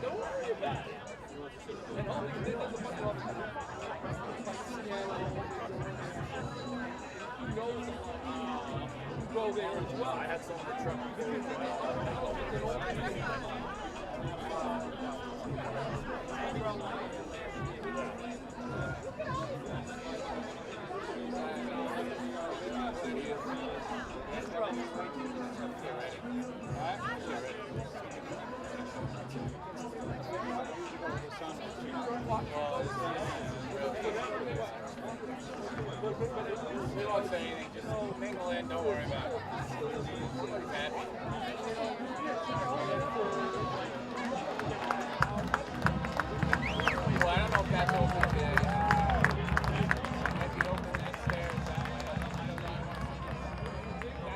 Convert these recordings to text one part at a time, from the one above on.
Don't worry about it. And all these things go there as well. I had some of the truck. We won't say anything, just mingle in, don't worry about it. Okay. Well, I don't know if that's open today. Might be open upstairs that way. I don't know. That's open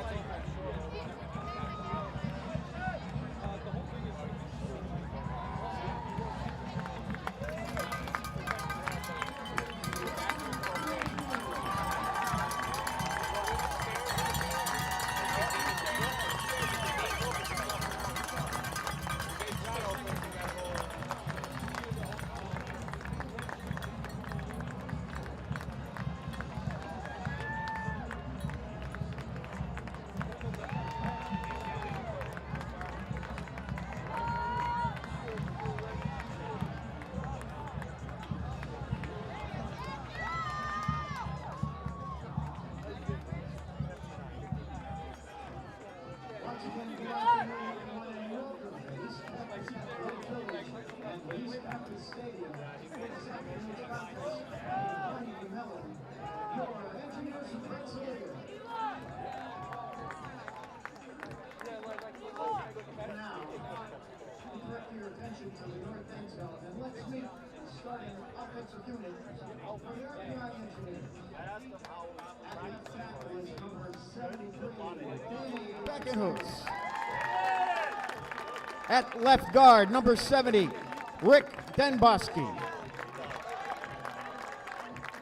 short. Second hooks. At left guard, number 70, Rick Denbosky.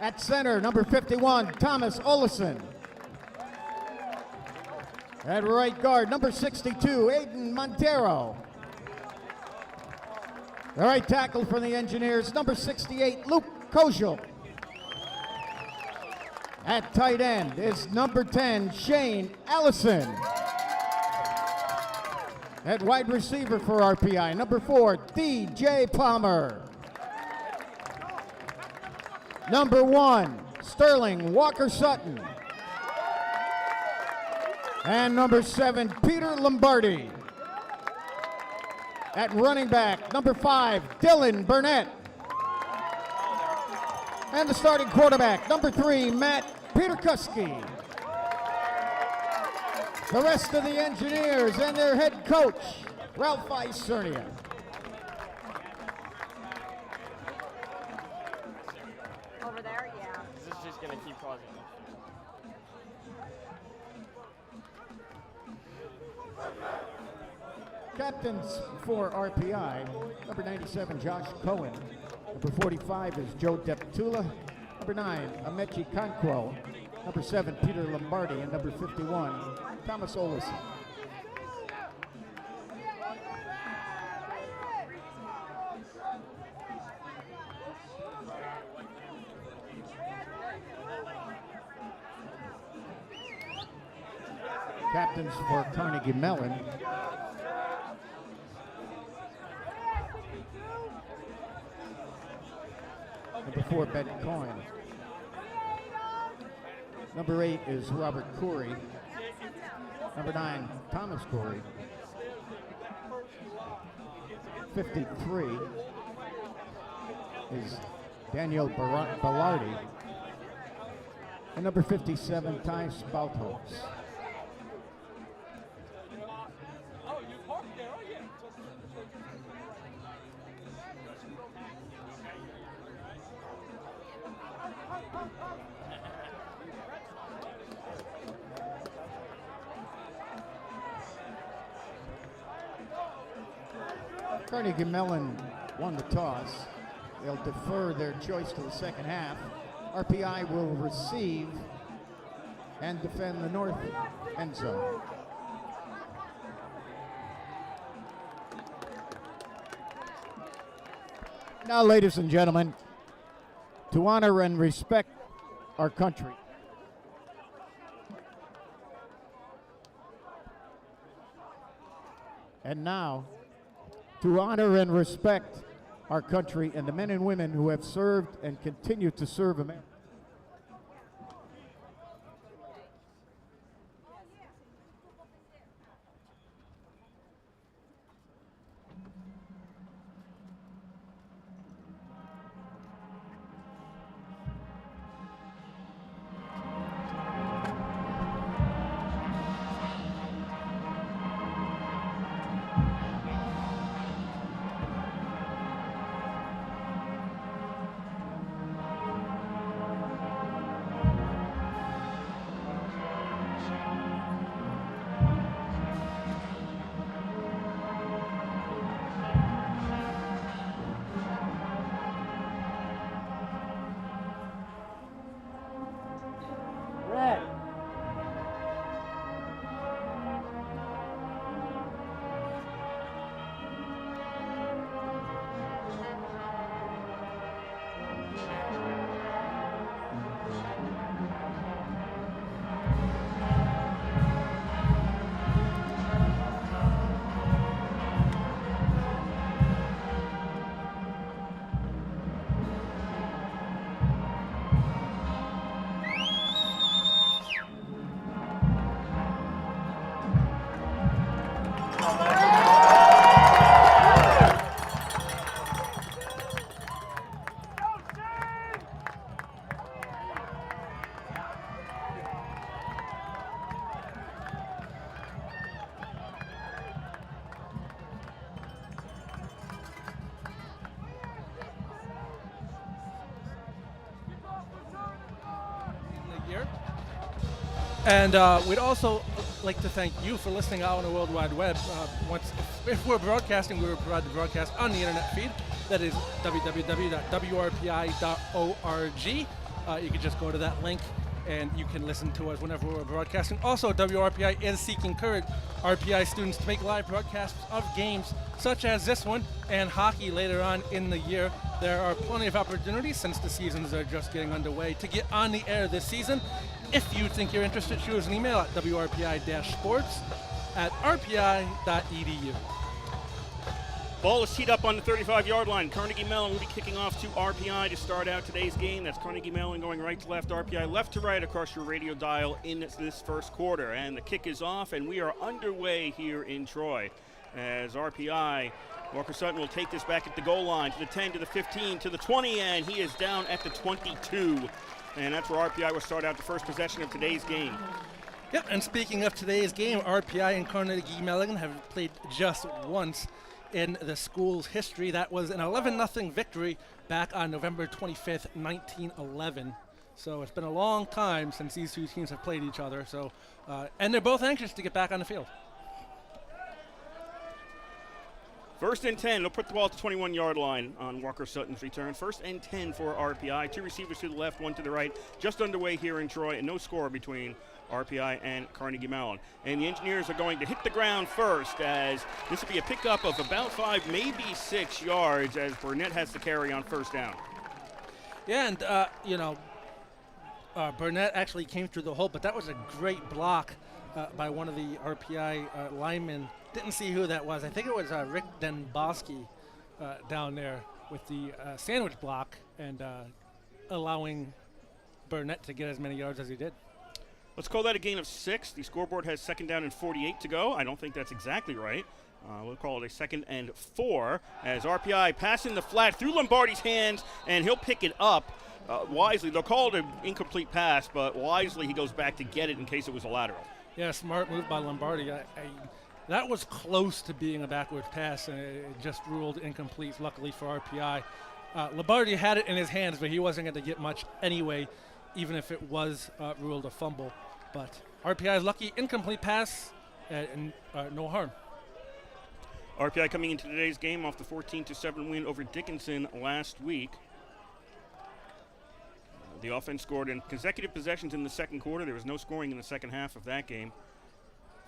At center, number 51, Thomas Olesen. At right guard, number 62, Aiden Montero. The right tackle for the Engineers, number 68, Luke Koschel. At tight end is number 10, Shane Allison. At wide receiver for RPI, number 4, DJ Palmer. Number 1, Sterling Walker Sutton. And number 7, Peter Lombardi. At running back, number 5, Dylan Burnett. And the starting quarterback, number 3, Matt Peterkuski. The rest of the Engineers and their head coach, Ralph Isernia. Over there, yeah. This is just going to keep causing Captains for RPI, number 97, Josh Cohen. Number 45 is Joe Deptula. Number 9, Amechi Conquo. Number 7, Peter Lombardi. And number 51, Thomas Olesen. Captains for Carnegie Mellon. Number 4, Ben Coyne. Number 8 is Robert Corey. Number 9, Thomas Corey. 53 is Daniel Bellardi. And number 57, Ty Spouthos. Carnegie Mellon won the toss. They'll defer their choice to the second half. RPI will receive and defend the north end zone. Now, ladies and gentlemen, to honor and respect our country, and now, to honor and respect our country and the men and women who have served and continue to serve America. And we'd also like to thank you for listening out on the World Wide Web. If we're broadcasting, we will provide the broadcast on the internet feed. That is www.wrpi.org. You can just go to that link and you can listen to us whenever we're broadcasting. Also, WRPI is seeking current RPI students to make live broadcasts of games such as this one and hockey later on in the year. There are plenty of opportunities since the seasons are just getting underway to get on the air this season. If you think you're interested, shoot us an email at wrpi-sports@rpi.edu. Ball is teed up on the 35-yard line. Carnegie Mellon will be kicking off to RPI to start out today's game. That's Carnegie Mellon going right to left, RPI left to right across your radio dial in this first quarter. And the kick is off, and we are underway here in Troy. As RPI, Walker Sutton will take this back at the goal line to the 10, to the 15, to the 20, and he is down at the 22. And that's where RPI will start out the first possession of today's game. Yeah, and speaking of today's game, RPI and Carnegie Mellon have played just once in the school's history. That was an 11-0 victory back on November 25th, 1911. So it's been a long time since these two teams have played each other. So, and they're both anxious to get back on the field. First and 10, they'll put the ball at the 21-yard line on Walker Sutton's return. First and 10 for RPI. Two receivers to the left, one to the right. Just underway here in Troy, and no score between RPI and Carnegie Mellon. And the Engineers are going to hit the ground first, as this will be a pickup of about 5, maybe 6 yards, as Burnett has the carry on first down. Yeah, and, Burnett actually came through the hole, but that was a great block by one of the RPI linemen. Didn't see who that was. I think it was Rick Denbosky down there with the sandwich block and allowing Burnett to get as many yards as he did. Let's call that a gain of 6. The scoreboard has 2nd down and 48 to go. I don't think that's exactly right. We'll call it a 2nd and 4 as RPI passing the flat through Lombardi's hands, and he'll pick it up wisely. They'll call it an incomplete pass, but wisely he goes back to get it in case it was a lateral. Yeah, smart move by Lombardi. That was close to being a backwards pass, and it just ruled incomplete, luckily for RPI. Lombardi had it in his hands, but he wasn't going to get much anyway, even if it was ruled a fumble. But RPI's lucky incomplete pass, and no harm. RPI coming into today's game off the 14-7 win over Dickinson last week. The offense scored in consecutive possessions in the second quarter. There was no scoring in the second half of that game.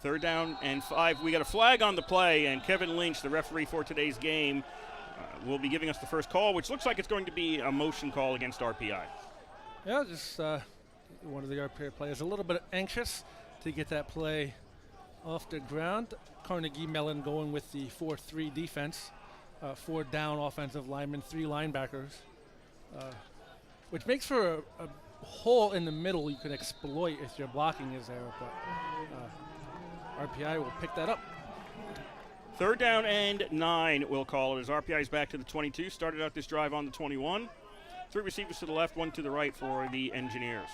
3rd down and 5. We got a flag on the play, and Kevin Lynch, the referee for today's game, will be giving us the first call, which looks like it's going to be a motion call against RPI. Yeah, just one of the RPI players a little bit anxious to get that play off the ground. Carnegie Mellon going with the 4-3 defense. 4 down offensive linemen, 3 linebackers, which makes for a hole in the middle you can exploit if your blocking is there, but RPI will pick that up. 3rd down and 9, we'll call it, as RPI is back to the 22. Started out this drive on the 21. 3 receivers to the left, 1 to the right for the Engineers.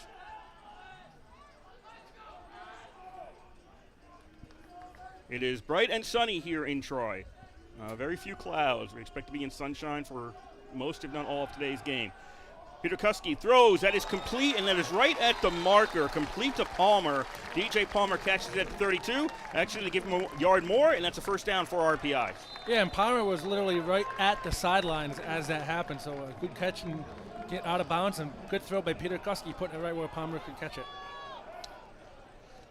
It is bright and sunny here in Troy. Very few clouds. We expect to be in sunshine for most, if not all, of today's game. Peter Kuski throws. That is complete, and that is right at the marker. Complete to Palmer. DJ Palmer catches it at the 32. Actually, they give him a yard more, and that's a first down for RPI. Yeah, and Palmer was literally right at the sidelines as that happened. So a good catch and get out of bounds, and good throw by Peter Kuski, putting it right where Palmer could catch it.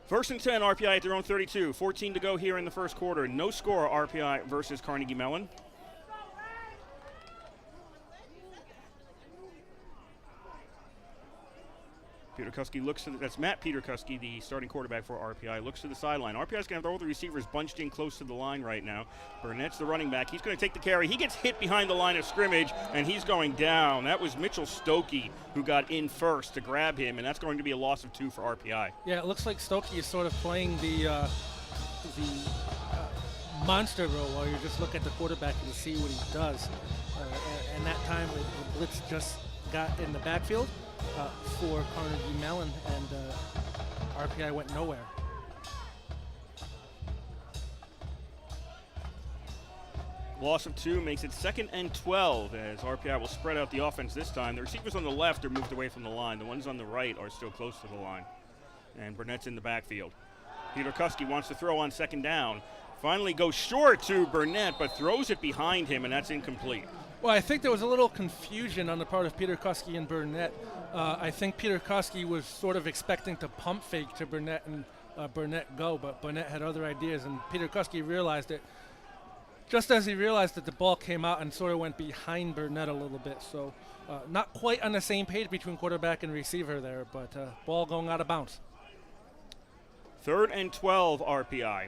1st and 10, RPI at their own 32. 14 to go here in the first quarter. No score, RPI versus Carnegie Mellon. Peter Kuski looks to that's Matt Peter Kuski, the starting quarterback for RPI, looks to the sideline. RPI's going to have all the receivers bunched in close to the line right now. Burnett's the running back. He's going to take the carry. He gets hit behind the line of scrimmage, and he's going down. That was Mitchell Stokey who got in first to grab him, and that's going to be a loss of 2 for RPI. Yeah, it looks like Stokey is sort of playing the monster role while you just look at the quarterback and see what he does. And that time the blitz just got in the backfield for Carnegie Mellon, and RPI went nowhere. Loss of 2 makes it 2nd and 12 as RPI will spread out the offense this time. The receivers on the left are moved away from the line. The ones on the right are still close to the line. And Burnett's in the backfield. Peter Kuski wants to throw on 2nd down. Finally goes short to Burnett, but throws it behind him, and that's incomplete. Well, I think there was a little confusion on the part of Peter Kuski and Burnett. I think Peter Kuski was sort of expecting to pump fake to Burnett and Burnett go, but Burnett had other ideas, and Peter Kuski realized it just as he realized that the ball came out and sort of went behind Burnett a little bit. So not quite on the same page between quarterback and receiver there, but ball going out of bounds. 3rd and 12 RPI.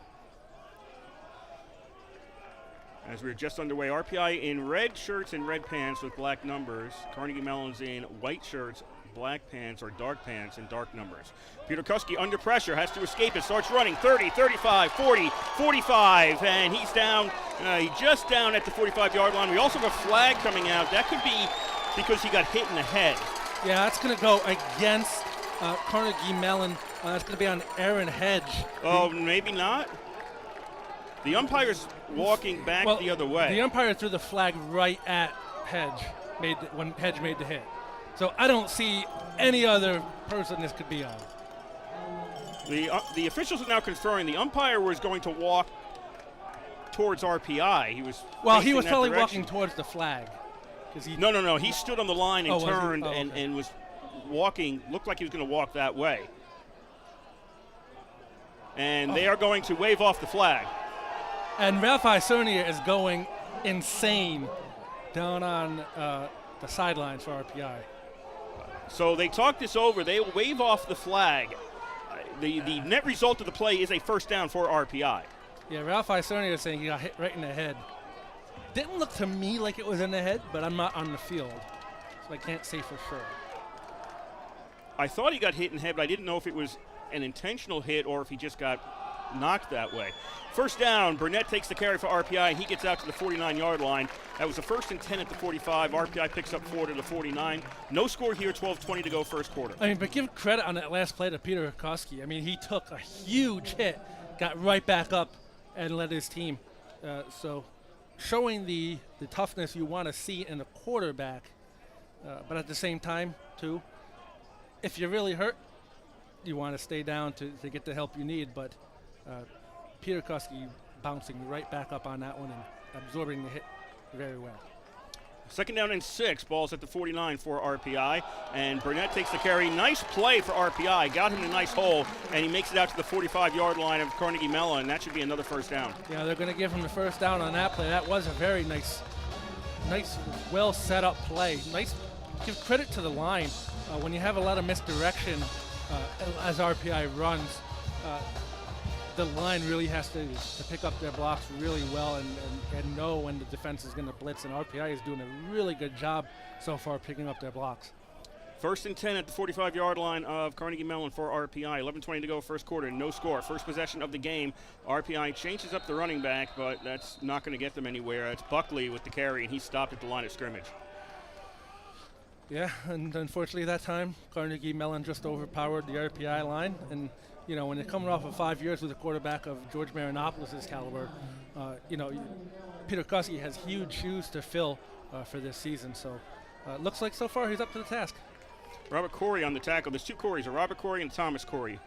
As we're just underway, RPI in red shirts and red pants with black numbers. Carnegie Mellon's in white shirts, black pants, or dark pants and dark numbers. Peter Kuski under pressure, has to escape it, starts running 30, 35, 40, 45, and he's down. He's just down at the 45-yard line. We also have a flag coming out. That could be because he got hit in the head. Yeah, that's going to go against Carnegie Mellon. That's going to be on Aaron Hedge. Oh, maybe not. The umpire's walking back the other way. The umpire threw the flag right at Hedge when Hedge made the hit. So I don't see any other person this could be on. The officials are now conferring. The umpire was going to walk towards RPI. He was probably walking towards the flag. No. He stood on the line and turned and was walking. Looked like he was going to walk that way. And they are going to wave off the flag. And Ralph Isernia is going insane down on the sidelines for RPI. So they talked this over. They wave off the flag. The net result of the play is a first down for RPI. Yeah, Ralph Isernia is saying he got hit right in the head. Didn't look to me like it was in the head, but I'm not on the field, so I can't say for sure. I thought he got hit in the head, but I didn't know if it was an intentional hit or if he just got knocked that way. First down, Burnett takes the carry for RPI, and he gets out to the 49-yard line. That was a 1st and 10 at the 45. RPI picks up 4 to the 49. No score here, 12:20 to go first quarter. I mean, but give credit on that last play to Peter Koski. I mean, he took a huge hit, got right back up, and led his team. So showing the toughness you want to see in a quarterback, but at the same time, too, if you're really hurt, you want to stay down to get the help you need, but Peter Kuski bouncing right back up on that one and absorbing the hit very well. Second down and 6. Ball's at the 49 for RPI. And Burnett takes the carry. Nice play for RPI. Got him in a nice hole, and he makes it out to the 45-yard line of Carnegie Mellon, and that should be another first down. Yeah, they're going to give him the first down on that play. That was a very nice, well set up play. Nice. Give credit to the line. When you have a lot of misdirection as RPI runs, the line really has to pick up their blocks really well and know when the defense is going to blitz, and RPI is doing a really good job so far picking up their blocks. First and 10 at the 45-yard line of Carnegie Mellon for RPI. 11:20 to go, first quarter, no score. First possession of the game. RPI changes up the running back, but that's not going to get them anywhere. It's Buckley with the carry, and he stopped at the line of scrimmage. Yeah, and unfortunately that time, Carnegie Mellon just overpowered the RPI line, and when they're coming off of 5 years with a quarterback of George Marinopoulos' caliber, Peter Kuski has huge shoes to fill for this season. So looks like so far he's up to the task. Robert Corey on the tackle. There's two Coreys, a Robert Corey and Thomas Corey.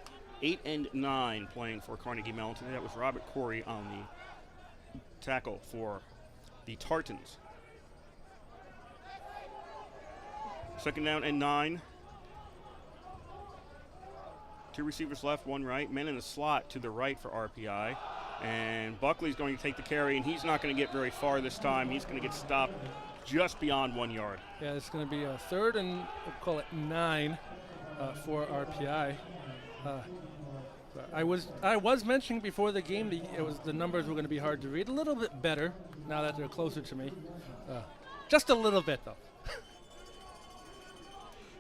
8 and 9 playing for Carnegie Mellon today. That was Robert Corey on the tackle for the Tartans. Second down and 9. Two receivers left, one right. Men in the slot to the right for RPI. And Buckley's going to take the carry, and he's not going to get very far this time. He's going to get stopped just beyond 1 yard. Yeah, it's going to be a third and we'll call it 9 for RPI. I was mentioning before the game the numbers were going to be hard to read. A little bit better now that they're closer to me. Just a little bit, though.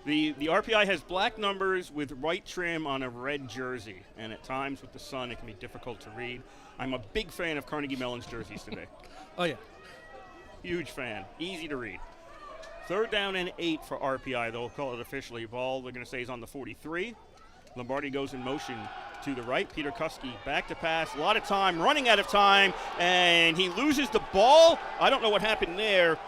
The RPI has black numbers with white trim on a red jersey, and at times with the sun it can be difficult to read. I'm a big fan of Carnegie Mellon's jerseys today. Oh, yeah. Huge fan. Easy to read. Third down and 8 for RPI. They'll call it officially. Ball, they're going to say, is on the 43. Lombardi goes in motion to the right. Peter Kuski back to pass. A lot of time, running out of time, and he loses the ball. I don't know what happened there.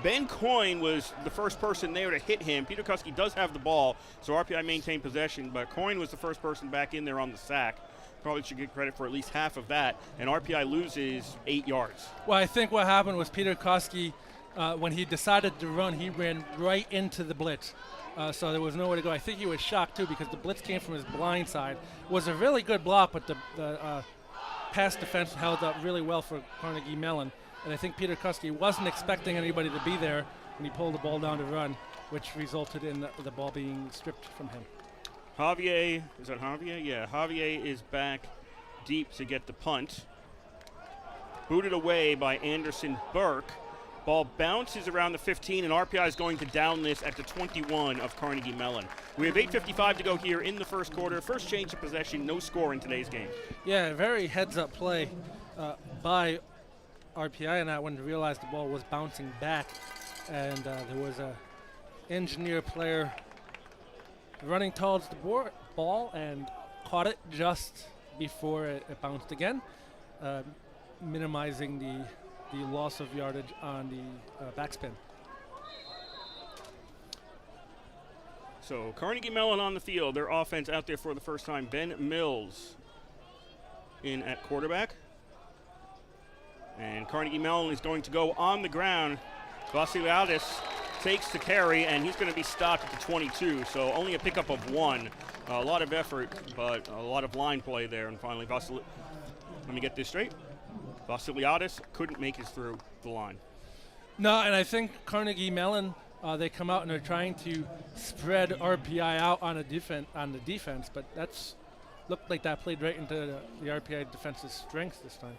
Ben Coyne was the first person there to hit him. Peter Kuski does have the ball, so RPI maintained possession, but Coyne was the first person back in there on the sack. Probably should get credit for at least half of that, and RPI loses 8 yards. Well, I think what happened was Peter Kuski, when he decided to run, he ran right into the blitz. So there was nowhere to go. I think he was shocked, too, because the blitz came from his blind side. It was a really good block, but the pass defense held up really well for Carnegie Mellon. And I think Peter Kuski wasn't expecting anybody to be there when he pulled the ball down to run, which resulted in the ball being stripped from him. Javier, is that Javier? Yeah, Javier is back deep to get the punt. Booted away by Anderson Burke. Ball bounces around the 15, and RPI is going to down this at the 21 of Carnegie Mellon. We have 8:55 to go here in the first quarter. First change of possession, no score in today's game. Yeah, very heads-up play by RPI on that one to realize the ball was bouncing back, and there was a engineer player running towards the ball and caught it just before it bounced again, minimizing the loss of yardage on the backspin. So Carnegie Mellon on the field, their offense out there for the first time. Ben Mills in at quarterback. And Carnegie Mellon is going to go on the ground. Vasiliadis takes the carry, and he's going to be stopped at the 22, so only a pickup of 1. A lot of effort, but a lot of line play there. And finally, let me get this straight. Vasiliadis couldn't make it through the line. No, and I think Carnegie Mellon, they come out and they're trying to spread RPI out on the defense, but that's looked like that played right into the RPI defense's strengths this time.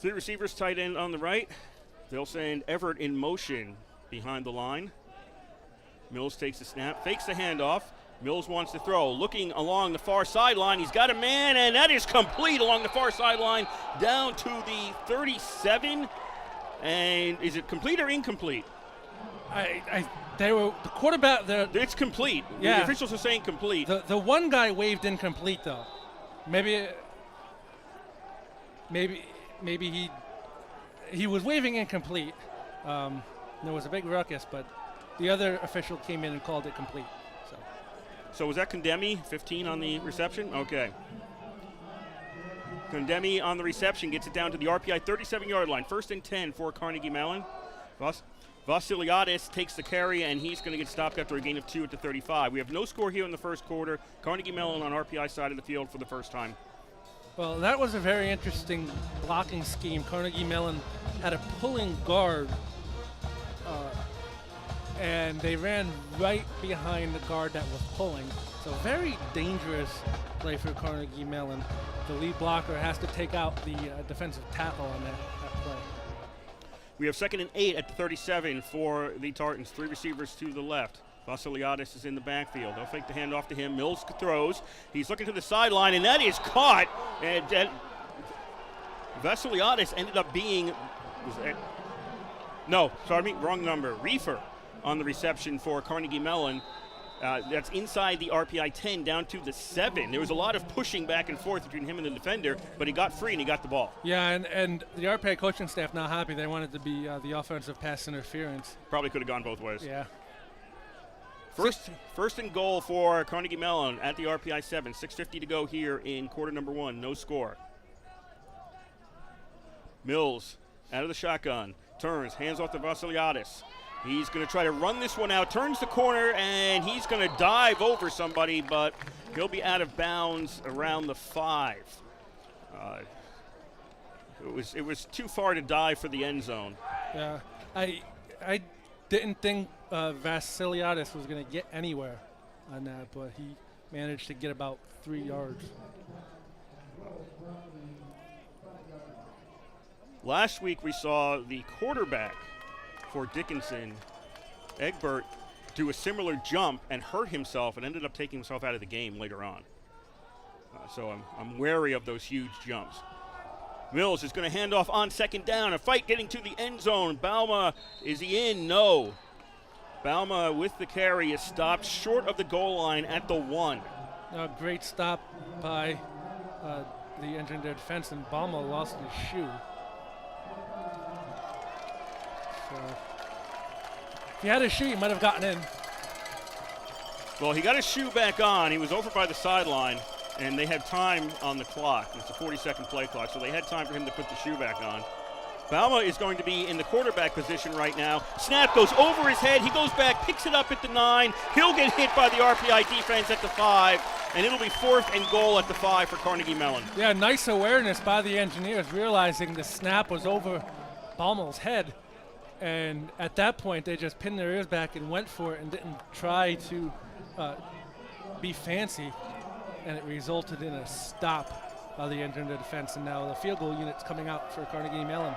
3 receivers, tight end on the right. They'll send Everett in motion behind the line. Mills takes the snap, fakes the handoff. Mills wants to throw, looking along the far sideline. He's got a man, and that is complete along the far sideline down to the 37. And is it complete or incomplete? They were the quarterback. It's complete. Yeah. The officials are saying complete. The one guy waved incomplete though. Maybe he was waving incomplete. There was a big ruckus, but the other official came in and called it complete. So was that Condemi, 15 on the reception? Okay. Condemi on the reception gets it down to the RPI 37-yard line. First and 10 for Carnegie Mellon. Vasiliadis takes the carry, and he's going to get stopped after a gain of 2 at the 35. We have no score here in the first quarter. Carnegie Mellon on RPI side of the field for the first time. Well, that was a very interesting blocking scheme. Carnegie Mellon had a pulling guard, and they ran right behind the guard that was pulling. So very dangerous play for Carnegie Mellon. The lead blocker has to take out the defensive tackle on that play. We have 2nd and 8 at the 37 for the Tartans. 3 receivers to the left. Vasiliadis is in the backfield. They'll fake the handoff to him. Mills throws. He's looking to the sideline, and that is caught. And Vasiliadis ended up being, wrong number. Reefer on the reception for Carnegie Mellon. That's inside the RPI 10 down to the 7. There was a lot of pushing back and forth between him and the defender, but he got free and he got the ball. Yeah, and the RPI coaching staff not happy. They wanted to be the offensive pass interference. Probably could have gone both ways. Yeah. First and goal for Carnegie Mellon at the RPI 7. 6:50 to go here in quarter number 1. No score. Mills out of the shotgun. Turns, hands off to Vasiliadis. He's going to try to run this one out, turns the corner, and he's going to dive over somebody, but he'll be out of bounds around the 5. It was too far to dive for the end zone. Yeah, I didn't think Vasiliadis was going to get anywhere on that, but he managed to get about 3 yards. Last week we saw the quarterback for Dickinson, Egbert, do a similar jump and hurt himself and ended up taking himself out of the game later on. So I'm wary of those huge jumps. Mills is going to hand off on 2nd down. A fight getting to the end zone. Bauma, is he in? No. Bauma with the carry is stopped short of the goal line at the 1. A great stop by the engineer defense, and Bauma lost his shoe. So if he had his shoe, he might have gotten in. Well, he got his shoe back on. He was over by the sideline, and they had time on the clock. It's a 40-second play clock, so they had time for him to put the shoe back on. Bauma is going to be in the quarterback position right now. Snap goes over his head. He goes back, picks it up at the 9. He'll get hit by the RPI defense at the 5, and it'll be 4th and goal at the 5 for Carnegie Mellon. Yeah, nice awareness by the engineers, realizing the snap was over Bauma's head. And at that point, they just pinned their ears back and went for it and didn't try to be fancy. And it resulted in a stop by the engineer defense. And now the field goal unit's coming out for Carnegie Mellon.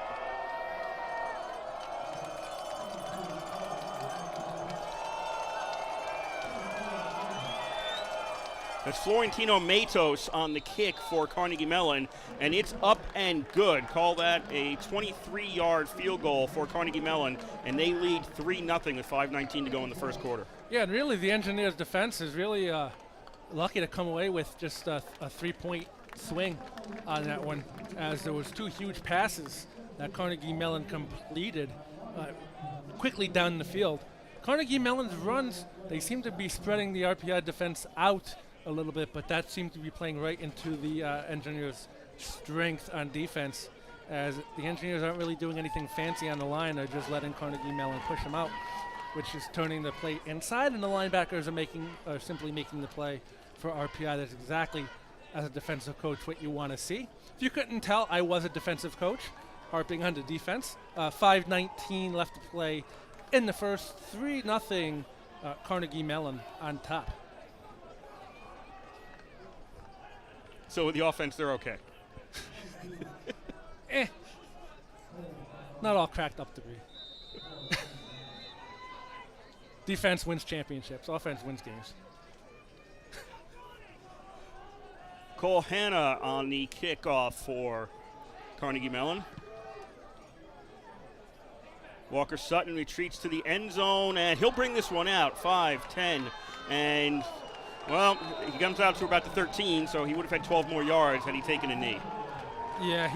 That's Florentino Matos on the kick for Carnegie Mellon, and it's up and good. Call that a 23-yard field goal for Carnegie Mellon, and they lead 3-0 with 5:19 to go in the first quarter. Yeah, and really the engineers' defense is really lucky to come away with just a 3-point swing on that one, as there was 2 huge passes that Carnegie Mellon completed quickly down the field. Carnegie Mellon's runs, they seem to be spreading the RPI defense out a little bit, but that seemed to be playing right into the engineers' strength on defense, as the engineers aren't really doing anything fancy on the line. They're just letting Carnegie Mellon push them out, which is turning the play inside, and the linebackers are simply making the play for RPI. That's exactly, as a defensive coach, what you want to see. If you couldn't tell, I was a defensive coach, harping on the defense. 5:19 left to play in the first. 3-0 Carnegie Mellon on top. So with the offense, they're okay. Not all cracked up to be. Defense wins championships. Offense wins games. Cole Hanna on the kickoff for Carnegie Mellon. Walker Sutton retreats to the end zone, and he'll bring this one out. 5-10, and well, he comes out to about the 13, so he would have had 12 more yards had he taken a knee. Yeah,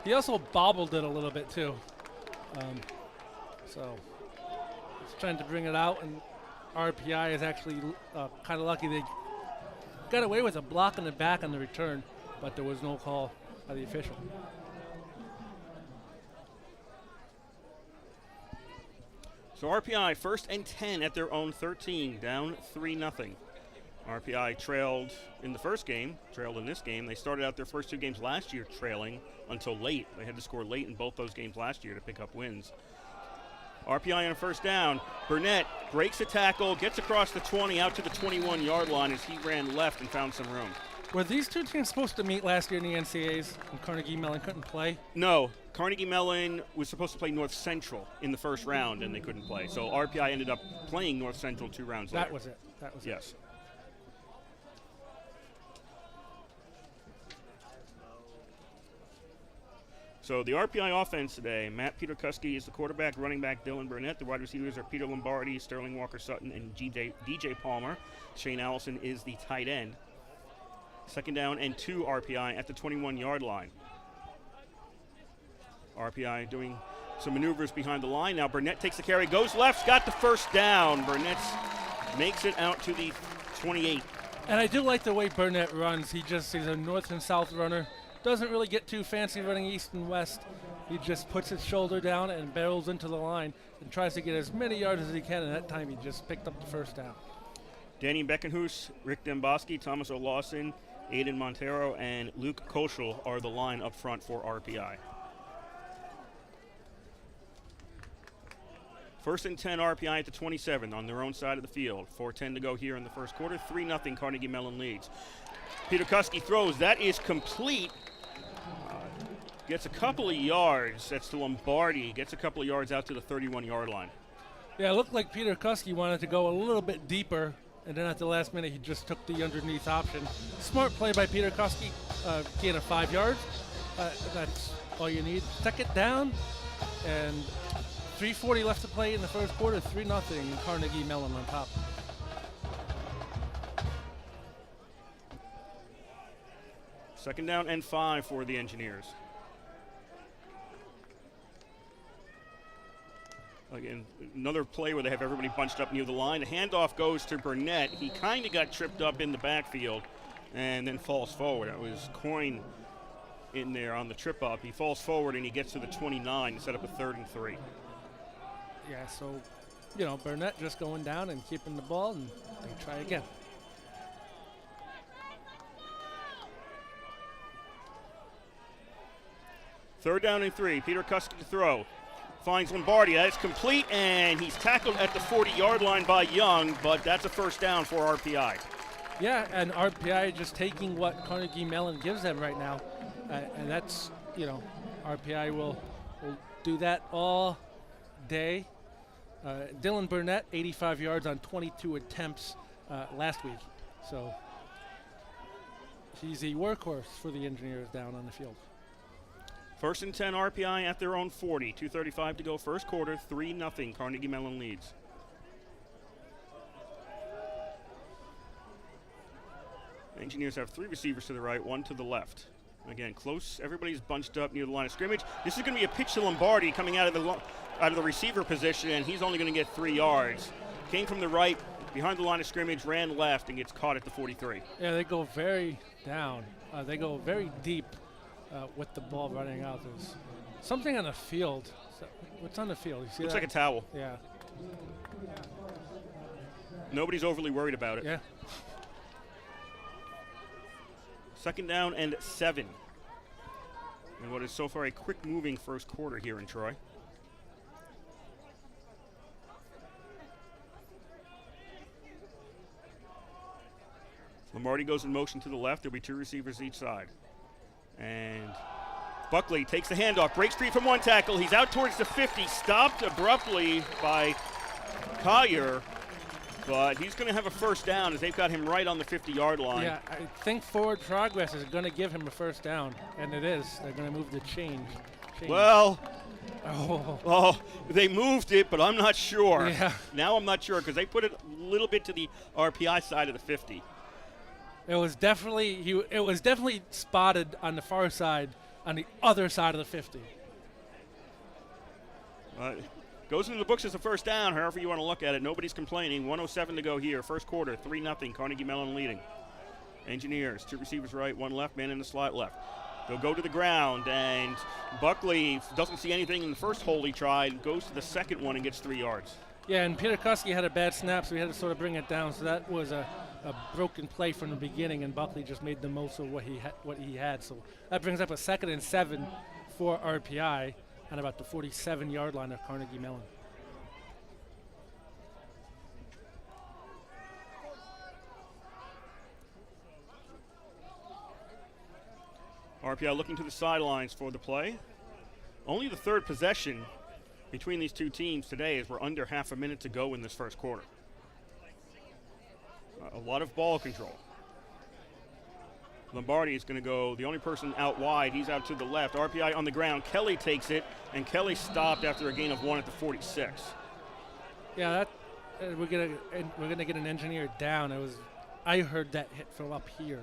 he also bobbled it a little bit too. So he's trying to bring it out, and RPI is actually kind of lucky. They got away with a block in the back on the return, but there was no call by the official. So RPI first and 10 at their own 13, down 3-0. RPI trailed in the first game, trailed in this game. They started out their first 2 games last year trailing until late. They had to score late in both those games last year to pick up wins. RPI on a first down. Burnett breaks a tackle, gets across the 20 out to the 21-yard line as he ran left and found some room. Were these two teams supposed to meet last year in the NCAAs and Carnegie Mellon couldn't play? No. Carnegie Mellon was supposed to play North Central in the first round, and they couldn't play. So RPI ended up playing North Central 2 rounds later. That was it. That was it. Yes. So the RPI offense today, Matt Peterkuski is the quarterback, running back Dylan Burnett. The wide receivers are Peter Lombardi, Sterling Walker-Sutton, and DJ Palmer. Shane Allison is the tight end. Second down and 2 RPI at the 21-yard line. RPI doing some maneuvers behind the line. Now Burnett takes the carry, goes left, got the first down. Burnett makes it out to the 28. And I do like the way Burnett runs. He's a north and south runner. Doesn't really get too fancy running east and west. He just puts his shoulder down and barrels into the line and tries to get as many yards as he can, and that time he just picked up the first down. Danny Beckenhuis, Rick Demboski, Thomas O'Lawson, Aiden Montero, and Luke Koschel are the line up front for RPI. First and 10 RPI at the 27 on their own side of the field. 4:10 to go here in the first quarter. 3-0 Carnegie Mellon leads. Peterkuski throws. That is complete. Gets a couple of yards. That's to Lombardi. Gets a couple of yards out to the 31-yard line. Yeah, it looked like Peterkuski wanted to go a little bit deeper, and then at the last minute he just took the underneath option. Smart play by Peterkuski. Gain of 5 yards. That's all you need. Second down, and 3:40 left to play in the first quarter. 3-0 Carnegie Mellon on top. Second down and 5 for the Engineers. Again, another play where they have everybody bunched up near the line. The handoff goes to Burnett. He kind of got tripped up in the backfield and then falls forward. It was Coyne in there on the trip up. He falls forward and he gets to the 29 to set up a 3rd and 3. Yeah, so, Burnett just going down and keeping the ball, and they try again. Third down and 3. Peterkuski to throw. Finds Lombardi. That is complete, and he's tackled at the 40-yard line by Young, but that's a first down for RPI. Yeah, and RPI just taking what Carnegie Mellon gives them right now. And that's, RPI will do that all day. Dylan Burnett, 85 yards on 22 attempts last week. So he's a workhorse for the Engineers down on the field. First and 10 RPI at their own 40. 2:35 to go first quarter. 3-0 Carnegie Mellon leads. Engineers have 3 receivers to the right, 1 to the left. Again, close. Everybody's bunched up near the line of scrimmage. This is going to be a pitch to Lombardi coming out of the receiver position, and he's only going to get 3 yards. Came from the right, behind the line of scrimmage, ran left, and gets caught at the 43. Yeah, they go very down. They go very deep with the ball running out. There's something on the field. What's on the field? You see Looks that? like a towel. Yeah. Nobody's overly worried about it. Yeah. Second down and 7. And what is so far a quick-moving first quarter here in Troy. Lombardi goes in motion to the left. There'll be 2 receivers each side. And Buckley takes the handoff, breaks free from 1 tackle. He's out towards the 50, stopped abruptly by Collier, but he's going to have a first down as they've got him right on the 50-yard line. Yeah, I think forward progress is going to give him a first down, and it is. They're going to move the change. Well, oh, they moved it, but I'm not sure. Yeah. Now I'm not sure because they put it a little bit to the RPI side of the 50. It was definitely spotted on the far side, on the other side of the 50. Goes into the books as a first down, however you want to look at it. Nobody's complaining. 1:07 to go here. First quarter, 3-0. Carnegie Mellon leading. Engineers, 2 receivers right, 1 left, man in the slot left. They'll go to the ground, and Buckley doesn't see anything in the first hole he tried, goes to the second one and gets 3 yards. Yeah, and Peter Koski had a bad snap, so we had to sort of bring it down. So that was a broken play from the beginning, and Buckley just made the most of what he had. So that brings up a 2nd and 7 for RPI on about the 47-yard line of Carnegie Mellon. RPI looking to the sidelines for the play. Only the 3rd possession between these two teams today, as we're under half a minute to go in this first quarter. A lot of ball control. Lombardi is going to go, the only person out wide, he's out to the left. RPI on the ground, Kelly takes it, and Kelly stopped after a gain of 1 at the 46. Yeah, we're gonna get an engineer down. I heard that hit from up here.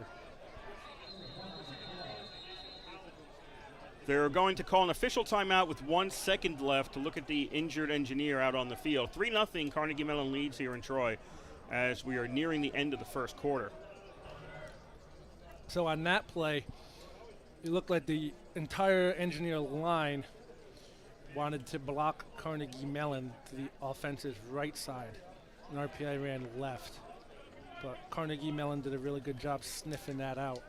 They're going to call an official timeout with 1 second left to look at the injured engineer out on the field. 3-0 Carnegie Mellon leads here in Troy as we are nearing the end of the first quarter. So on that play, it looked like the entire engineer line wanted to block Carnegie Mellon to the offense's right side, and RPI ran left. But Carnegie Mellon did a really good job sniffing that out.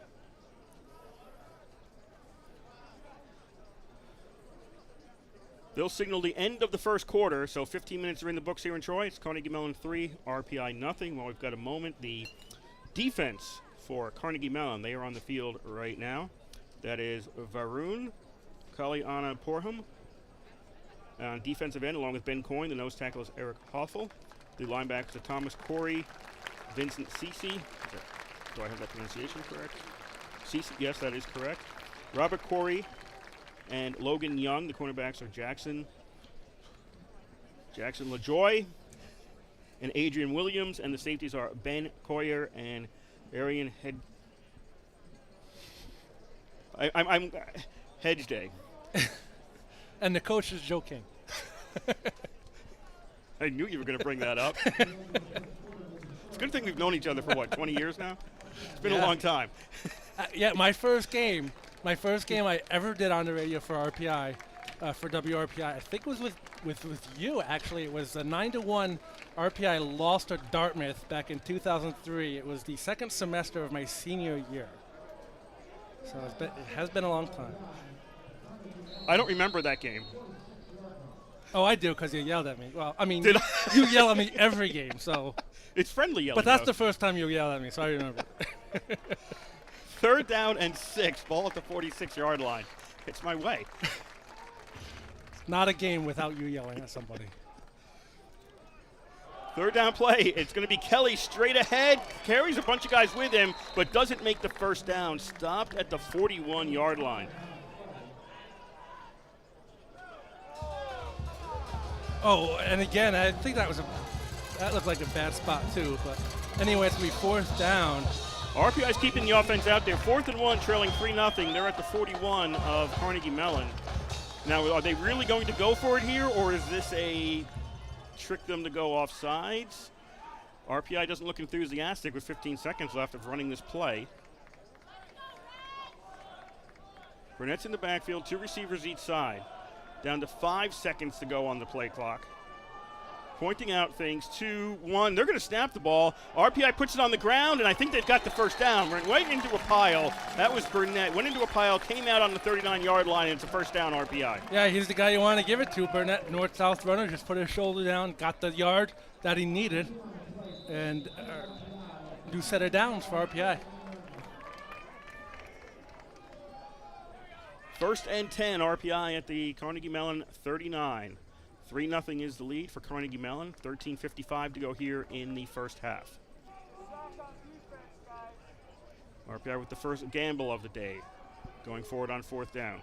They'll signal the end of the first quarter, so 15 minutes are in the books here in Troy. It's Carnegie Mellon 3, RPI nothing. While we've got a moment, the defense for Carnegie Mellon, they are on the field right now. That is Varun Kaliana Porham on defensive end, along with Ben Coyne. The nose tackle is Eric Hoffel. The linebackers are Thomas Corey, Vincent Cece. Do I have that pronunciation correct? Cece, yes, that is correct. Robert Corey and Logan Young. The cornerbacks are Jackson LaJoy and Adrian Williams, and the safeties are Ben Coyer and Arian I'm Hedge Day. And the coach is Joe King. I knew you were going to bring that up. It's a good thing we've known each other for, 20 years now? It's been a long time. Yeah, my first game I ever did on the radio for RPI, for WRPI, I think it was with you, actually. It was a 9-1 RPI lost to Dartmouth back in 2003. It was the 2nd semester of my senior year. So it has been a long time. I don't remember that game. Oh, I do, because you yelled at me. Well, I mean, you yell at me every game, so. It's friendly yelling. But that's the first time you yelled at me, so I remember. 3rd down and 6, ball at the 46-yard line. It's my way. Not a game without you yelling at somebody. 3rd down play. It's going to be Kelly straight ahead. Carries a bunch of guys with him, but doesn't make the first down. Stopped at the 41-yard line. Oh, and again, I think that looked like a bad spot too. But anyway, it's going to be 4th down. RPI's keeping the offense out there. 4th and 1, trailing 3-0. They're at the 41 of Carnegie Mellon. Now, are they really going to go for it here, or is this a trick them to go off sides? RPI doesn't look enthusiastic with 15 seconds left of running this play. Burnett's in the backfield, 2 receivers each side. Down to 5 seconds to go on the play clock. Pointing out things, 2, 1. They're going to snap the ball. RPI puts it on the ground, and I think they've got the first down. Went right into a pile. That was Burnett. Went into a pile, came out on the 39-yard line, and it's a first down RPI. Yeah, he's the guy you want to give it to. Burnett, north-south runner, just put his shoulder down, got the yard that he needed, and do set of downs for RPI. 1st and 10, RPI at the Carnegie Mellon 39. 3-0 is the lead for Carnegie Mellon. 13:55 to go here in the first half. RPI with the first gamble of the day, going forward on 4th down.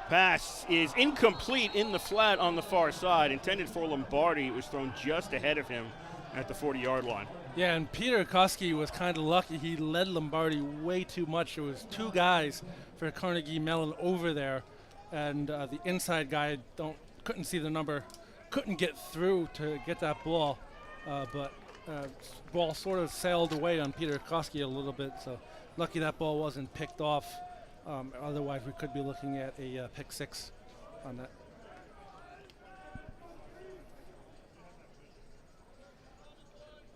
Pass is incomplete in the flat on the far side. Intended for Lombardi. It was thrown just ahead of him at the 40-yard line. Yeah, and Peter Koski was kind of lucky. He led Lombardi way too much. There was 2 guys for Carnegie Mellon over there. And the inside guy couldn't see the number, couldn't get through to get that ball, but ball sort of sailed away on Peter Koski a little bit. So lucky that ball wasn't picked off. Otherwise, we could be looking at a pick 6 on that.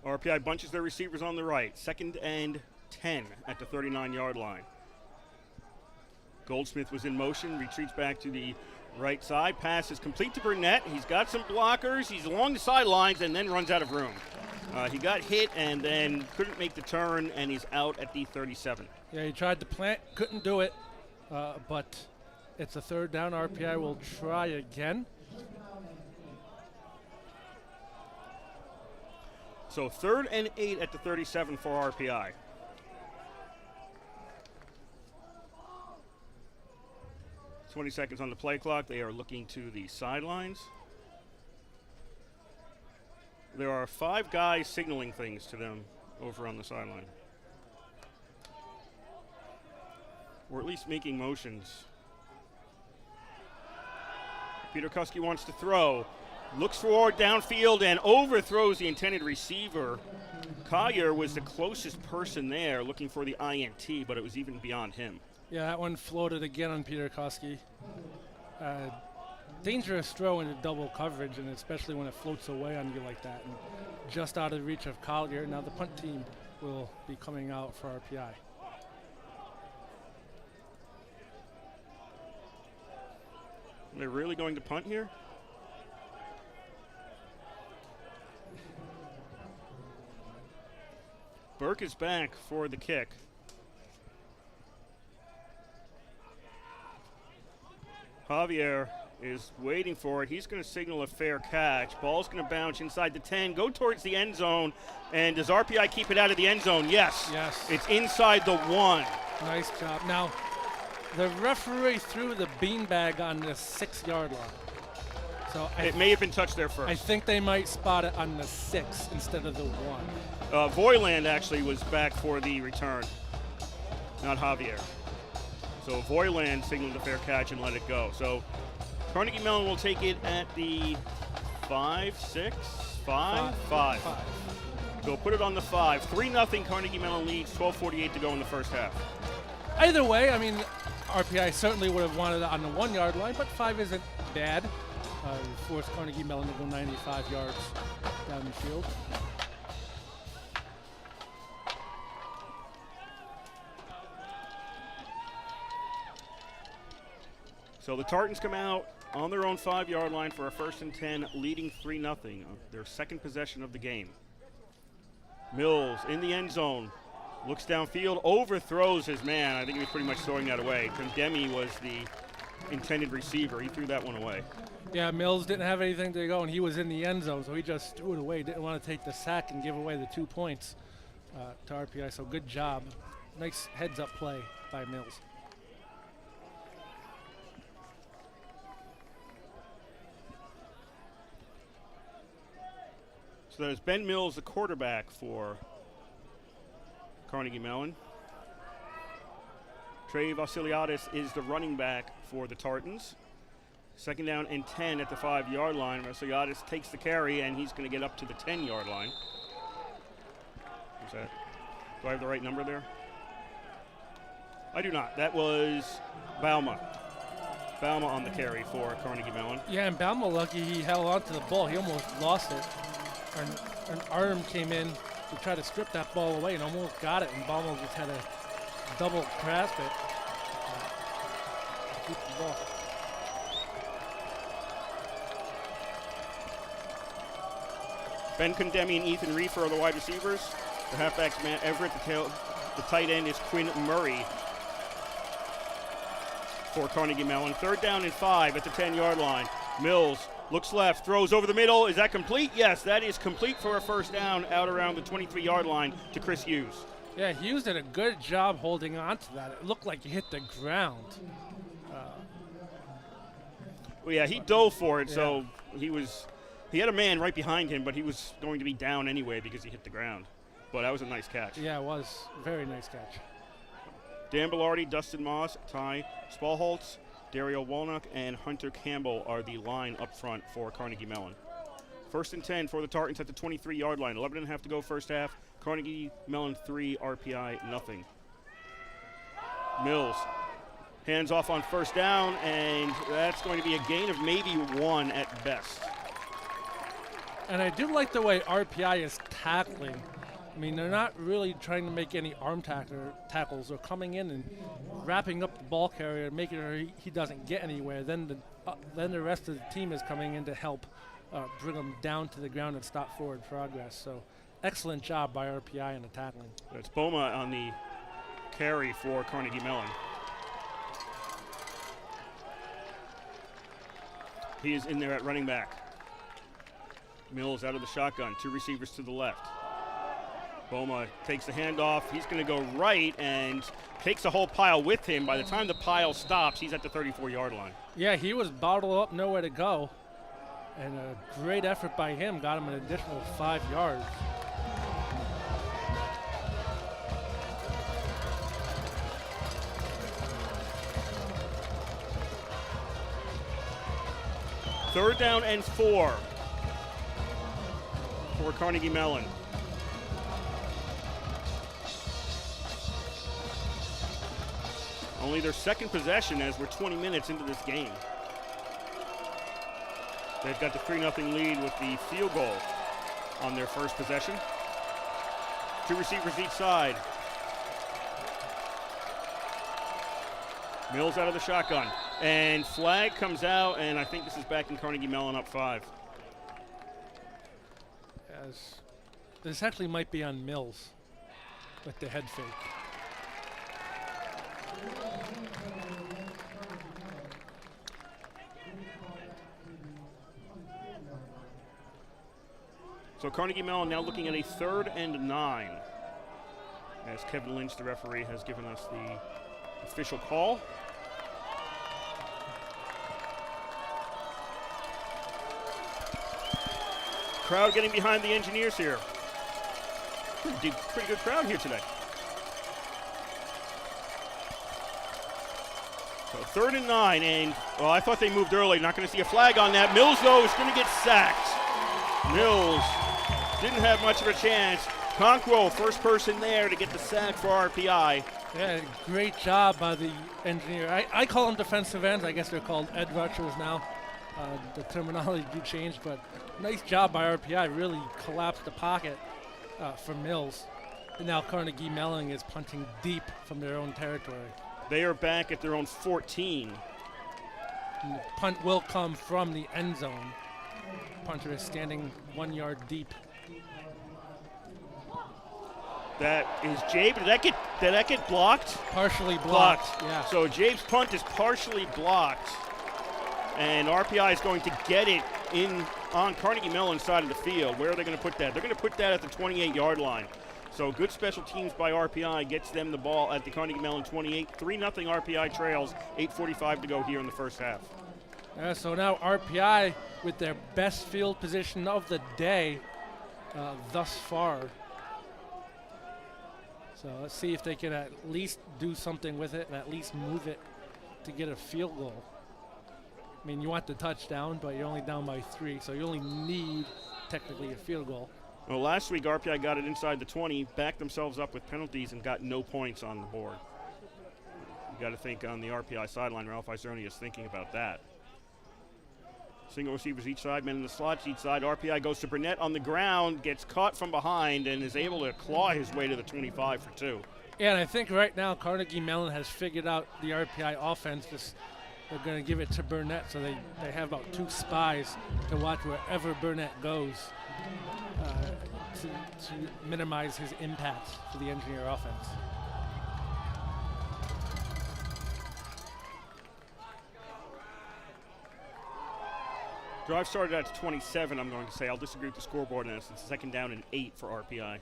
RPI bunches their receivers on the right. 2nd and 10 at the 39-yard line. Goldsmith was in motion, retreats back to the right side. Pass is complete to Burnett. He's got some blockers. He's along the sidelines and then runs out of room. He got hit and then couldn't make the turn, and he's out at the 37. Yeah, he tried to plant, couldn't do it, but it's a 3rd down. RPI will try again. So 3rd and 8 at the 37 for RPI. "20 seconds on the play clock. They are looking to the sidelines. There are 5 guys signaling things to them over on the sideline. Or at least making motions. Peter Kuski wants to throw. Looks forward downfield and overthrows the intended receiver. Collier was the closest person there looking for the INT, but it was even beyond him. Yeah, that one floated again on Peter Koski. Dangerous throw into double coverage, and especially when it floats away on you like that. And just out of reach of Collier. Now the punt team will be coming out for RPI. They're really going to punt here? Burke is back for the kick. Javier is waiting for it. He's going to signal a fair catch. Ball's going to bounce inside the 10, go towards the end zone. And does RPI keep it out of the end zone? Yes. Yes. It's inside the 1. Nice job. Now, the referee threw the beanbag on the 6-yard line. So it may have been touched there first. I think they might spot it on the 6 instead of the 1. Voiland actually was back for the return, not Javier. So Voiland signaled a fair catch and let it go. So Carnegie Mellon will take it at the 5. So put it on the 5. 3-0 Carnegie Mellon leads, 12:48 to go in the first half. Either way, I mean, RPI certainly would have wanted it on the 1-yard line, but 5 isn't bad. Forced Carnegie Mellon to go 95 yards down the field. So the Tartans come out on their own 5-yard line for a 1st and 10, leading 3-0, their 2nd possession of the game. Mills in the end zone, looks downfield, overthrows his man. I think he was pretty much throwing that away. Condemi was the intended receiver. He threw that one away. Yeah, Mills didn't have anything to go, and he was in the end zone, so he just threw it away. Didn't want to take the sack and give away the 2 points to RPI, so good job. Nice heads-up play by Mills. So there's Ben Mills, the quarterback for Carnegie Mellon. Trey Vasiliadis is the running back for the Tartans. 2nd down and 10 at the 5-yard line. Vasiliadis takes the carry, and he's going to get up to the 10-yard line. Who's that? Do I have the right number there? I do not. That was Bauma. Bauma on the carry for Carnegie Mellon. Yeah, and Bauma, lucky he held on to the ball. He almost lost it. An arm came in to try to strip that ball away and almost got it, and Bauma just had to double grasp it. Keep the ball. Ben Condemi and Ethan Reefer are the wide receivers. The halfback's Matt Everett. The tight end is Quinn Murray for Carnegie Mellon. 3rd down and 5 at the 10-yard line. Mills looks left, throws over the middle. Is that complete? Yes, that is complete for a 1st down out around the 23-yard line to Chris Hughes. Yeah, Hughes did a good job holding on to that. It looked like he hit the ground. Well, yeah, he dove for it, Yeah. so he had a man right behind him, but he was going to be down anyway because he hit the ground. But that was a nice catch. Yeah, it was. Very nice catch. Dan Bellardi, Dustin Moss, Ty Spalholtz, Dario Walnuck, and Hunter Campbell are the line up front for Carnegie Mellon. 1st and 10 for the Tartans at the 23-yard line. 11.5 to go first half. Carnegie Mellon 3, RPI nothing. Mills hands off on 1st down, and that's going to be a gain of maybe 1 at best. And I do like the way RPI is tackling. I mean, they're not really trying to make any arm tackles. They're coming in and wrapping up the ball carrier, making sure he doesn't get anywhere. Then the rest of the team is coming in to help bring him down to the ground and stop forward progress. So excellent job by RPI in the tackling. That's Boma on the carry for Carnegie Mellon. He is in there at running back. Mills out of the shotgun, 2 receivers to the left. Boma takes the handoff. He's going to go right and takes the whole pile with him. By the time the pile stops, he's at the 34-yard line. Yeah, he was bottled up, nowhere to go. And a great effort by him got him an additional 5 yards. Third down and 4 for Carnegie Mellon. Only their second possession as we're 20 minutes into this game. They've got the 3-0 lead with the field goal on their first possession. 2 receivers each side. Mills out of the shotgun. And flag comes out, and I think this is back in Carnegie Mellon up 5. Yes. This actually might be on Mills with the head fake. So Carnegie Mellon now looking at a 3rd and 9. As Kevin Lynch, the referee, has given us the official call. Crowd getting behind the Engineers here. Pretty good crowd here today. So 3rd and 9, and well, I thought they moved early. Not going to see a flag on that. Mills, though, is going to get sacked. Mills didn't have much of a chance. Conquo, first person there to get the sack for RPI. Yeah, great job by the Engineer. I call them defensive ends. I guess they're called edge rushers now. The terminology changed, but nice job by RPI. Really collapsed the pocket for Mills. And now Carnegie Mellon is punting deep from their own territory. They are back at their own 14. And the punt will come from the end zone. Punter is standing 1 yard deep. That is Jabe. Did that get blocked? Partially blocked. Yeah. So Jabe's punt is partially blocked, and RPI is going to get it in on Carnegie Mellon's side of the field. Where are they going to put that? They're going to put that at the 28-yard line. So good special teams by RPI gets them the ball at the Carnegie Mellon 28. 3-0 RPI trails. 8:45 to go here in the first half. So now RPI with their best field position of the day thus far. So let's see if they can at least do something with it and at least move it to get a field goal. I mean, you want the touchdown, but you're only down by 3, so you only need technically a field goal. Well, last week RPI got it inside the 20, backed themselves up with penalties, and got no points on the board. You got to think on the RPI sideline, Ralph Izerni is thinking about that. Single receivers each side, men in the slots each side. RPI goes to Burnett on the ground, gets caught from behind, and is able to claw his way to the 25 for 2. Yeah, and I think right now Carnegie Mellon has figured out the RPI offense. They're going to give it to Burnett, so they have about 2 spies to watch wherever Burnett goes to minimize his impact for the Engineer offense. Drive started at 27, I'm going to say. I'll disagree with the scoreboard on this. It's 2nd down and 8 for RPI.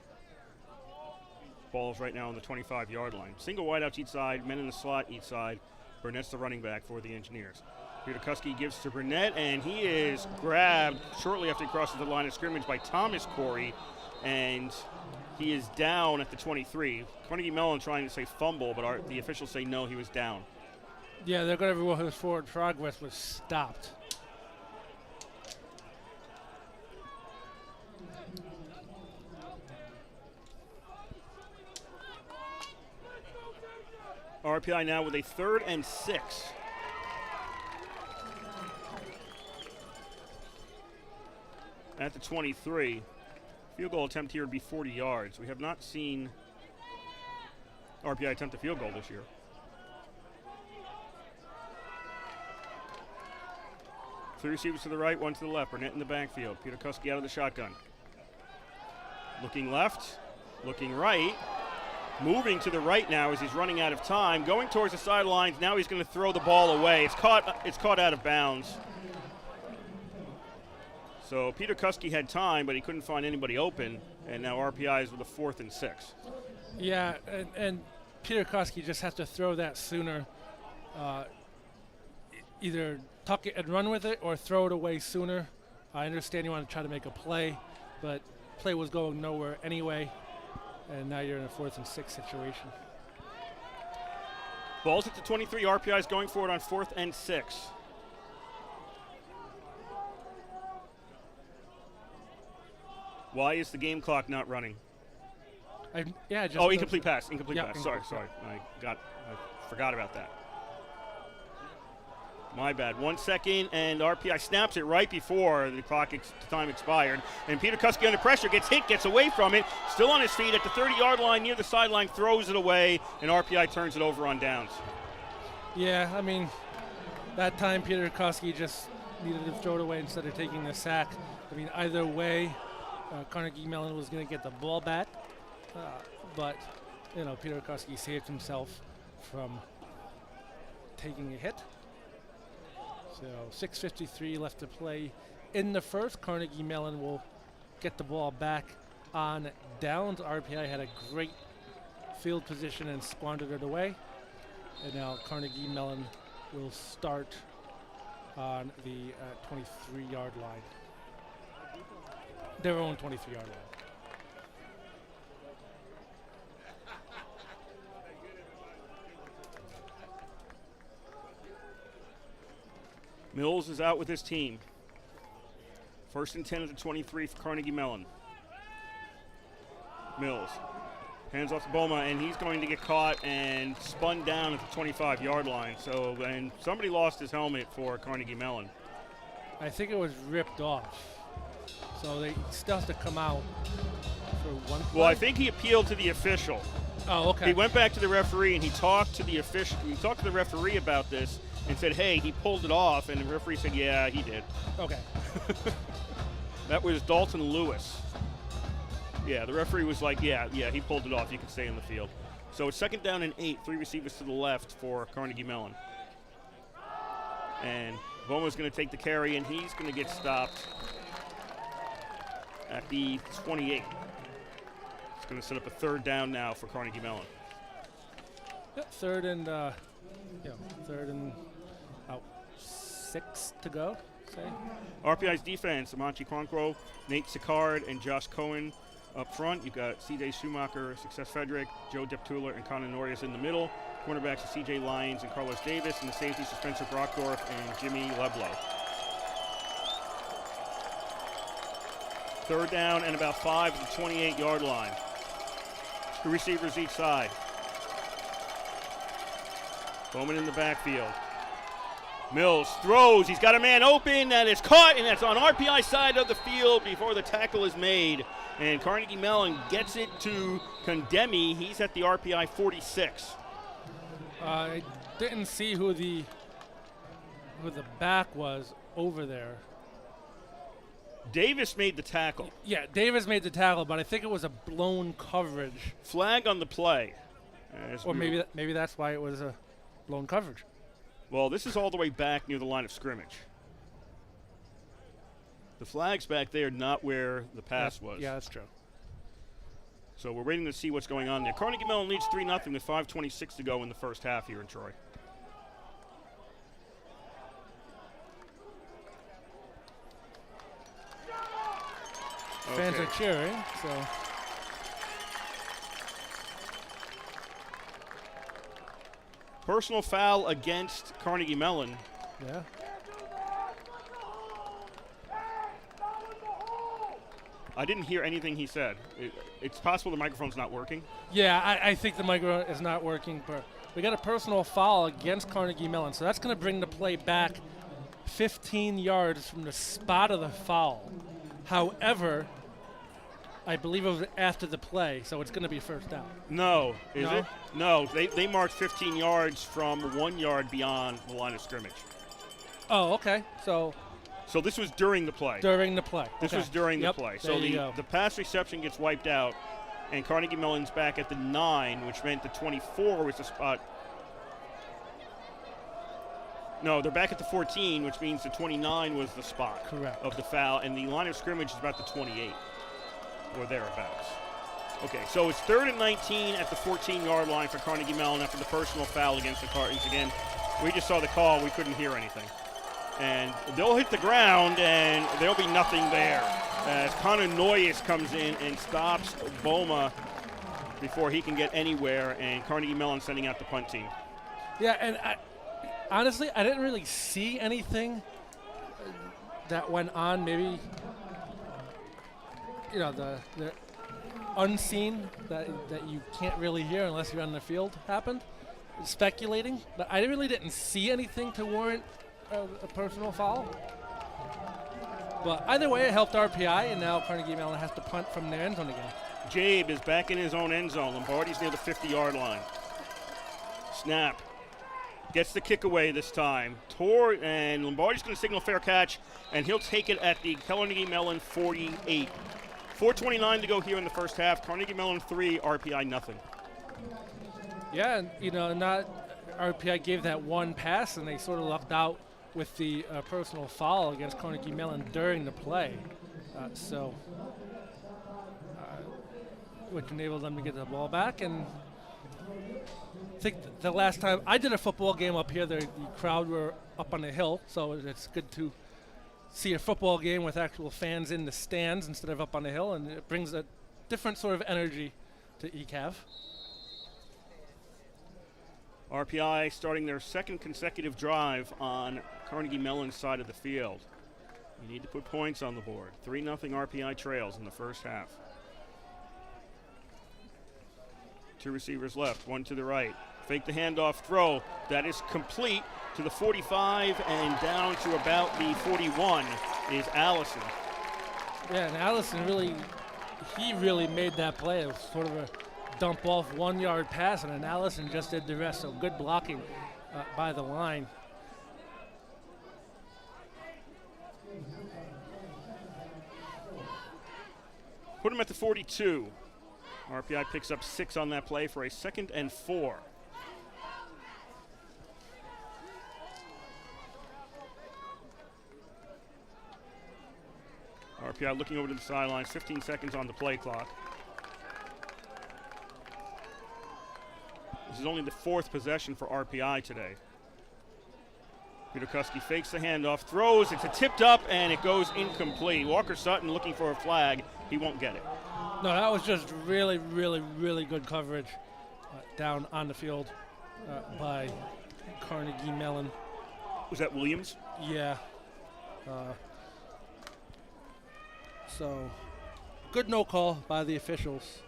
Ball's right now on the 25-yard line. Single wideouts each side, men in the slot each side. Burnett's the running back for the Engineers. Peter Kuski gives to Burnett, and he is grabbed shortly after he crosses the line of scrimmage by Thomas Corey, and he is down at the 23. Carnegie Mellon trying to say fumble, but the officials say no, he was down. Yeah, they're going to everyone whose forward progress was stopped. RPI now with a 3rd and 6. at the 23. Field goal attempt here would be 40 yards. We have not seen RPI attempt a field goal this year. Three receivers to the right, one to the left. Burnett in the backfield. Peter Kuski out of the shotgun. Looking left, looking right. Moving to the right now as he's running out of time. Going towards the sidelines. Now he's going to throw the ball away. It's caught out of bounds. So Peter Kuski had time, but he couldn't find anybody open. And now RPI is with a 4th and 6. Yeah, and Peter Kuski just has to throw that sooner. Either tuck it and run with it or throw it away sooner. I understand you want to try to make a play, but play was going nowhere anyway. And now you're in a 4th and 6 situation. Ball's at the 23. RPI is going for it on 4th and 6. Why is the game clock not running? Incomplete pass. Incomplete pass. Sorry. I forgot about that. My bad. 1 second, and RPI snaps it right before the time expired. And Peter Kuski under pressure gets hit, gets away from it. Still on his feet at the 30-yard line near the sideline, throws it away, and RPI turns it over on downs. Yeah, I mean, that time Peter Kuski just needed to throw it away instead of taking the sack. I mean, either way, Carnegie Mellon was going to get the ball back, but Peter Kuski saved himself from taking a hit. So 6:53 left to play in the first. Carnegie Mellon will get the ball back on downs. RPI had a great field position and squandered it away. And now Carnegie Mellon will start on the 23-yard line. Their own 23-yard line. Mills is out with his team. 1st and 10 at the 23 for Carnegie Mellon. Mills hands off to Boma, and he's going to get caught and spun down at the 25-yard line. And somebody lost his helmet for Carnegie Mellon. I think it was ripped off. So they still have to come out for one play. Well, I think he appealed to the official. Oh, okay. He went back to the referee and he talked to the official. He talked to the referee about this and said, hey, he pulled it off. And the referee said, yeah, he did. Okay. That was Dalton Lewis. Yeah, the referee was like, yeah, he pulled it off. You can stay in the field. So it's 2nd down and 8. 3 receivers to the left for Carnegie Mellon. And Boma's going to take the carry, and he's going to get stopped at the 28. It's going to set up a 3rd down now for Carnegie Mellon. Yep, 3rd and about 6 to go, say. RPI's defense, Amanchi Kwankwo, Nate Sicard, and Josh Cohen up front. You've got C.J. Schumacher, Success Frederick, Joe Deptula, and Conan Norias in the middle. Cornerbacks are C.J. Lyons and Carlos Davis, and the safeties are Spencer Brockdorf and Jimmy Leblow. 3rd down and about 5 at the 28-yard line. 2 receivers each side. Bowman in the backfield. Mills throws. He's got a man open. That is caught, and that's on RPI side of the field before the tackle is made. And Carnegie Mellon gets it to Condemi. He's at the RPI 46. I didn't see who the back was over there. Davis made the tackle. Yeah, Davis made the tackle, but I think it was a blown coverage. Flag on the play. Or maybe that's why it was a blown coverage. Well, this is all the way back near the line of scrimmage. The flag's back there, not where the pass was. Yeah, that's true. So we're waiting to see what's going on there. Carnegie Mellon leads 3-0 with 5:26 to go in the first half here in Troy. Fans are cheering, so. Personal foul against Carnegie Mellon. Yeah. I didn't hear anything he said. It's possible the microphone's not working. Yeah, I think the microphone is not working. But we got a personal foul against Carnegie Mellon, so that's going to bring the play back 15 yards from the spot of the foul. However, I believe it was after the play, so it's going to be first down. No, is No? it? No, they marked 15 yards from 1 yard beyond the line of scrimmage. Oh, okay. So So this was during the play. during the play. This Okay. was during the Yep, play. there So you go. the pass reception gets wiped out, and Carnegie Mellon's back at the 9, which meant the 24 was the spot. No, they're back at the 14, which means the 29 was the spot Correct. of the foul, and the line of scrimmage is about the 28 or thereabouts. Okay, so it's 3rd and 19 at the 14-yard line for Carnegie Mellon after the personal foul against the Cardinals. Again, we just saw the call. We couldn't hear anything. And they'll hit the ground, and there'll be nothing there as Connor Noyes comes in and stops Boma before he can get anywhere, and Carnegie Mellon sending out the punt team. Yeah, and honestly, I didn't really see anything that went on. Maybe, the unseen that you can't really hear unless you're on the field happened. Speculating, but I really didn't see anything to warrant a personal foul. But either way, it helped RPI, and now Carnegie Mellon has to punt from their end zone again. Jabe is back in his own end zone. Lombardi's near the 50-yard line. Snap. Gets the kick away this time. And Lombardi's going to signal fair catch, and he'll take it at the Carnegie Mellon 48. 4:29 to go here in the first half. Carnegie Mellon 3, RPI nothing. Yeah, and not RPI gave that one pass, and they sort of lucked out with the personal foul against Carnegie Mellon during the play. Which enabled them to get the ball back. And I think the last time I did a football game up here, the crowd were up on the hill, so it's good to see a football game with actual fans in the stands instead of up on the hill, and it brings a different sort of energy to ECAV. RPI starting their second consecutive drive on Carnegie Mellon's side of the field. You need to put points on the board. 3-0 RPI trails in the first half. 2 receivers left, 1 to the right. Fake the handoff throw. That is complete to the 45 and down to about the 41 is Allison. Yeah, and Allison really made that play. It was sort of a dump off 1 yard pass, and then Allison just did the rest. So good blocking by the line. Put him at the 42. RPI picks up 6 on that play for a 2nd and 4. RPI looking over to the sidelines, 15 seconds on the play clock. This is only the 4th possession for RPI today. Peter Kuski fakes the handoff, throws, it's tipped up, and it goes incomplete. Walker Sutton looking for a flag. He won't get it. No, that was just really, really, really good coverage down on the field by Carnegie Mellon. Was that Williams? Yeah. So, good no call by the officials.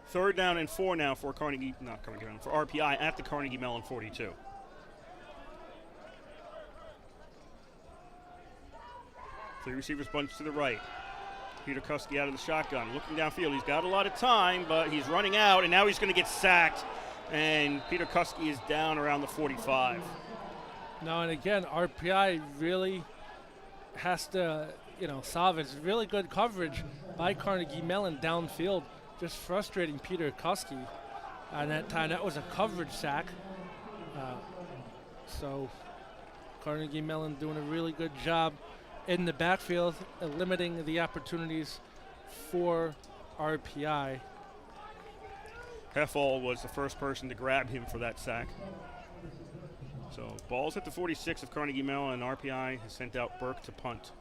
Third down and 4 now for for RPI at the Carnegie Mellon 42. Three receivers bunch to the right. Peter Kuski out of the shotgun, looking downfield. He's got a lot of time, but he's running out, and now he's going to get sacked. And Peter Kuski is down around the 45. Now and again, RPI really has to, salvage really good coverage by Carnegie Mellon downfield, just frustrating Peter Kuski. And that time, that was a coverage sack. So Carnegie Mellon doing a really good job in the backfield, limiting the opportunities for RPI. Heffel was the first person to grab him for that sack. So ball's at the 46 of Carnegie Mellon, and RPI has sent out Burke to punt.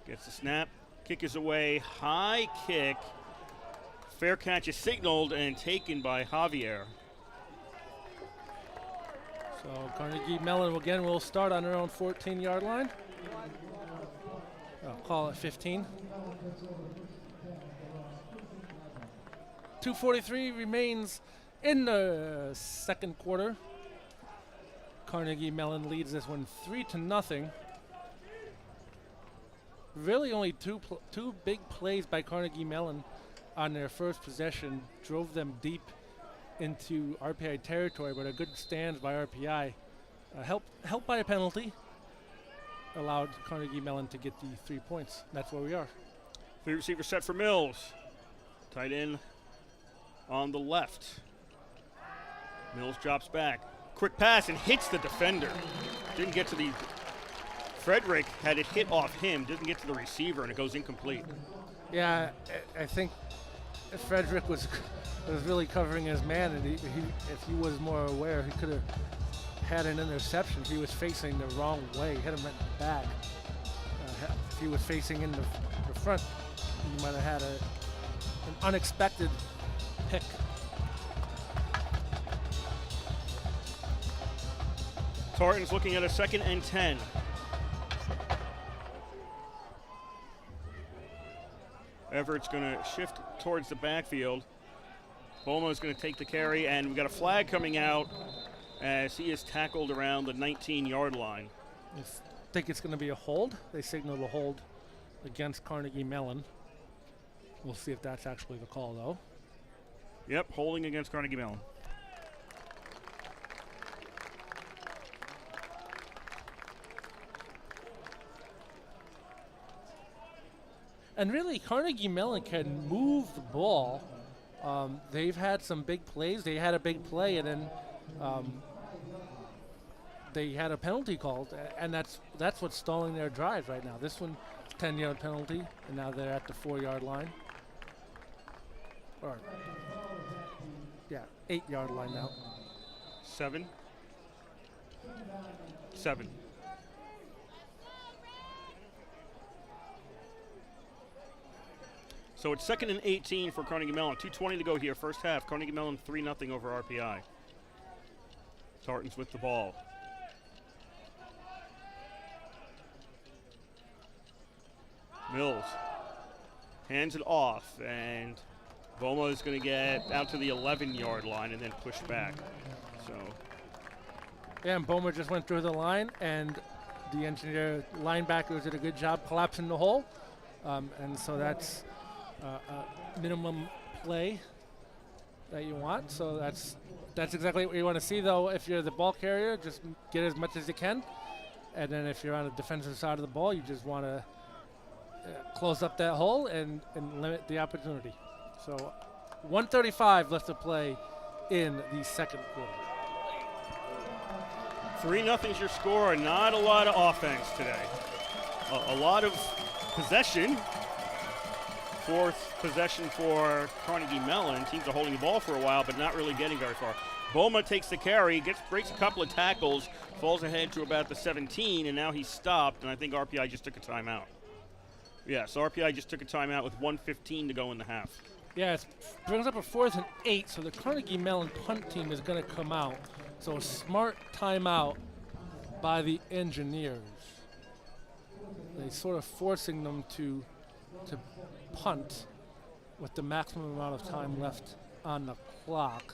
Gets the snap, kick is away, high kick. Fair catch is signaled and taken by Javier. So Carnegie Mellon again will start on their own 14-yard line. I'll call it 15. 2:43 remains In the second quarter, Carnegie Mellon leads this one 3-0. Really only two big plays by Carnegie Mellon on their first possession drove them deep into RPI territory, but a good stand by RPI, helped by a penalty, allowed Carnegie Mellon to get the 3 points. That's where we are. Three receiver set for Mills. Tight end on the left. Mills drops back. Quick pass and hits the defender. Didn't get to the... Frederick had it hit off him, didn't get to the receiver, and it goes incomplete. Yeah, I think Frederick was really covering his man, and if he was more aware, he could have had an interception. He was facing the wrong way, hit him at the back. If he was facing in the front, he might have had an unexpected pick. Tartan's looking at a 2nd and 10. Everett's going to shift towards the backfield. Boma's going to take the carry, and we've got a flag coming out as he is tackled around the 19-yard line. I think it's going to be a hold. They signaled a hold against Carnegie Mellon. We'll see if that's actually the call, though. Yep, holding against Carnegie Mellon. And really, Carnegie Mellon can move the ball. They've had some big plays. They had a big play, and then they had a penalty called, and that's what's stalling their drive right now. This one, 10-yard penalty, and now they're at the 4-yard line. Or, yeah, 8-yard line now. 7. So it's 2nd and 18 for Carnegie Mellon. 2:20 to go here, first half. Carnegie Mellon 3-0 over RPI. Tartans with the ball. Mills hands it off, and Boma is going to get out to the 11-yard line and then push back. So, yeah, and Boma just went through the line, and the engineer linebackers did a good job collapsing the hole, and so that's a minimum play that you want. So that's exactly what you want to see, though. If you're the ball carrier, just get as much as you can, and then if you're on the defensive side of the ball, you just want to close up that hole and limit the opportunity. So 1:35 left to play in the second quarter. 3-0 is your score. Not a lot of offense today. A lot of possession. Fourth possession for Carnegie Mellon. Teams are holding the ball for a while, but not really getting very far. Boma takes the carry, breaks a couple of tackles, falls ahead to about the 17, and now he's stopped, and I think RPI just took a timeout. Yeah, so RPI just took a timeout with 1:15 to go in the half. Yeah, it brings up a 4th and 8, so the Carnegie Mellon punt team is going to come out. So a smart timeout by the engineers. They sort of forcing them to punt with the maximum amount of time left on the clock.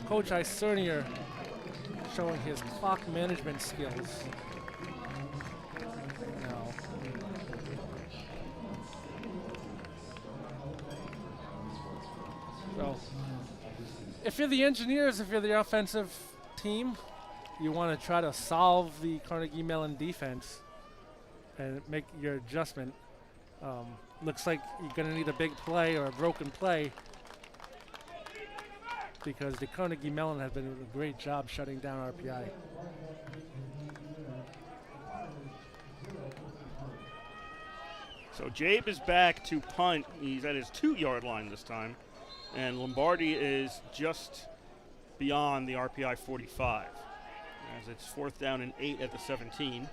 Coach Isernier showing his clock management skills. Now, so, if you're the engineers, if you're the offensive team, you want to try to solve the Carnegie Mellon defense and make your adjustment. Looks like you're going to need a big play or a broken play because the Carnegie Mellon has been doing a great job shutting down RPI. So Jabe is back to punt. He's at his 2-yard line this time. And Lombardi is just beyond the RPI 45 as it's 4th down and 8 at the 17.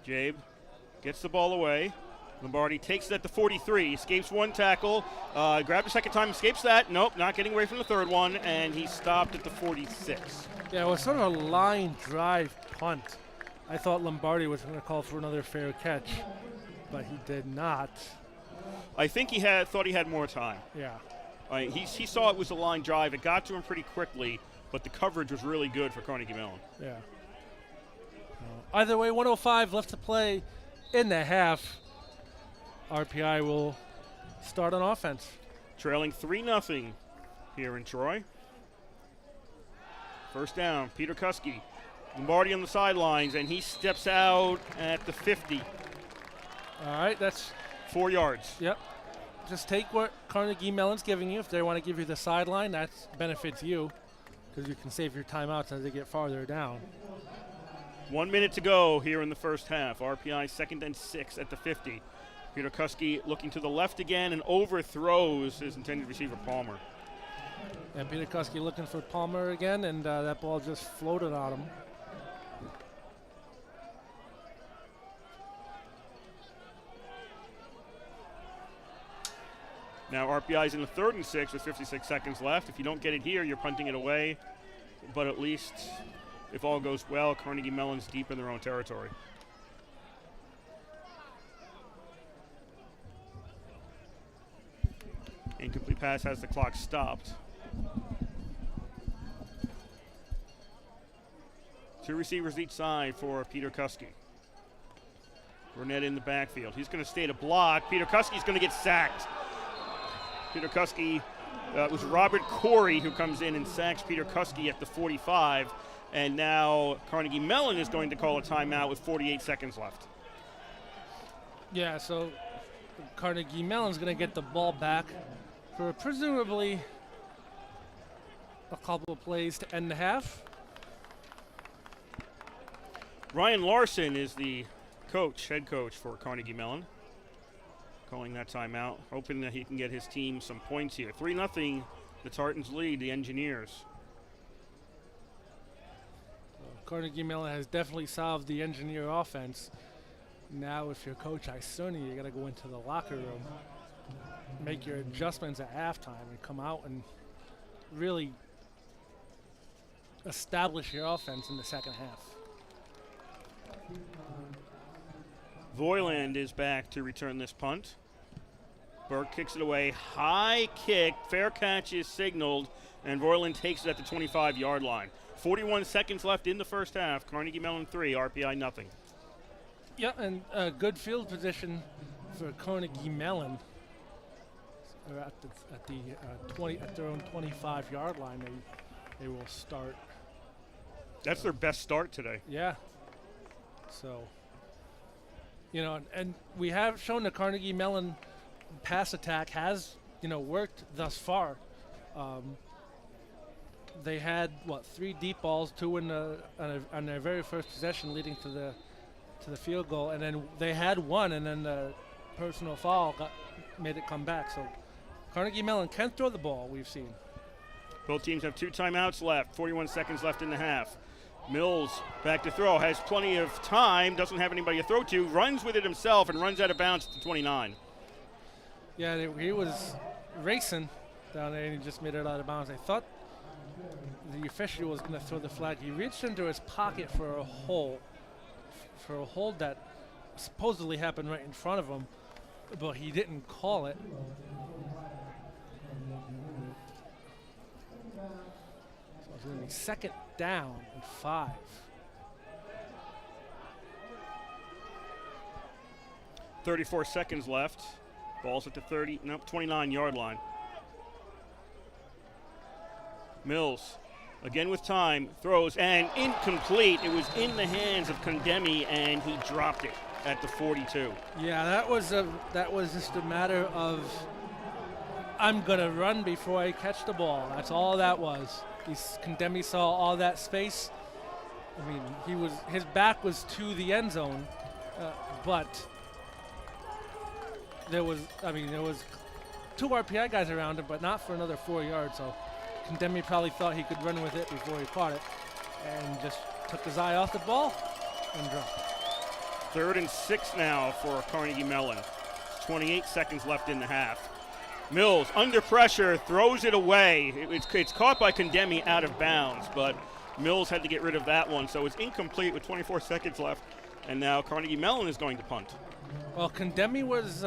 Jabe gets the ball away. Lombardi takes it at the 43, escapes one tackle, grabbed a second time, escapes that. Nope, not getting away from the third one, and he stopped at the 46. Yeah, it was sort of a line drive punt. I thought Lombardi was going to call for another fair catch, but he did not. I think he thought he had more time. Yeah. He saw it was a line drive. It got to him pretty quickly, but the coverage was really good for Carnegie Mellon. Yeah. Either way, 1:05 left to play in the half. RPI will start on offense. Trailing 3-0 here in Troy. First down, Peter Kuski. Lombardi on the sidelines, and he steps out at the 50. All right, that's 4 yards. Yep. Just take what Carnegie Mellon's giving you. If they want to give you the sideline, that benefits you because you can save your timeouts as they get farther down. 1 minute to go here in the first half. RPI 2nd and 6 at the 50. Peter Kuski looking to the left again and overthrows his intended receiver, Palmer. And Peter Kuski looking for Palmer again, and that ball just floated on him. Now RPI's in the 3rd and 6 with 56 seconds left. If you don't get it here, you're punting it away. But at least, if all goes well, Carnegie Mellon's deep in their own territory. Incomplete pass has the clock stopped. 2 receivers each side for Peter Kuski. Burnett in the backfield. He's going to stay to block. Peter Kuski's going to get sacked. Peter Kuski, it was Robert Corey who comes in and sacks Peter Kuski at the 45. And now Carnegie Mellon is going to call a timeout with 48 seconds left. Yeah, so Carnegie Mellon's going to get the ball back for presumably a couple of plays to end the half. Ryan Larson is the head coach for Carnegie Mellon, calling that timeout, hoping that he can get his team some points here. 3-0, the Tartans lead the Engineers. Carnegie Mellon has definitely solved the Engineer offense. Now, if you're Coach Isoni, you got to go into the locker room, make your adjustments at halftime, and come out and really establish your offense in the second half. Voiland is back to return this punt. Burke kicks it away. High kick. Fair catch is signaled, and Voiland takes it at the 25-yard line. 41 seconds left in the first half. Carnegie Mellon 3, RPI nothing. Yeah, and good field position for Carnegie Mellon. At their own 25-yard line, they will start. That's their best start today. Yeah. So, and we have shown the Carnegie Mellon pass attack has, worked thus far. They had 3 deep balls, 2 on their very first possession, leading to the field goal, and then they had 1, and then the personal foul made it come back. So Carnegie Mellon can throw the ball. We've seen. Both teams have 2 timeouts left. 41 seconds left in the half. Mills back to throw, has plenty of time, doesn't have anybody to throw to, runs with it himself and runs out of bounds to 29. Yeah, he was racing down there and he just made it out of bounds. I thought the official was going to throw the flag. He reached into his pocket for a hold that supposedly happened right in front of him, but he didn't call it. So it's going to be 2nd down and 5. .34 seconds left. Ball's at the 29-yard line. Mills, again with time, throws, and incomplete. It was in the hands of Condemi, and he dropped it at the 42. Yeah, that was just a matter of I'm gonna run before I catch the ball. That's all that was. Condemi saw all that space. I mean, his back was to the end zone, but there was 2 RPI guys around him, but not for another 4 yards. So Condemi probably thought he could run with it before he caught it, and just took his eye off the ball and dropped it. 3rd and 6 now for Carnegie Mellon. 28 seconds left in the half. Mills, under pressure, throws it away. It's caught by Condemi out of bounds, but Mills had to get rid of that one, so it's incomplete with 24 seconds left, and now Carnegie Mellon is going to punt. Well, Condemi was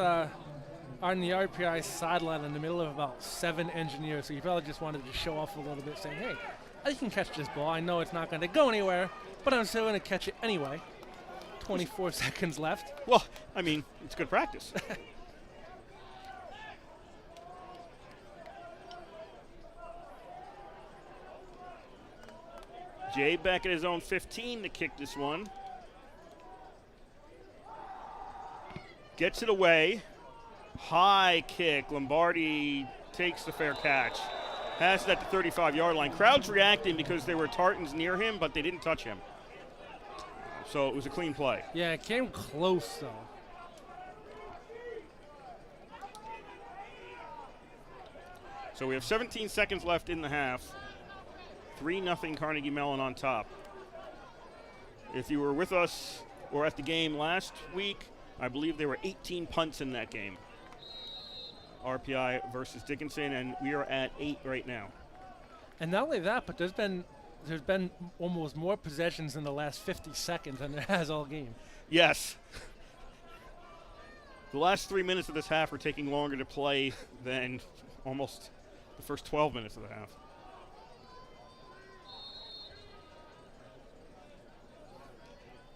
on the RPI sideline in the middle of about 7 engineers. So he probably just wanted to show off a little bit, saying, hey, I can catch this ball. I know it's not going to go anywhere, but I'm still going to catch it anyway. 24 seconds left. Well, I mean, it's good practice. Jay back at his own 15 to kick this one. Gets it away. High kick. Lombardi takes the fair catch. Passes at the 35-yard line. Crowd's reacting because there were Tartans near him, but they didn't touch him. So it was a clean play. Yeah, it came close, though. So we have 17 seconds left in the half. 3-0 Carnegie Mellon on top. If you were with us or at the game last week, I believe there were 18 punts in that game. RPI versus Dickinson, and we are at 8 right now. And not only that, but there's been almost more possessions in the last 50 seconds than there has all game. Yes. The last 3 minutes of this half are taking longer to play than almost the first 12 minutes of the half.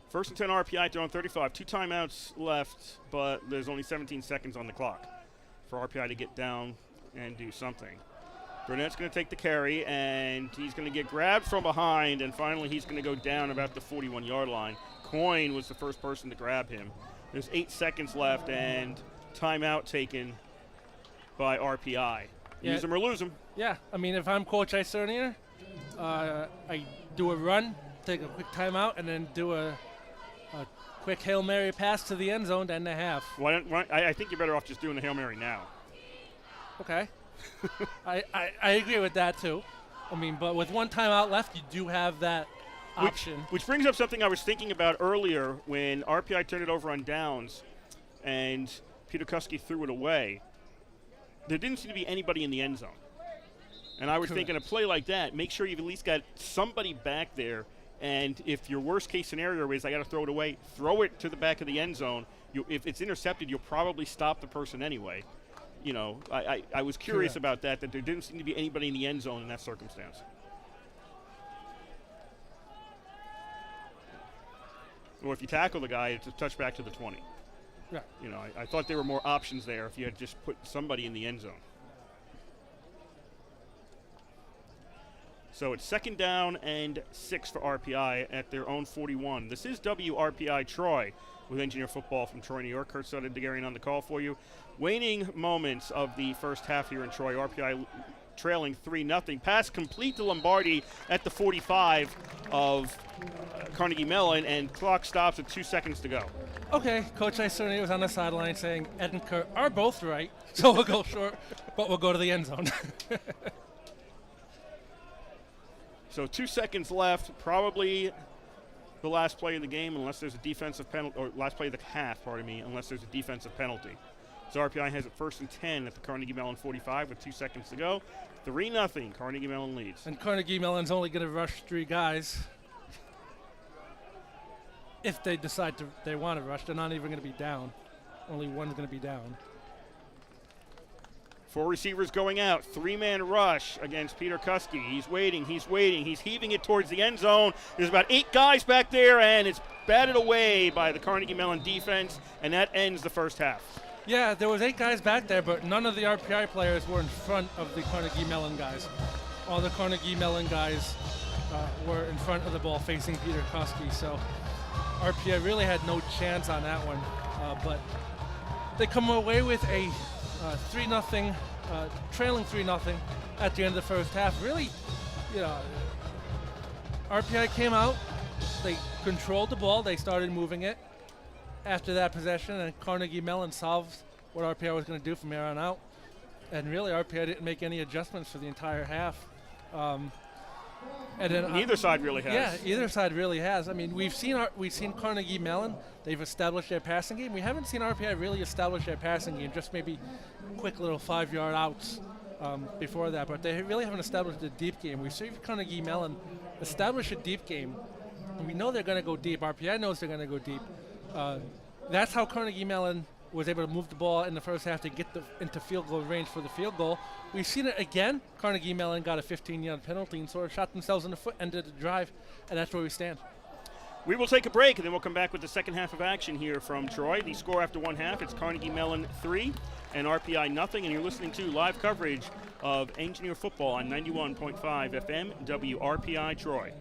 First and 10 RPI throwing 35. 2 timeouts left, but there's only 17 seconds on the clock for RPI to get down and do something. Burnett's going to take the carry, and he's going to get grabbed from behind, and finally he's going to go down about the 41-yard line. Coyne was the first person to grab him. There's 8 seconds left, and timeout taken by RPI. Yeah. Use him or lose him. Yeah, I mean, if I'm Coach Isernier, I do a run, take a quick timeout, and then do a quick Hail Mary pass to the end zone to end the half. I think you're better off just doing the Hail Mary now. Okay. I agree with that, too. I mean, but with 1 timeout left, you do have that option. Which brings up something I was thinking about earlier when RPI turned it over on downs and Peter Kuski threw it away. There didn't seem to be anybody in the end zone. And I was thinking a play like that, make sure you've at least got somebody back there. And if your worst case scenario is I got to throw it away, throw it to the back of the end zone. If it's intercepted, you'll probably stop the person anyway. You know, I was curious about that there didn't seem to be anybody in the end zone in that circumstance. Or if you tackle the guy, it's a touchback to the 20. Right. You know, I thought there were more options there if you had just put somebody in the end zone. So it's 2nd down and 6 for RPI at their own 41. This is WRPI Troy with Engineer Football from Troy, New York. Kurt Sutton, DeGarian on the call for you. Waning moments of the first half here in Troy. RPI trailing 3-0. Pass complete to Lombardi at the 45 of Carnegie Mellon, and clock stops at 2 seconds to go. Okay, Coach Isernier was on the sideline saying Ed and Kurt are both right, so we'll go short, but we'll go to the end zone. So 2 seconds left, probably the last play of the game, unless there's a defensive penalty, or last play of the half, pardon me, unless there's a defensive penalty. So RPI has it 1st and 10 at the Carnegie Mellon 45 with 2 seconds to go. 3-0, Carnegie Mellon leads. And Carnegie Mellon's only going to rush 3 guys. If they decide they want to rush, they're not even going to be down. Only one's going to be down. 4 receivers going out. 3-man rush against Peter Kuski. He's waiting. He's heaving it towards the end zone. There's about 8 guys back there, and it's batted away by the Carnegie Mellon defense, and that ends the first half. Yeah, there was 8 guys back there, but none of the RPI players were in front of the Carnegie Mellon guys. All the Carnegie Mellon guys were in front of the ball facing Peter Kuski, so RPI really had no chance on that one. But they come away with a 3-0, trailing 3-0 at the end of the first half. Really, you know, RPI came out, they controlled the ball, they started moving it after that possession, and Carnegie Mellon solved what RPI was going to do from here on out. And really, RPI didn't make any adjustments for the entire half. And then Neither side really has. Yeah, either side really has. I mean, we've seen Carnegie Mellon. They've established their passing game. We haven't seen RPI really establish their passing game, just maybe quick little 5-yard outs before that. But they really haven't established a deep game. We've seen Carnegie Mellon establish a deep game. And we know they're going to go deep. RPI knows they're going to go deep. That's how Carnegie Mellon was able to move the ball in the first half to get into field goal range for the field goal. We've seen it again. Carnegie Mellon got a 15-yard penalty and sort of shot themselves in the foot, ended the drive, and that's where we stand. We will take a break, and then we'll come back with the second half of action here from Troy. The score after one half, it's Carnegie Mellon 3 and RPI nothing, and you're listening to live coverage of Engineer Football on 91.5 FM WRPI Troy.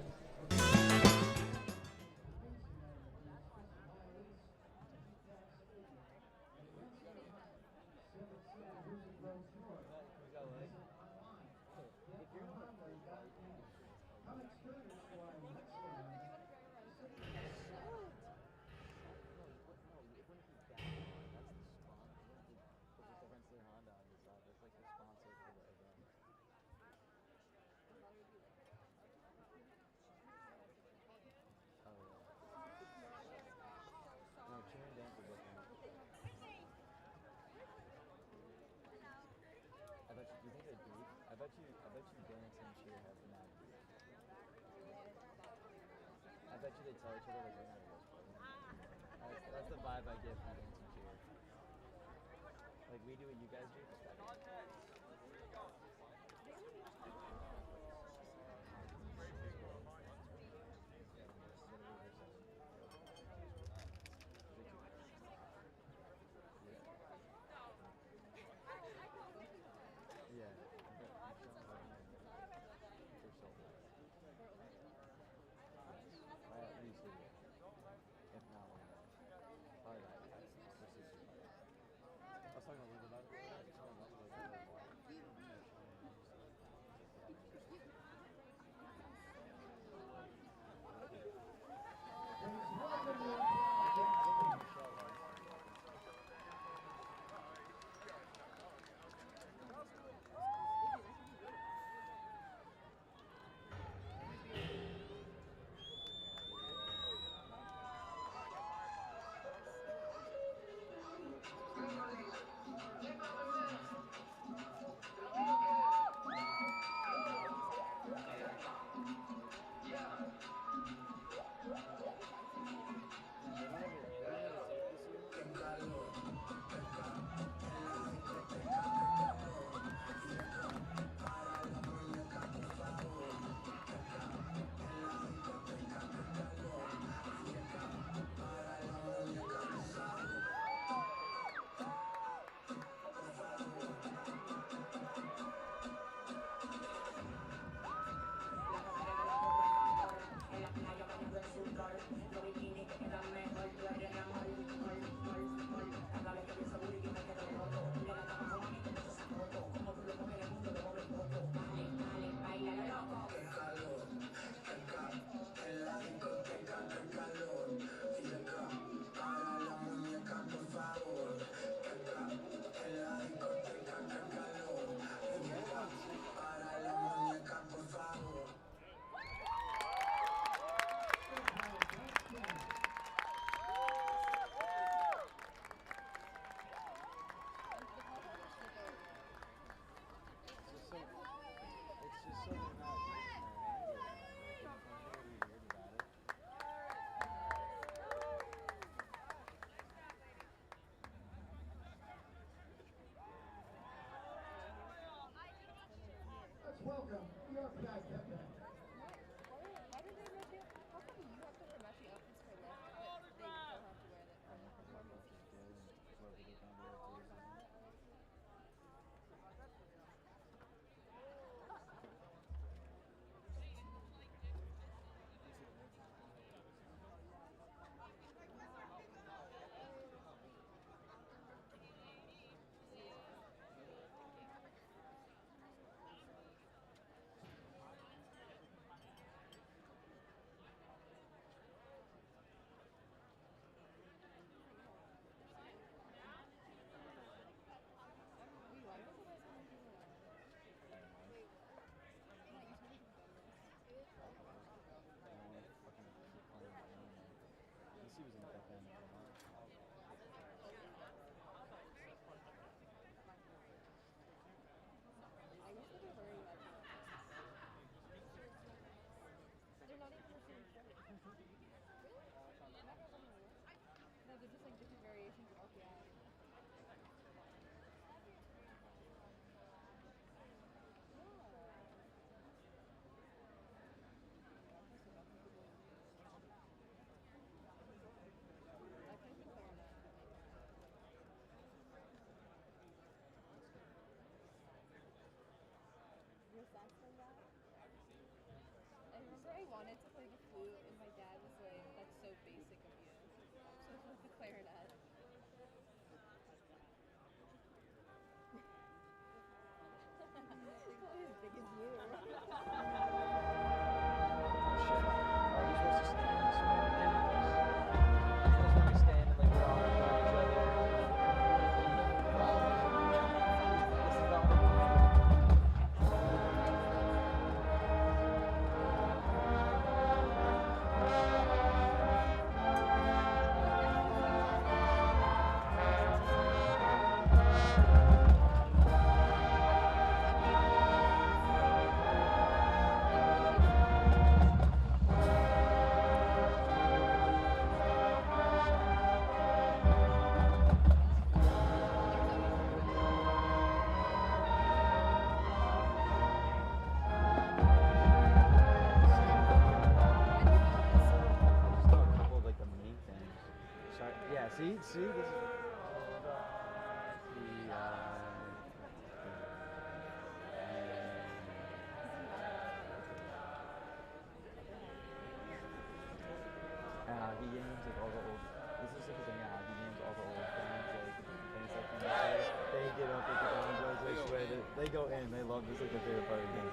That's the vibe I get from dance and cheer. Like we do what you guys do. see this. Hockey games, like all the old. This is like a thing at hockey games. All the old fans, like fans that come out there, they get up with the banjos. I swear they go in. They love this. Like their favorite part of the game.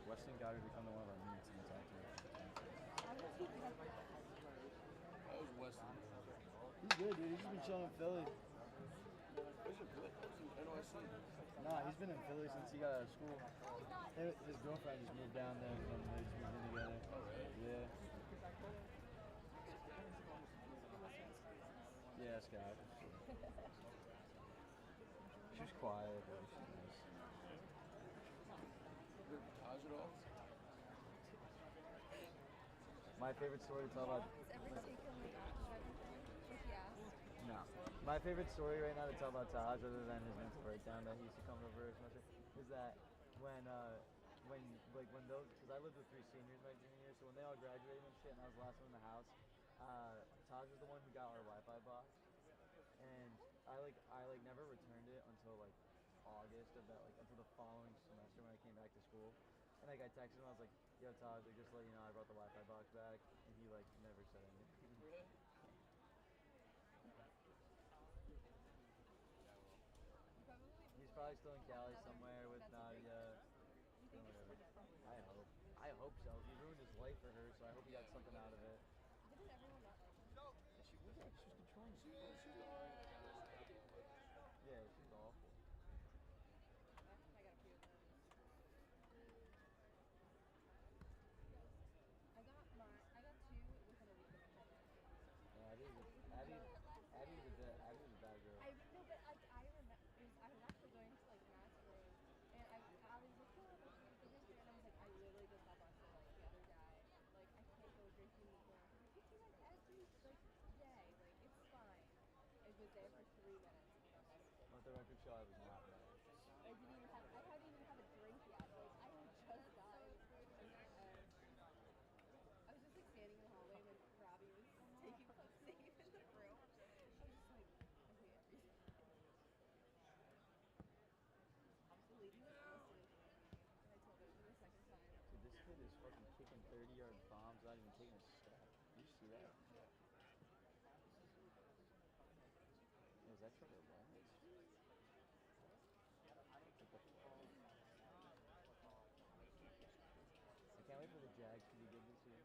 Weston got her to come to one of our meets and talk to her. That was Weston. He's good, dude. He's just been chilling in Philly. Those are good. Those are NYC. Nah, he's been in Philly since he got out of school. His girlfriend just moved down there and they just moved in together. Yeah. Yeah, Scott. She was quiet, but she's nice. How's it all? My favorite story to tell about. No. My favorite story right now to tell about Taj, other than his mental breakdown that he used to come over every semester, is that when those, because I lived with 3 seniors my junior year, so when they all graduated and shit, and I was the last one in the house, Taj was the one who got our Wi-Fi box, and I never returned it until like August of that, like until the following semester when I came back to school, and like I texted him, I was like, "Yo, Taj, like just to let you know, I brought the Wi-Fi box back," and he like never said anything. Really? He's probably still in Cali somewhere with Nadia. Doing whatever. I hope so. He ruined his life for her, so I hope he got something out of it. She was controlling. Yeah, she's awful. Abby's a bad girl. I know, but like I remember, I was actually going to like Matt's room, and I was like, "Oh, let's do this," and I was like, I literally just got busted like the other guy. Like I can't go drinking anymore. You see that Abby? Like, yay, like it's fine. I was there for 3 minutes. And got busted. Let the record show I was not mad. I hadn't even had a drink yet. Like I had just gotten. I was just like standing in the hallway when Robbie was taking up safe in the room. I was just like, I can't breathe. The lady was listening to me, and I told her for the second time. Dude, this kid is fucking kicking 30-yard bombs without even taking a step. You see that? Yeah. Is that Trevor Lawrence? I can't wait for the Jags to be good this year.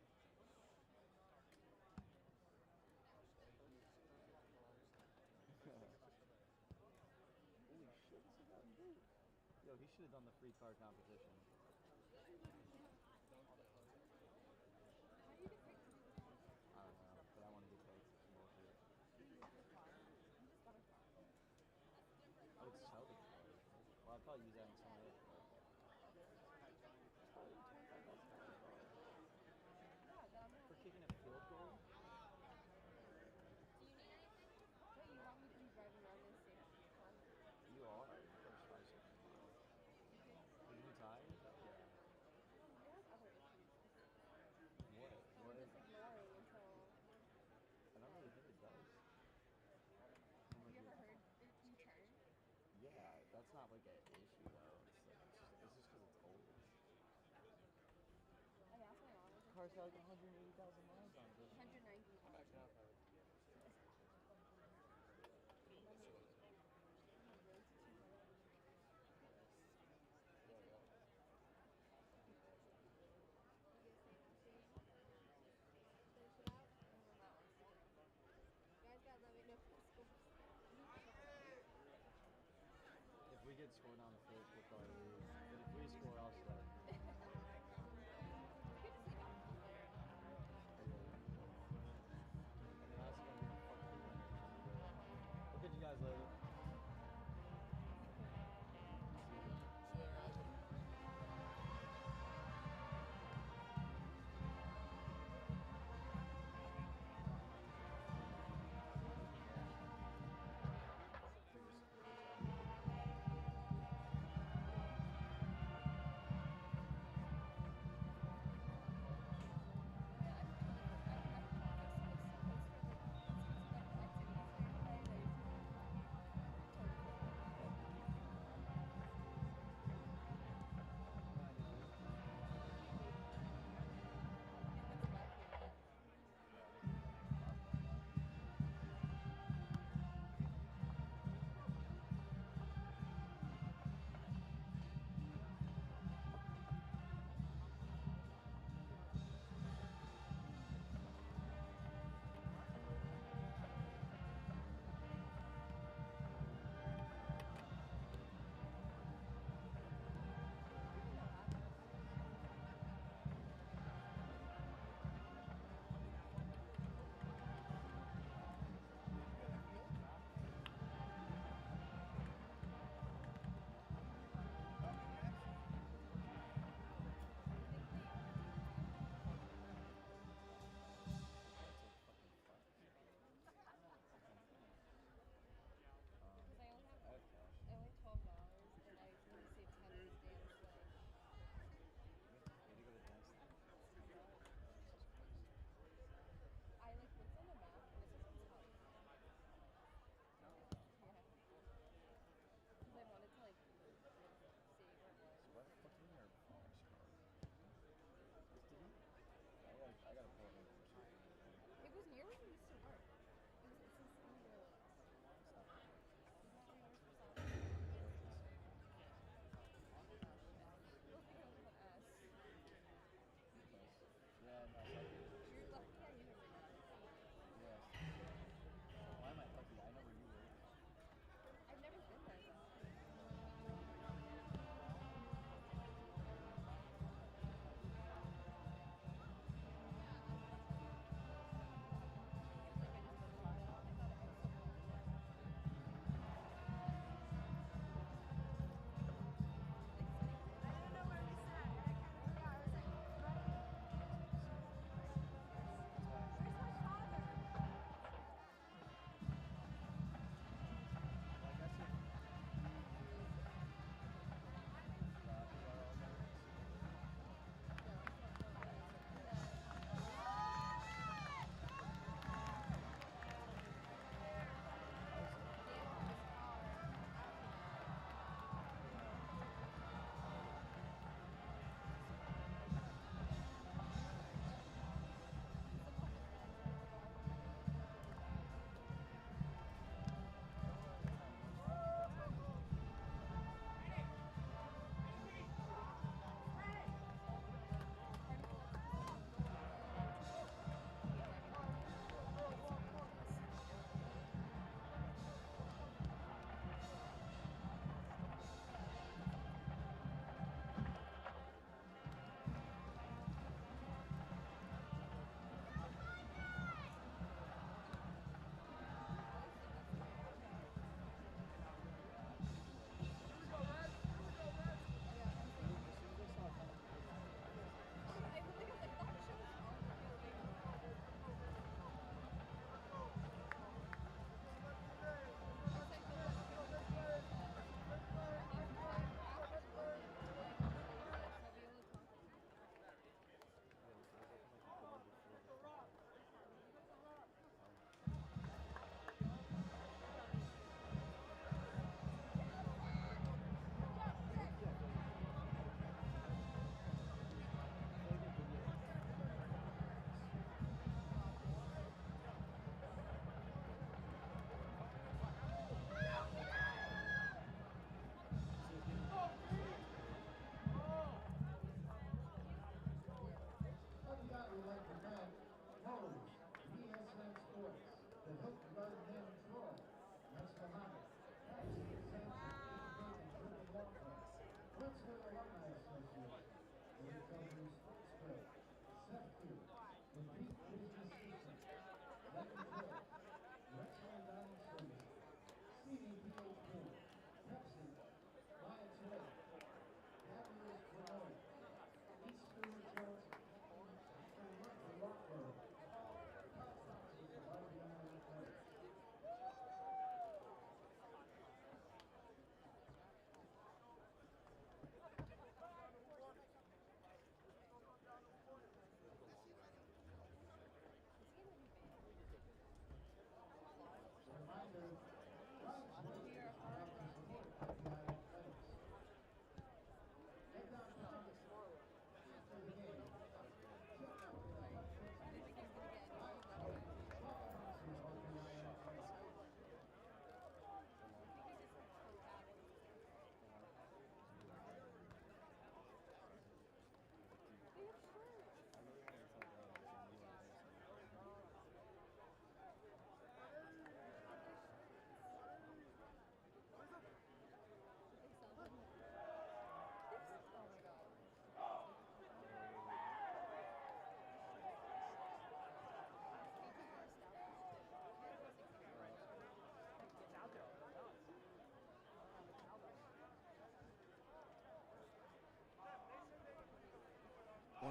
Holy shit, this is not good. Yo, he should have done the free car competition. I don't know, but I want to get paid. Oh, it's Shelby. car's got like 180,000 miles on it. 190. Guys gotta let me know if it scores. If we get scored on the first, we'll probably lose. But if we score, I'll start. Good to see basketball player. I mean, honestly, I'm gonna fucking win. Look at you guys later. See you later.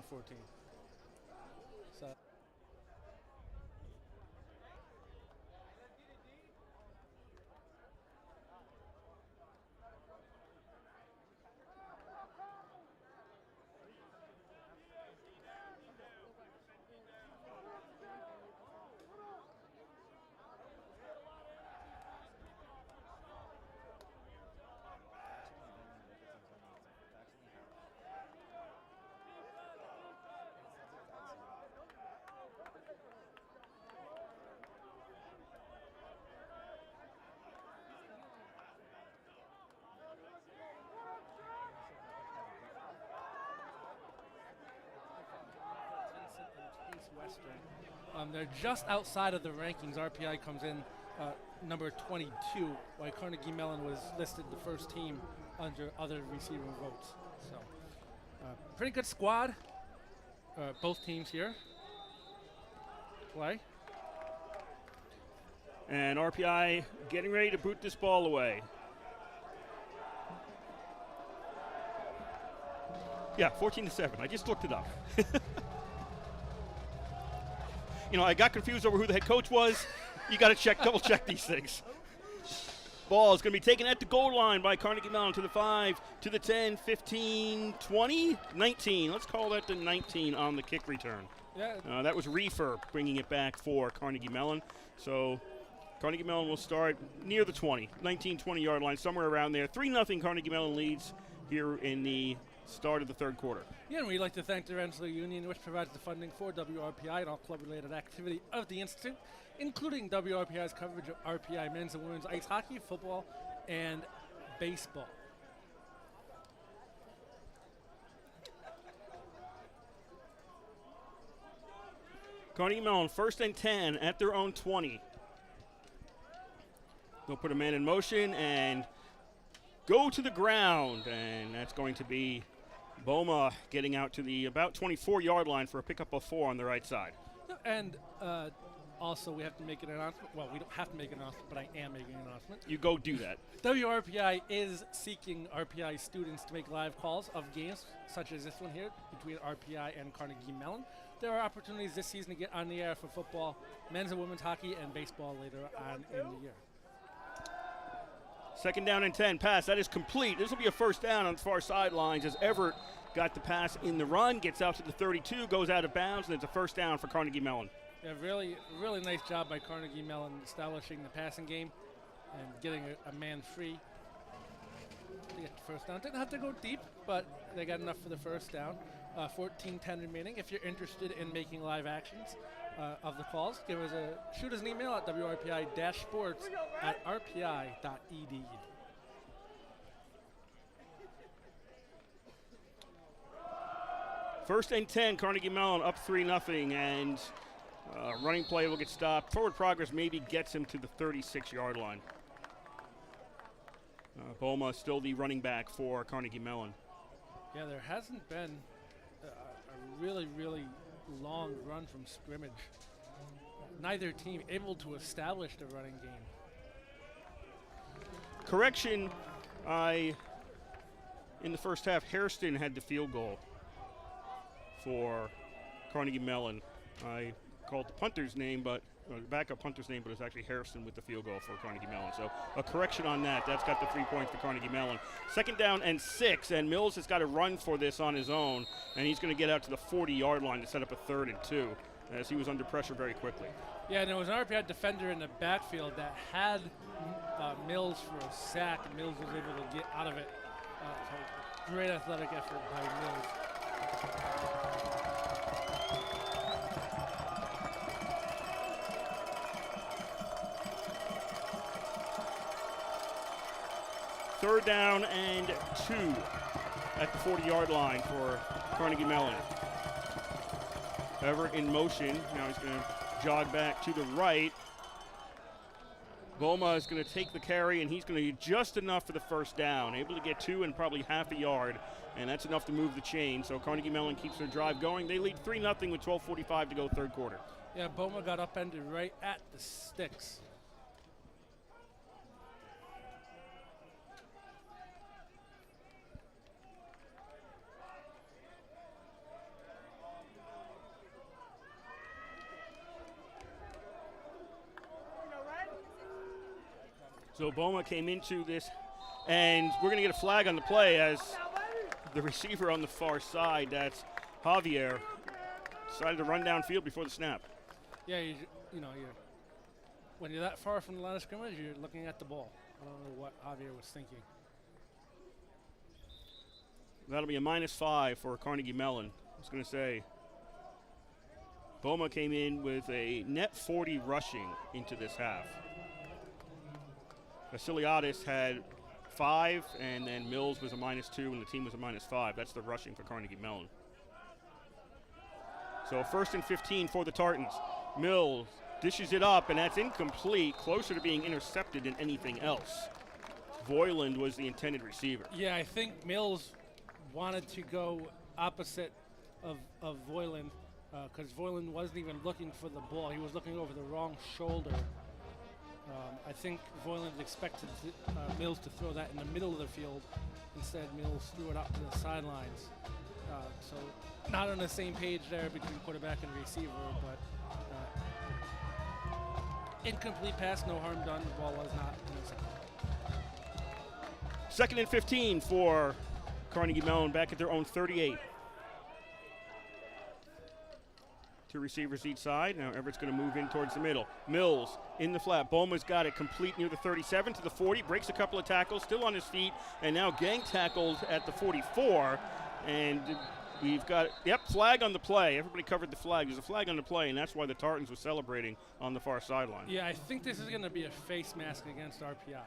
on 14. So. Western. They're just outside of the rankings. RPI comes in number 22, while Carnegie Mellon was listed the first team under other receiver votes. So, pretty good squad. Both teams here play. And RPI getting ready to boot this ball away. Yeah, 14-7. I just looked it up. You know, I got confused over who the head coach was. You got to double check these things. Ball is going to be taken at the goal line by Carnegie Mellon to the 5, to the 10, 15, 20, 19. Let's call that the 19 on the kick return. Yeah. That was Reefer bringing it back for Carnegie Mellon. So Carnegie Mellon will start near the 20, 19, 20-yard line, somewhere around there. 3-0 Carnegie Mellon leads here in the start of the third quarter. Yeah, and we'd like to thank the Rensselaer Union, which provides the funding for WRPI and all club-related activity of the Institute, including WRPI's coverage of RPI men's and women's ice hockey, football, and baseball. Carnegie Mellon, 1st and 10 at their own 20. They'll put a man in motion and go to the ground, and that's going to be Boma getting out to the about 24-yard line for a pickup of 4 on the right side. And also, we have to make an announcement. Well, we don't have to make an announcement, but I am making an announcement. You go do that. WRPI is seeking RPI students to make live calls of games such as this one here between RPI and Carnegie Mellon. There are opportunities this season to get on the air for football, men's and women's hockey, and baseball later on in the year. 2nd down and 10, pass, that is complete. This will be a first down on the far sidelines as Everett got the pass in the run, gets out to the 32, goes out of bounds, and it's a first down for Carnegie Mellon. Yeah, really nice job by Carnegie Mellon establishing the passing game and getting a man free to get the first down. Didn't have to go deep, but they got enough for the first down. 14-10 remaining. If you're interested in making live actions of the calls, shoot us an email at wrpi-sports@rpi.edu. First and 10, Carnegie Mellon up 3-0, and running play will get stopped. Forward progress maybe gets him to the 36-yard line. Boma still the running back for Carnegie Mellon. Yeah, there hasn't been a really long run from scrimmage. Neither team able to establish the running game. Correction, in the first half, Hairston had the field goal for Carnegie Mellon. I called the punter's name, but backup punter's name, but it's actually Hairston with the field goal for Carnegie Mellon. So a correction on that. That's got the 3 points for Carnegie Mellon. 2nd down and 6, and Mills has got to run for this on his own, and he's going to get out to the 40-yard line to set up a 3rd and 2, as he was under pressure very quickly. Yeah, and there was an RPI defender in the backfield that had Mills for a sack. Mills was able to get out of it. So great athletic effort by Mills. Third down and 2 at the 40-yard line for Carnegie Mellon. Everett in motion. Now he's going to jog back to the right. Boma is going to take the carry, and he's going to do just enough for the first down. Able to get 2 and probably half a yard, and that's enough to move the chain. So Carnegie Mellon keeps their drive going. They lead 3-0 with 12:45 to go third quarter. Yeah, Boma got upended right at the sticks. So Boma came into this, and we're going to get a flag on the play as the receiver on the far side, that's Javier, decided to run downfield before the snap. Yeah, when you're that far from the line of scrimmage, you're looking at the ball. I don't know what Javier was thinking. That'll be a -5 for Carnegie Mellon. I was going to say, Boma came in with a net 40 rushing into this half. Vasiliadis had 5, and then Mills was a -2, and the team was a -5. That's the rushing for Carnegie Mellon. So 1st and 15 for the Tartans. Mills dishes it up, and that's incomplete, closer to being intercepted than anything else. Voiland was the intended receiver. Yeah, I think Mills wanted to go opposite of Voiland because Voiland wasn't even looking for the ball. He was looking over the wrong shoulder. I think Voiland expected Mills to throw that in the middle of the field. Instead, Mills threw it up to the sidelines. So not on the same page there between quarterback and receiver, but incomplete pass, no harm done. The ball was not intercepted. 2nd and 15 for Carnegie Mellon back at their own 38. 2 receivers each side. Now Everett's going to move in towards the middle. Mills in the flat. Boma's got it complete near the 37 to the 40. Breaks a couple of tackles, still on his feet, and now gang tackles at the 44. And we've got, flag on the play. Everybody covered the flag. There's a flag on the play, and that's why the Tartans were celebrating on the far sideline. Yeah, I think this is going to be a face mask against RPI.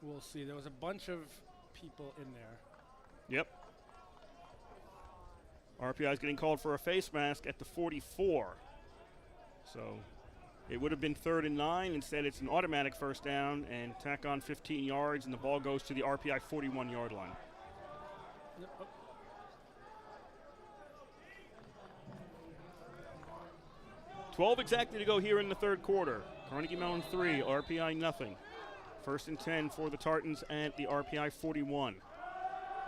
We'll see. There was a bunch of people in there. Yep. RPI is getting called for a face mask at the 44. So it would have been 3rd and 9. Instead, it's an automatic 1st down and tack on 15 yards, and the ball goes to the RPI 41-yard line. Yep. Oh. $12 exactly to go here in the 3rd quarter. Carnegie Mellon 3, RPI nothing. 1st and 10 for the Tartans at the RPI 41.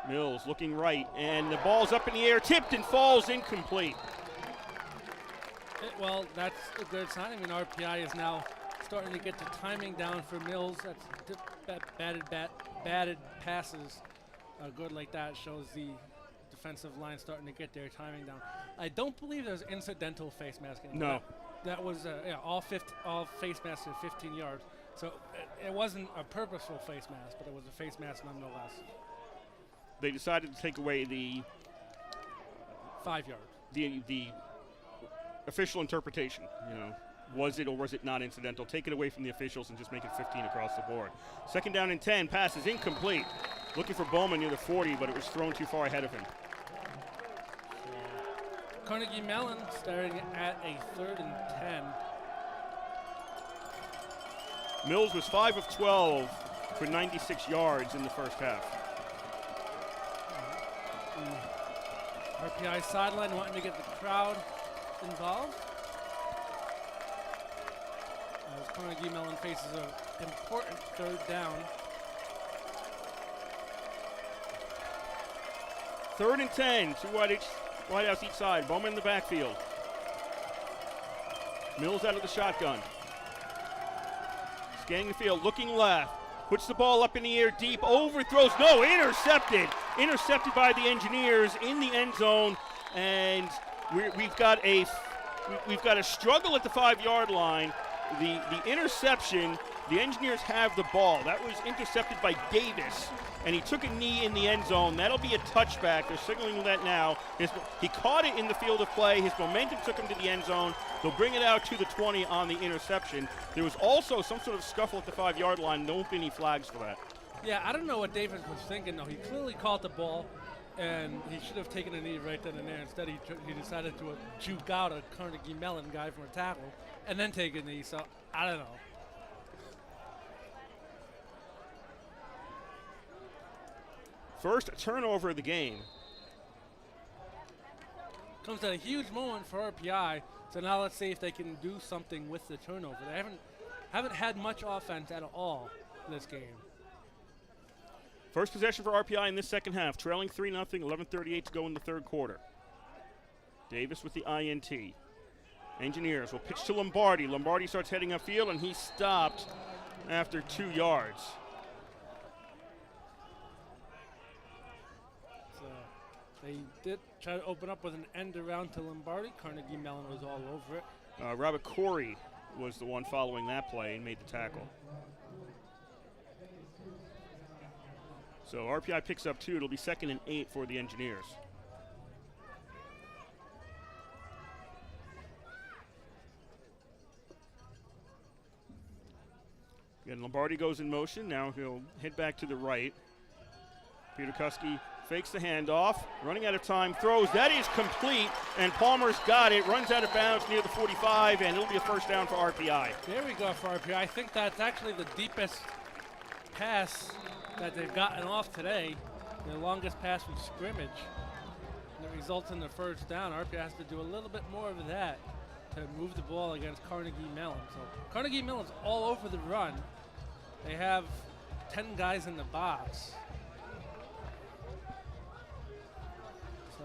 Mills looking right, and the ball's up in the air, tipped and falls incomplete. Well, that's a good sign. I mean, RPI is now starting to get the timing down for Mills. That's batted passes good like that. Shows the defensive line starting to get their timing down. I don't believe there's incidental face masking. No. That was all face masks at 15 yards. So it wasn't a purposeful face mask, but it was a face mask nonetheless. They decided to take away the 5 yards. The official interpretation, was it or was it not incidental? Take it away from the officials and just make it 15 across the board. 2nd down and 10, pass is incomplete. Looking for Bowman near the 40, but it was thrown too far ahead of him. Carnegie Mellon starting at a 3rd and 10. Mills was 5 of 12 for 96 yards in the 1st half. RPI sideline wanting to get the crowd involved. As Carnegie Mellon faces an important 3rd down. 3rd and 10, 2 wide outs each side. Bowman in the backfield. Mills out of the shotgun. Scanning the field, looking left. Puts the ball up in the air deep, overthrows, no, intercepted. Intercepted by the Engineers in the end zone, and we've got a struggle at the 5-yard line. The interception, the Engineers have the ball. That was intercepted by Davis, and he took a knee in the end zone. That'll be a touchback. They're signaling that now. He caught it in the field of play. His momentum took him to the end zone. They'll bring it out to the 20 on the interception. There was also some sort of scuffle at the 5-yard line. No any flags for that. Yeah, I don't know what Davis was thinking, though. He clearly caught the ball, and he should have taken a knee right then and there. Instead, he decided to juke out a Carnegie Mellon guy from a tackle and then take a knee. So, I don't know. First turnover of the game. Comes at a huge moment for RPI. So now let's see if they can do something with the turnover. They haven't had much offense at all this game. First possession for RPI in this 2nd half, trailing 3-0, 11:38 to go in the 3rd quarter. Davis with the INT. Engineers will pitch to Lombardi. Lombardi starts heading upfield, and he's stopped after 2 yards. So they did try to open up with an end around to Lombardi. Carnegie Mellon was all over it. Robert Corey was the one following that play and made the tackle. So RPI picks up 2. It'll be 2nd and 8 for the Engineers. Again, Lombardi goes in motion. Now he'll head back to the right. Peter Kuski fakes the handoff, running out of time, throws. That is complete, and Palmer's got it. Runs out of bounds near the 45, and it'll be a first down for RPI. There we go for RPI. I think that's actually the deepest pass that they've gotten off today, the longest pass from scrimmage. And it results in the first down. RPI has to do a little bit more of that to move the ball against Carnegie Mellon. So Carnegie Mellon's all over the run. They have 10 guys in the box. So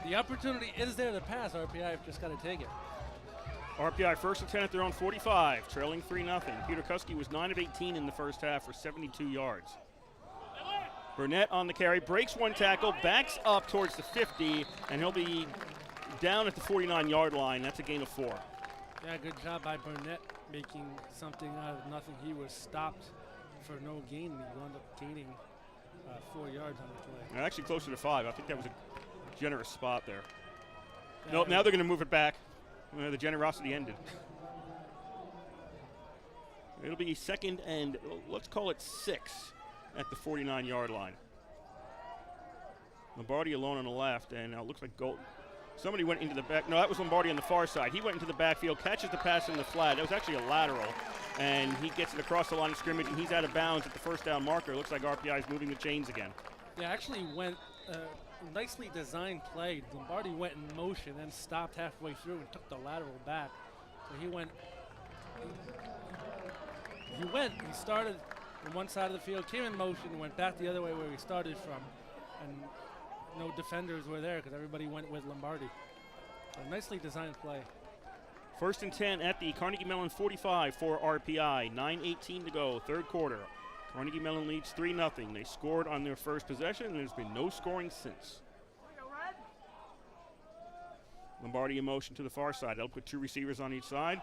the opportunity is there to pass. RPI have just got to take it. RPI 1st and 10 at their own 45, trailing 3-0. Peter Kuski was 9 of 18 in the first half for 72 yards. Burnett on the carry, breaks one tackle, backs up towards the 50, and he'll be down at the 49-yard line. That's a gain of 4. Yeah, good job by Burnett making something out of nothing. He was stopped for no gain. He wound up gaining 4 yards on the play. Actually closer to 5. I think that was a generous spot there. Nope, now they're going to move it back. The generosity ended. It'll be 2nd and, let's call it 6 at the 49-yard line. Lombardi alone on the left, and it looks like somebody went into the back. No, that was Lombardi on the far side. He went into the backfield, catches the pass in the flat. That was actually a lateral, and he gets it across the line of scrimmage, and he's out of bounds at the first down marker. It looks like RPI is moving the chains again. Yeah, actually went nicely designed play. Lombardi went in motion and stopped halfway through and took the lateral back. So he started on one side of the field, came in motion, and went back the other way where he started from. And no defenders were there because everybody went with Lombardi. A nicely designed play. 1st and 10 at the Carnegie Mellon 45 for RPI. 9:18 to go, 3rd quarter. Carnegie Mellon leads 3-0. They scored on their first possession, and there's been no scoring since. Lombardi in motion to the far side. They'll put 2 receivers on each side.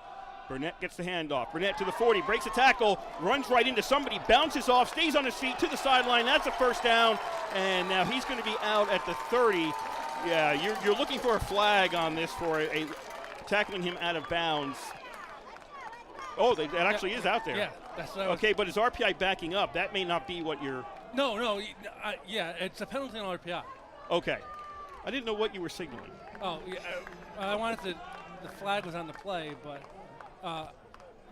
Burnett gets the handoff. Burnett to the 40, breaks a tackle, runs right into somebody, bounces off, stays on his feet to the sideline. That's a first down, and now he's going to be out at the 30. Yeah, you're looking for a flag on this for a tackling him out of bounds. Oh, that actually is out there. Yeah, that's what okay, but is RPI backing up? That may not be what you're... No, yeah, it's a penalty on RPI. Okay. I didn't know what you were signaling. Oh, yeah, I wanted the flag was on the play, but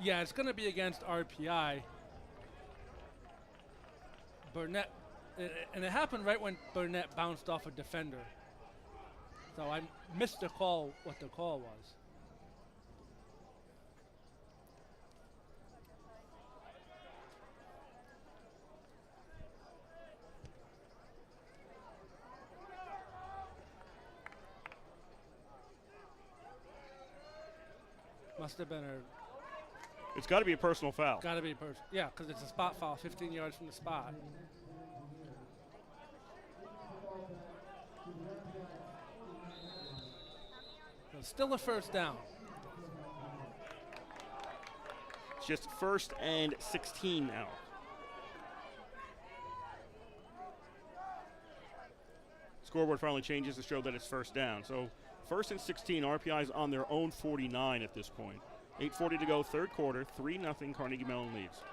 yeah, it's going to be against RPI. Burnett, and it happened right when Burnett bounced off a defender. So I missed the call, what the call was. Must have been It's got to be a personal foul. Got to be a personal. Yeah, because it's a spot foul, 15 yards from the spot. So still a first down. It's just 1st and 16 now. Scoreboard finally changes to show that it's first down. So 1st and 16, RPI's on their own 49 at this point. 8:40 to go, 3rd quarter, 3-0 Carnegie Mellon leads.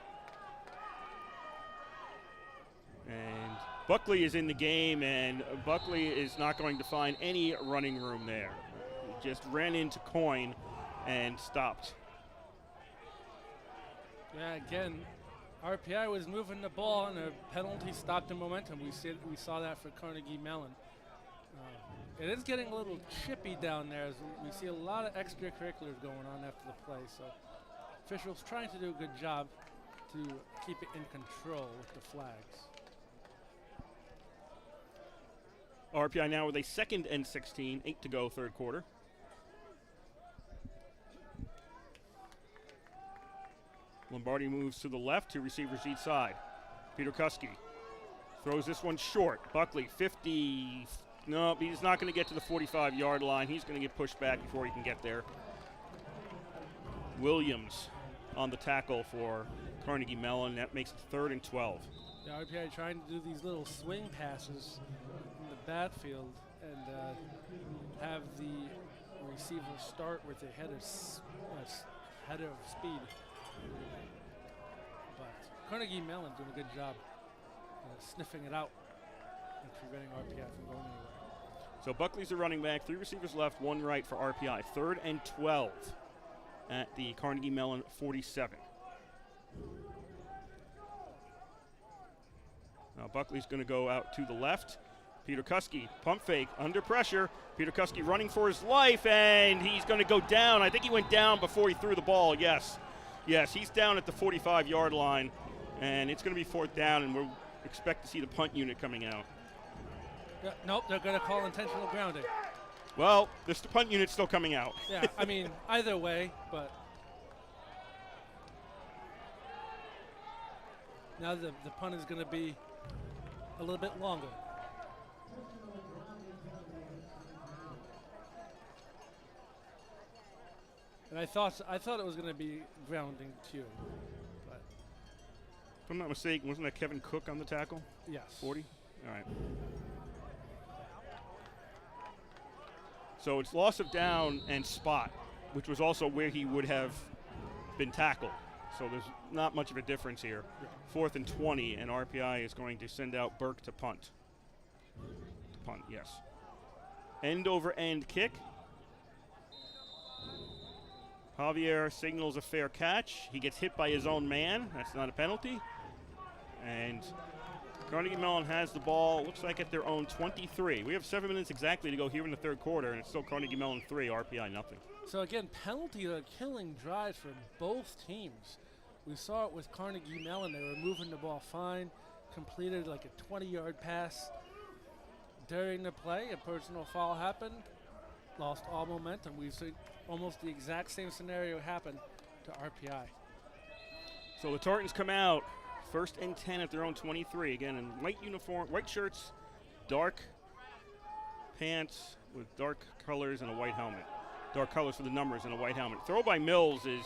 And Buckley is in the game, and Buckley is not going to find any running room there. He just ran into Coyne and stopped. Yeah, again, RPI was moving the ball, and a penalty stopped the momentum. We saw that for Carnegie Mellon. It is getting a little chippy down there as we see a lot of extracurriculars going on after the play. So officials trying to do a good job to keep it in control with the flags. RPI now with a 2nd and 16, 8 to go, 3rd quarter. Lombardi moves to the left, two receivers each side. Peter Kuski throws this one short. Buckley, 50. No, he's not going to get to the 45-yard line. He's going to get pushed back before he can get there. Williams on the tackle for Carnegie Mellon. That makes it 3rd and 12. The RPI trying to do these little swing passes in the backfield and have the receiver start with a head of speed. But Carnegie Mellon doing a good job sniffing it out and preventing RPI from going anywhere. So Buckley's the running back, 3 receivers left, 1 right for RPI. 3rd and 12 at the Carnegie Mellon 47. Now Buckley's going to go out to the left. Peter Kuski, pump fake, under pressure. Peter Kuski running for his life, and he's going to go down. I think he went down before he threw the ball, yes. Yes, he's down at the 45-yard line, and it's going to be 4th down, and we'll expect to see the punt unit coming out. Nope, they're going to call intentional grounding. Well, the punt unit's still coming out. Yeah, I mean, either way, but now the punt is going to be a little bit longer. And I thought it was going to be grounding too, but if I'm not mistaken, wasn't that Kevin Cook on the tackle? yes. 40? All right. So it's loss of down and spot, which was also where he would have been tackled. So there's not much of a difference here. 4th and 20, and RPI is going to send out Burke to punt. Yes. End over end kick. Javier signals a fair catch. He gets hit by his own man. That's not a penalty. And Carnegie Mellon has the ball, looks like at their own 23. We have 7 minutes exactly to go here in the 3rd quarter, and it's still Carnegie Mellon 3, RPI nothing. So again, penalties are killing drives for both teams. We saw it with Carnegie Mellon. They were moving the ball fine, completed like a 20-yard pass. During the play, a personal foul happened, lost all momentum. We've seen almost the exact same scenario happen to RPI. So the Tartans come out, 1st and 10 at their own 23. Again, in white uniform, white shirts, dark pants with dark colors and a white helmet. Dark colors for the numbers and a white helmet. Throw by Mills is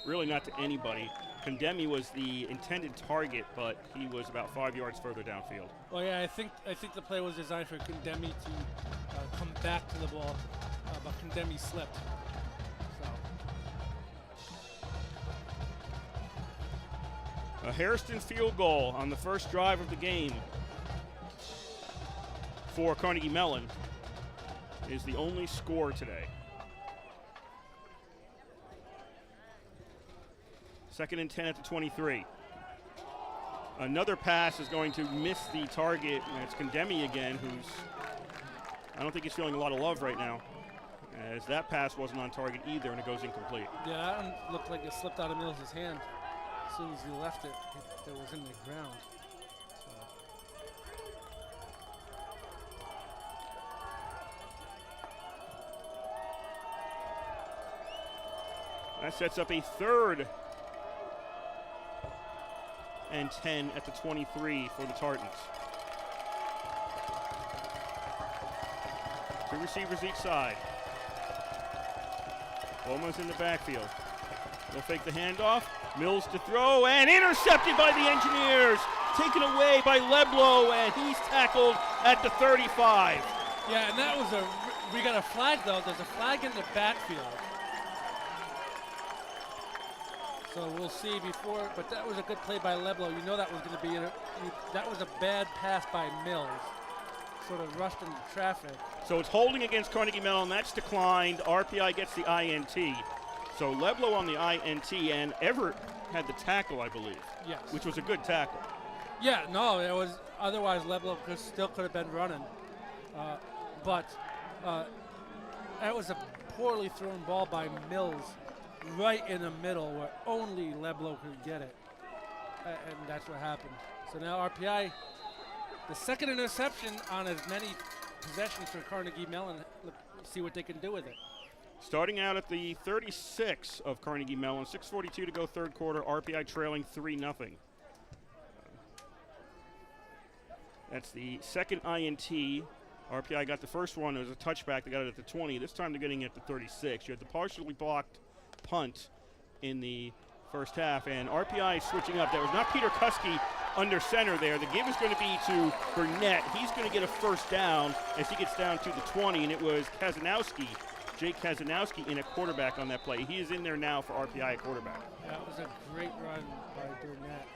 really not to anybody. Condemi was the intended target, but he was about 5 yards further downfield. Well, yeah, I think the play was designed for Condemi to come back to the ball, but Condemi slipped. A Hairston field goal on the first drive of the game for Carnegie Mellon is the only score today. 2nd and 10 at the 23. Another pass is going to miss the target, and it's Condemi again, I don't think he's feeling a lot of love right now, as that pass wasn't on target either, and it goes incomplete. Yeah, that one looked like it slipped out of Mills' hand. As soon as he left it, it was in the ground. That sets up a 3rd and 10 at the 23 for the Tartans. 2 receivers each side. Almost in the backfield. They'll fake the handoff. Mills to throw, and intercepted by the Engineers. Taken away by Leblow, and he's tackled at the 35. Yeah, and that was we got a flag though. There's a flag in the backfield. So we'll see before, but that was a good play by Leblow. You know that was going to be, that was a bad pass by Mills. Sort of rushed into traffic. So it's holding against Carnegie Mellon. That's declined. RPI gets the INT. So Leblow on the INT, and Everett had the tackle, I believe. Yes. Which was a good tackle. Yeah, no, it was, otherwise Leblow still could have been running. But that was a poorly thrown ball by Mills right in the middle where only Leblow could get it. And that's what happened. So now RPI, the 2nd interception on as many possessions for Carnegie Mellon. See what they can do with it. Starting out at the 36 of Carnegie Mellon, 6:42 to go third quarter, RPI trailing 3-0. That's the second INT. RPI got the first one. It was a touchback. They got it at the 20. This time they're getting it at the 36. You had the partially blocked punt in the first half, and RPI switching up. That was not Peter Kuski under center there. The give is going to be to Burnett. He's going to get a first down as he gets down to the 20, and it was Kazanowski, Jake Kazanowski, in a quarterback on that play. He is in there now for RPI at quarterback. That was a great run by Burnett.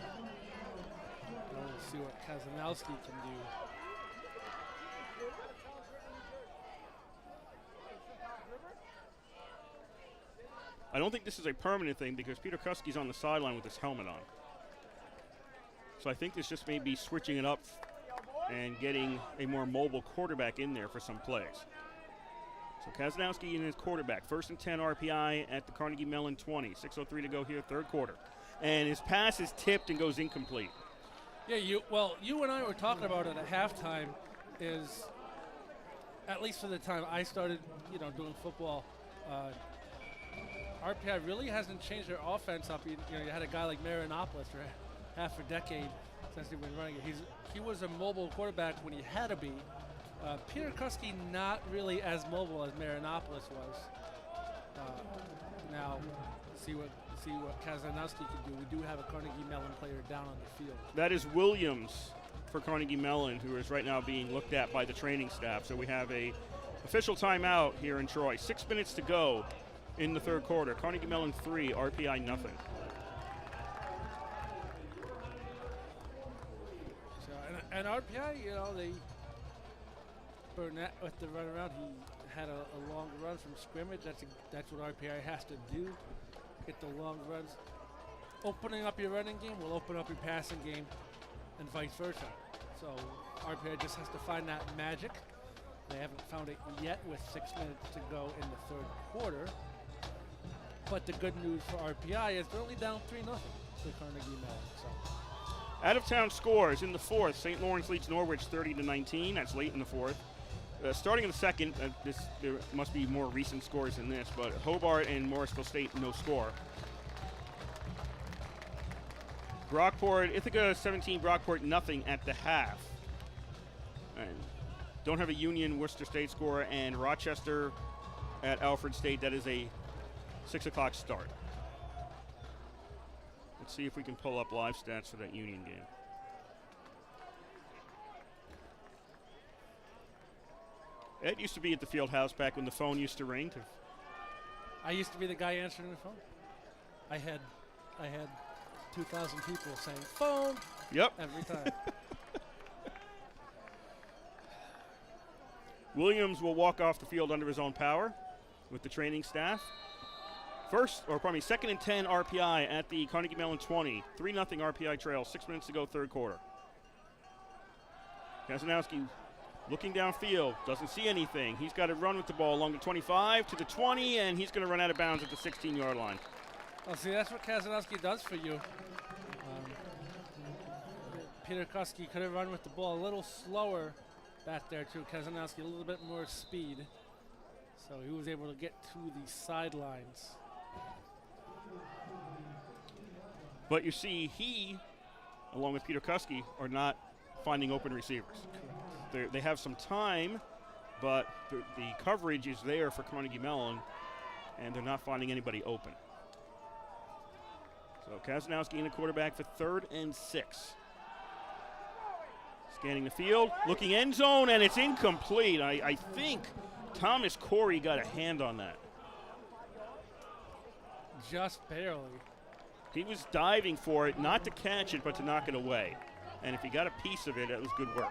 We'll see what Kazanowski can do. I don't think this is a permanent thing because Peter Kuski's on the sideline with his helmet on. So I think this just may be switching it up and getting a more mobile quarterback in there for some plays. So Kazanowski in his quarterback. 1st and 10 RPI at the Carnegie Mellon 20. 6:03 to go here, third quarter. And his pass is tipped and goes incomplete. Yeah, you and I were talking about it at halftime. Is at least for the time I started, doing football. RPI really hasn't changed their offense up. You had a guy like Marinopolis for half a decade since they've been running it. He was a mobile quarterback when he had to be. Peter Kuski not really as mobile as Marinopolis was. Now, see what Kazanowski can do. We do have a Carnegie Mellon player down on the field. That is Williams for Carnegie Mellon, who is right now being looked at by the training staff. So we have a official timeout here in Troy. 6 minutes to go in the third quarter. Carnegie Mellon 3, RPI nothing. So and RPI, they Burnett with the run around. He had a long run from scrimmage. That's what RPI has to do. Get the long runs. Opening up your running game will open up your passing game, and vice versa. So RPI just has to find that magic. They haven't found it yet with 6 minutes to go in the third quarter. But the good news for RPI is they're only down 3-0 to Carnegie Mellon. So. Out-of-town scores in the fourth. St. Lawrence leads Norwich 30-19. That's late in the fourth. Starting in the second, there must be more recent scores than this, but Hobart and Morrisville State, no score. Brockport, Ithaca 17, Brockport nothing at the half. And don't have a Union Worcester State score, and Rochester at Alfred State, that is a 6 o'clock start. Let's see if we can pull up live stats for that Union game. Ed used to be at the field house back when the phone used to ring. I used to be the guy answering the phone. I had 2,000 people saying phone. Yep. Every time. Williams will walk off the field under his own power with the training staff. Second and 10 RPI at the Carnegie Mellon 20. 3-0 RPI trail. 6 minutes to go, third quarter. Kazanowski looking downfield, doesn't see anything. He's got to run with the ball along the 25 to the 20, and he's going to run out of bounds at the 16-yard line. Well, see, that's what Kazanowski does for you. Peter Kuski could have run with the ball a little slower back there, too. Kazanowski a little bit more speed. So he was able to get to the sidelines. But you see, he, along with Peter Kuski, are not finding open receivers. They have some time, but the coverage is there for Carnegie Mellon, and they're not finding anybody open. So Kazanowski in the quarterback for 3rd and 6. Scanning the field, looking end zone, and it's incomplete. I think Thomas Corey got a hand on that. Just barely. He was diving for it, not to catch it, but to knock it away. And if he got a piece of it, that was good work.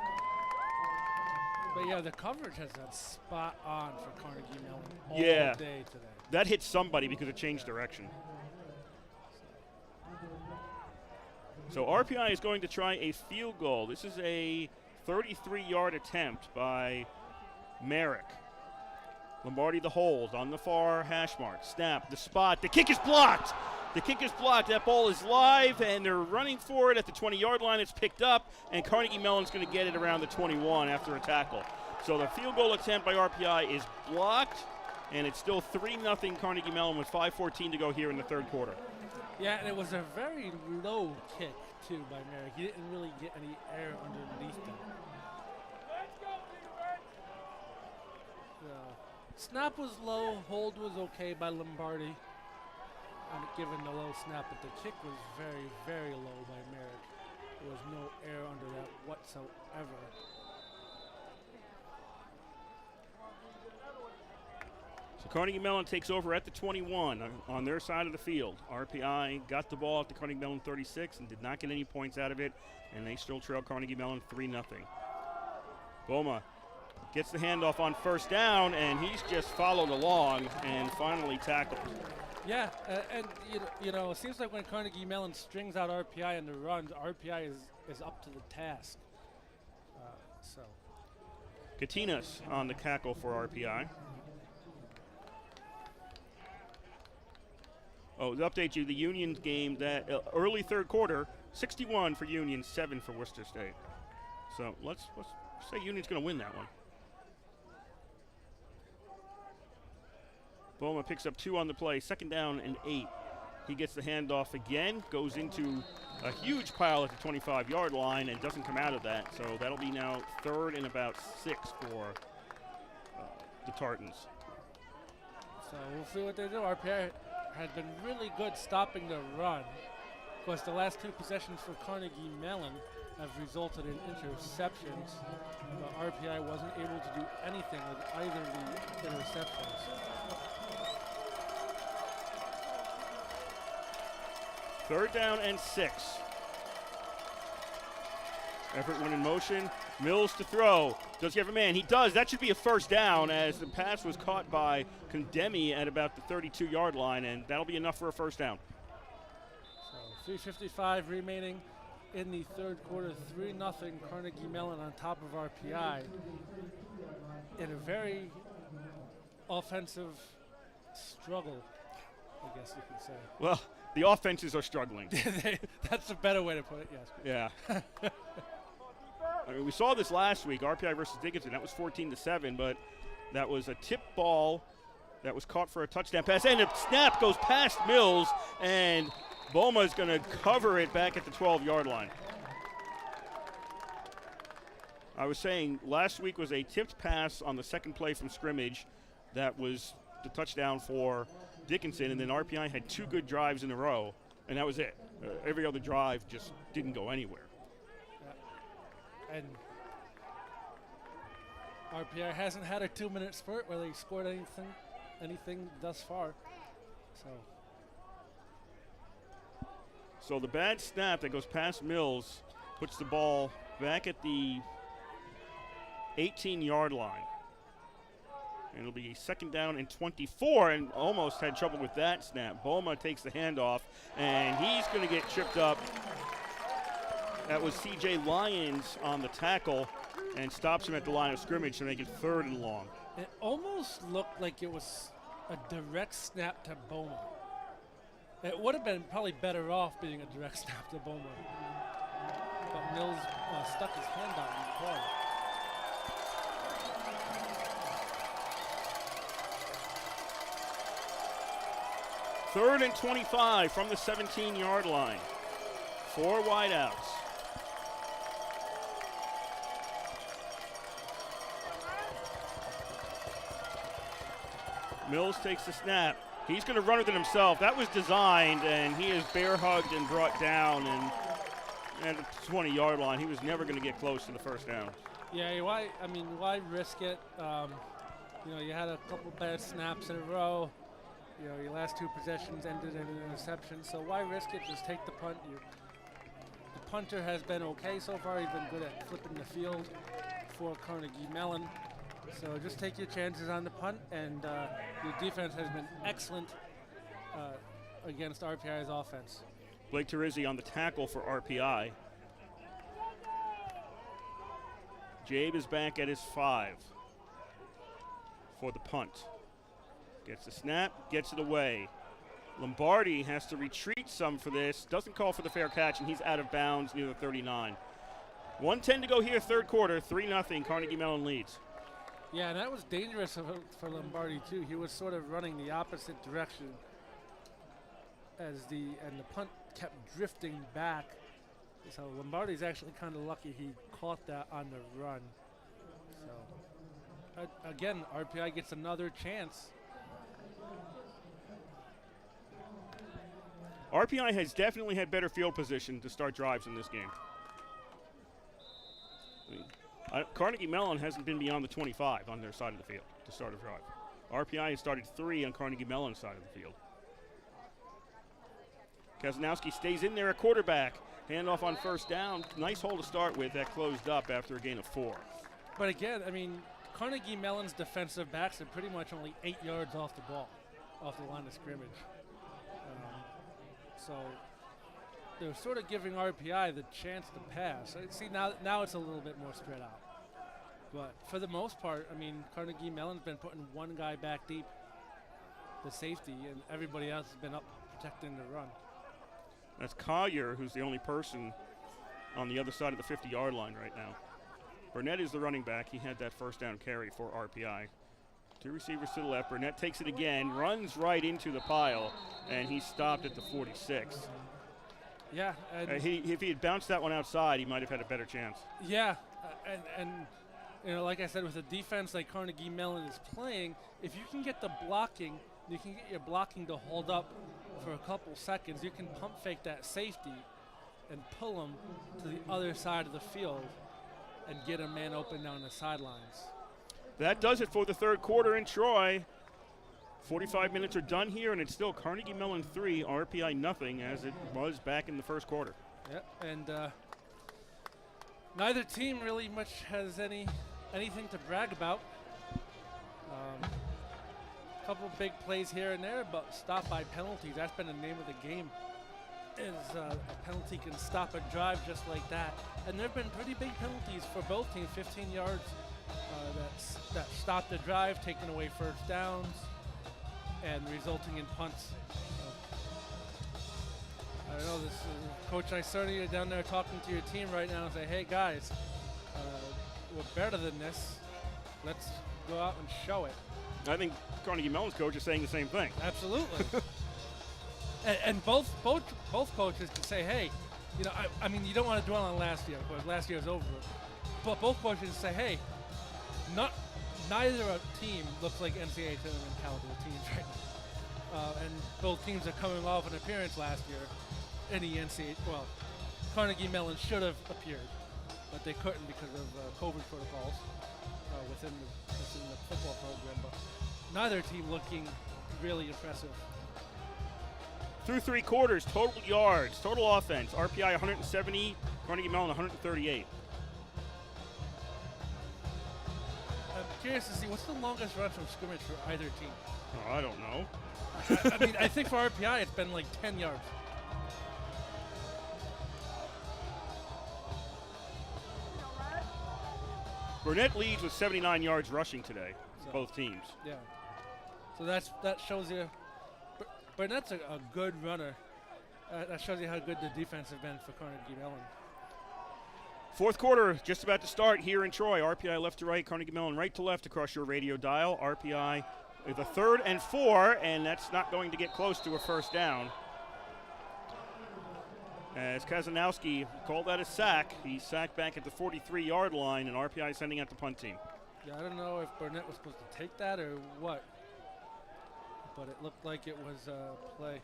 But yeah, the coverage has been spot on for Carnegie Mellon all day today. That hit somebody because it changed direction. So RPI is going to try a field goal. This is a 33-yard attempt by Merrick. Lombardi the hold on the far hash mark. Snap, the spot, the kick is blocked. The kick is blocked. That ball is live, and they're running for it at the 20-yard line. It's picked up, and Carnegie Mellon's going to get it around the 21 after a tackle. So the field goal attempt by RPI is blocked, and it's still 3-0 Carnegie Mellon with 5:14 to go here in the third quarter. Yeah, and it was a very low kick, too, by Merrick. He didn't really get any air underneath him. Snap was low, hold was okay by Lombardi, given the low snap, but the kick was very, very low by Merrick. There was no air under that whatsoever. So Carnegie Mellon takes over at the 21 on their side of the field. RPI got the ball at the Carnegie Mellon 36 and did not get any points out of it, and they still trail Carnegie Mellon 3-0. Boma gets the handoff on first down, and he's just followed along and finally tackled. Yeah, and you know, it seems like when Carnegie Mellon strings out RPI in the runs, RPI is up to the task. So. Katinas on the tackle for RPI. Oh, to update you, the Union game, that early third quarter, 61 for Union, 7 for Worcester State. So let's say Union's going to win that one. Boma picks up 2 on the play, 2nd down and 8. He gets the handoff again, goes into a huge pile at the 25-yard line and doesn't come out of that. So that'll be now 3rd and about 6 for the Tartans. So we'll see what they do. RPI had been really good stopping the run. Of course, the last 2 possessions for Carnegie Mellon have resulted in interceptions, but RPI wasn't able to do anything with either of the interceptions. Third down and 6. Effort went in motion. Mills to throw. Does he have a man? He does. That should be a first down as the pass was caught by Condemi at about the 32-yard line, and that'll be enough for a first down. So 3:55 remaining in the third quarter. 3-0 Carnegie Mellon on top of RPI in a very offensive struggle, I guess you could say. Well, the offenses are struggling. That's a better way to put it, yes. Yeah. I mean, we saw this last week, RPI versus Dickinson. That was 14-7, but that was a tip ball that was caught for a touchdown pass, and a snap goes past Mills, and Boma is going to cover it back at the 12-yard line. I was saying last week was a tipped pass on the second play from scrimmage that was the touchdown for Dickinson, and then RPI had 2 good drives in a row, and that was it. Every other drive just didn't go anywhere. And RPI hasn't had a 2-minute spurt where they scored anything thus far. So the bad snap that goes past Mills puts the ball back at the 18-yard line. And it'll be 2nd down and 24, and almost had trouble with that snap. Boma takes the handoff, and he's going to get tripped up. That was C.J. Lyons on the tackle and stops him at the line of scrimmage to make it 3rd and long. It almost looked like it was a direct snap to Boma. It would have been probably better off being a direct snap to Boma. But Mills stuck his hand out in the play. Third and 25 from the 17-yard line. 4 wideouts. Mills takes the snap. He's going to run with it himself. That was designed, and he is bear hugged and brought down. And at the 20-yard line, he was never going to get close to the first down. Yeah, why risk it? You had a couple bad snaps in a row. Your last 2 possessions ended in an interception, so why risk it? Just take the punt. The punter has been okay so far. He's been good at flipping the field for Carnegie Mellon. So just take your chances on the punt, and your defense has been excellent against RPI's offense. Blake Terizzi on the tackle for RPI. Jabe is back at his 5 for the punt. Gets the snap, gets it away. Lombardi has to retreat some for this. Doesn't call for the fair catch, and he's out of bounds near the 39. 1:10 to go here, third quarter. 3-0, Carnegie Mellon leads. Yeah, and that was dangerous for Lombardi too. He was sort of running the opposite direction as the punt kept drifting back. So Lombardi's actually kind of lucky he caught that on the run. So again, RPI gets another chance. RPI has definitely had better field position to start drives in this game. I mean, Carnegie Mellon hasn't been beyond the 25 on their side of the field to start a drive. RPI has started 3 on Carnegie Mellon's side of the field. Kazanowski stays in there at quarterback. Handoff on first down. Nice hole to start with. That closed up after a gain of 4. But again, I mean, Carnegie Mellon's defensive backs are pretty much only 8 yards off the ball, off the line of scrimmage. So they're sort of giving RPI the chance to pass. See, now it's a little bit more spread out. But for the most part, I mean, Carnegie Mellon's been putting one guy back deep, the safety, and everybody else has been up protecting the run. That's Collier, who's the only person on the other side of the 50-yard line right now. Burnett is the running back. He had that first down carry for RPI. 2 receivers to the left. Burnett takes it again, runs right into the pile, and he stopped at the 46. Yeah. If he had bounced that one outside, he might have had a better chance. Yeah, and you know, like I said, with a defense like Carnegie Mellon is playing, if you can get the blocking, you can get your blocking to hold up for a couple seconds, you can pump fake that safety and pull him to the other side of the field and get a man open down the sidelines. That does it for the third quarter in Troy. 45 minutes are done here, and it's still Carnegie Mellon 3, RPI nothing, as it was back in the first quarter. Yep, and neither team really much has anything to brag about. Couple big plays here and there, but stopped by penalties. That's been the name of the game. Is a penalty can stop a drive just like that, and there have been pretty big penalties for both teams. 15 yards that stopped the drive, taking away first downs, and resulting in punts. I don't know. This is Coach Isernia, you're down there talking to your team right now and say, "Hey guys, we're better than this. Let's go out and show it." I think Carnegie Mellon's coach is saying the same thing. Absolutely. and both coaches can say, hey, you know, I mean, you don't want to dwell on last year because last year's over. But both coaches say, hey, neither team looks like NCAA tournament caliber teams right now. And both teams are coming off an appearance last year in the NCAA. Well, Carnegie Mellon should have appeared, but they couldn't because of COVID protocols within the football program. But neither team looking really impressive. Through 3 quarters, total yards, total offense, RPI 170, Carnegie Mellon 138. I'm curious to see what's the longest run from scrimmage for either team. Oh, I don't know. I mean, I think for RPI it's been like 10 yards. Burnett leads with 79 yards rushing today, So, both teams. Yeah. So that shows you. Burnett's a good runner. That shows you how good the defense has been for Carnegie Mellon. Fourth quarter just about to start here in Troy. RPI left to right, Carnegie Mellon right to left across your radio dial. RPI with a 3rd and 4, and that's not going to get close to a first down. As Kazanowski called that a sack, he sacked back at the 43-yard line, and RPI sending out the punt team. Yeah, I don't know if Burnett was supposed to take that or what, but it looked like it was a play.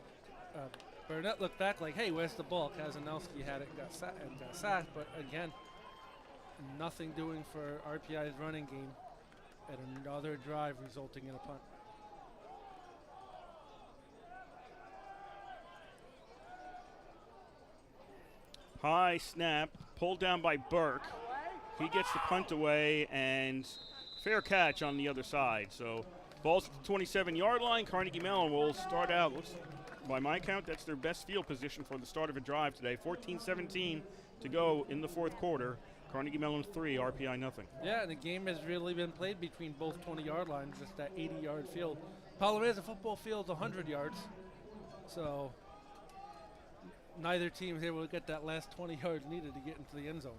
Burnett looked back like, hey, where's the ball? Kazanowski had it and got sacked, but again, nothing doing for RPI's running game at another drive resulting in a punt. High snap, pulled down by Burke. He gets the punt away, and fair catch on the other side. So ball's at the 27-yard line. Carnegie Mellon will start out. By my count, that's their best field position for the start of a drive today. 14-17 to go in the fourth quarter. Carnegie Mellon 3, RPI nothing. Yeah, and the game has really been played between both 20-yard lines, just that 80-yard field. Problem is, the football field's 100 yards, so neither team is able to get that last 20 yards needed to get into the end zone.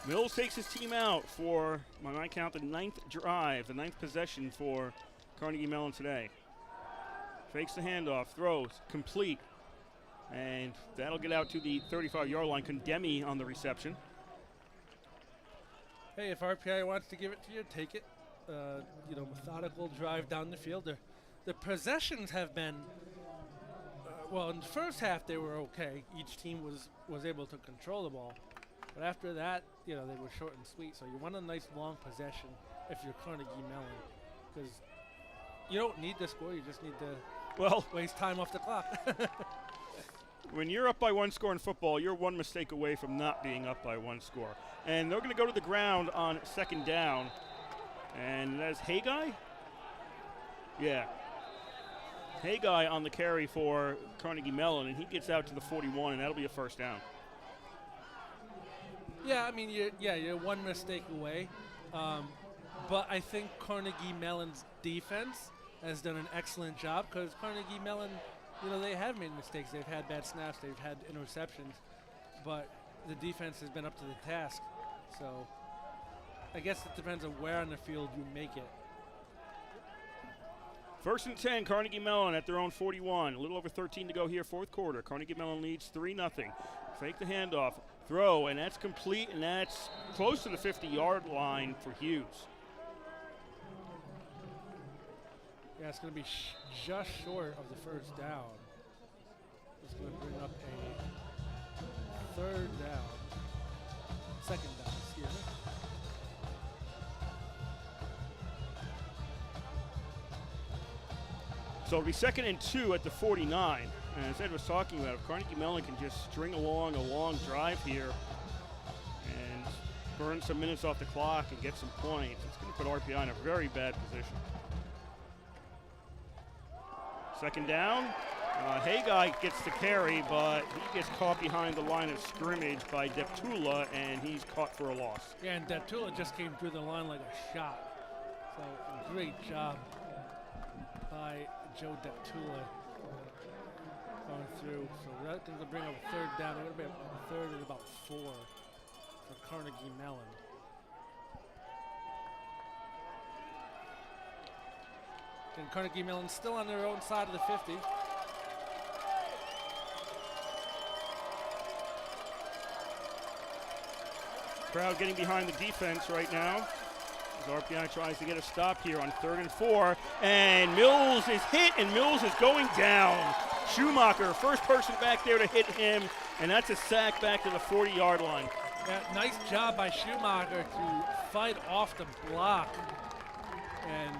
Mills takes his team out for, by my count, the 9th drive, the 9th possession for Carnegie Mellon today. Fakes the handoff, throws, complete. And that'll get out to the 35-yard line. Condemi on the reception. Hey, if RPI wants to give it to you, take it. Methodical drive down the field. The possessions have been, well, in the first half they were okay. Each team was able to control the ball. But after that, they were short and sweet. So you want a nice long possession if you're Carnegie Mellon, because you don't need to score. You just need to waste time off the clock. When you're up by 1 score in football, you're 1 mistake away from not being up by 1 score. And they're going to go to the ground on 2nd down. And that's Haggai? Yeah. Haggai on the carry for Carnegie Mellon, and he gets out to the 41, and that'll be a first down. Yeah, I mean, you're 1 mistake away. But I think Carnegie Mellon's defense has done an excellent job, because Carnegie Mellon, they have made mistakes. They've had bad snaps. They've had interceptions. But the defense has been up to the task. So I guess it depends on where on the field you make it. 1st and 10, Carnegie Mellon at their own 41. A little over 13 to go here, 4th quarter. Carnegie Mellon leads 3-0. Fake the handoff, throw, and that's complete, and that's close to the 50-yard line for Hughes. Yeah, it's going to be just short of the first down. It's going to bring up a 3rd down. 2nd down, excuse me. So it'll be 2nd and 2 at the 49. And as Ed was talking about, if Carnegie Mellon can just string along a long drive here and burn some minutes off the clock and get some points, it's going to put RPI in a very bad position. 2nd down. Haggai gets the carry, but he gets caught behind the line of scrimmage by Deptula, and he's caught for a loss. Yeah, and Deptula just came through the line like a shot. So great job by Joe Deptula going through. So that's going to bring up a 3rd down. They're going to be a 3rd and about 4 for Carnegie Mellon. And Carnegie Mellon still on their own side of the 50. Crowd getting behind the defense right now as RPI tries to get a stop here on 3rd and 4. And Mills is hit, and Mills is going down. Schumacher, first person back there to hit him, and that's a sack back to the 40-yard line. Yeah, nice job by Schumacher to fight off the block. And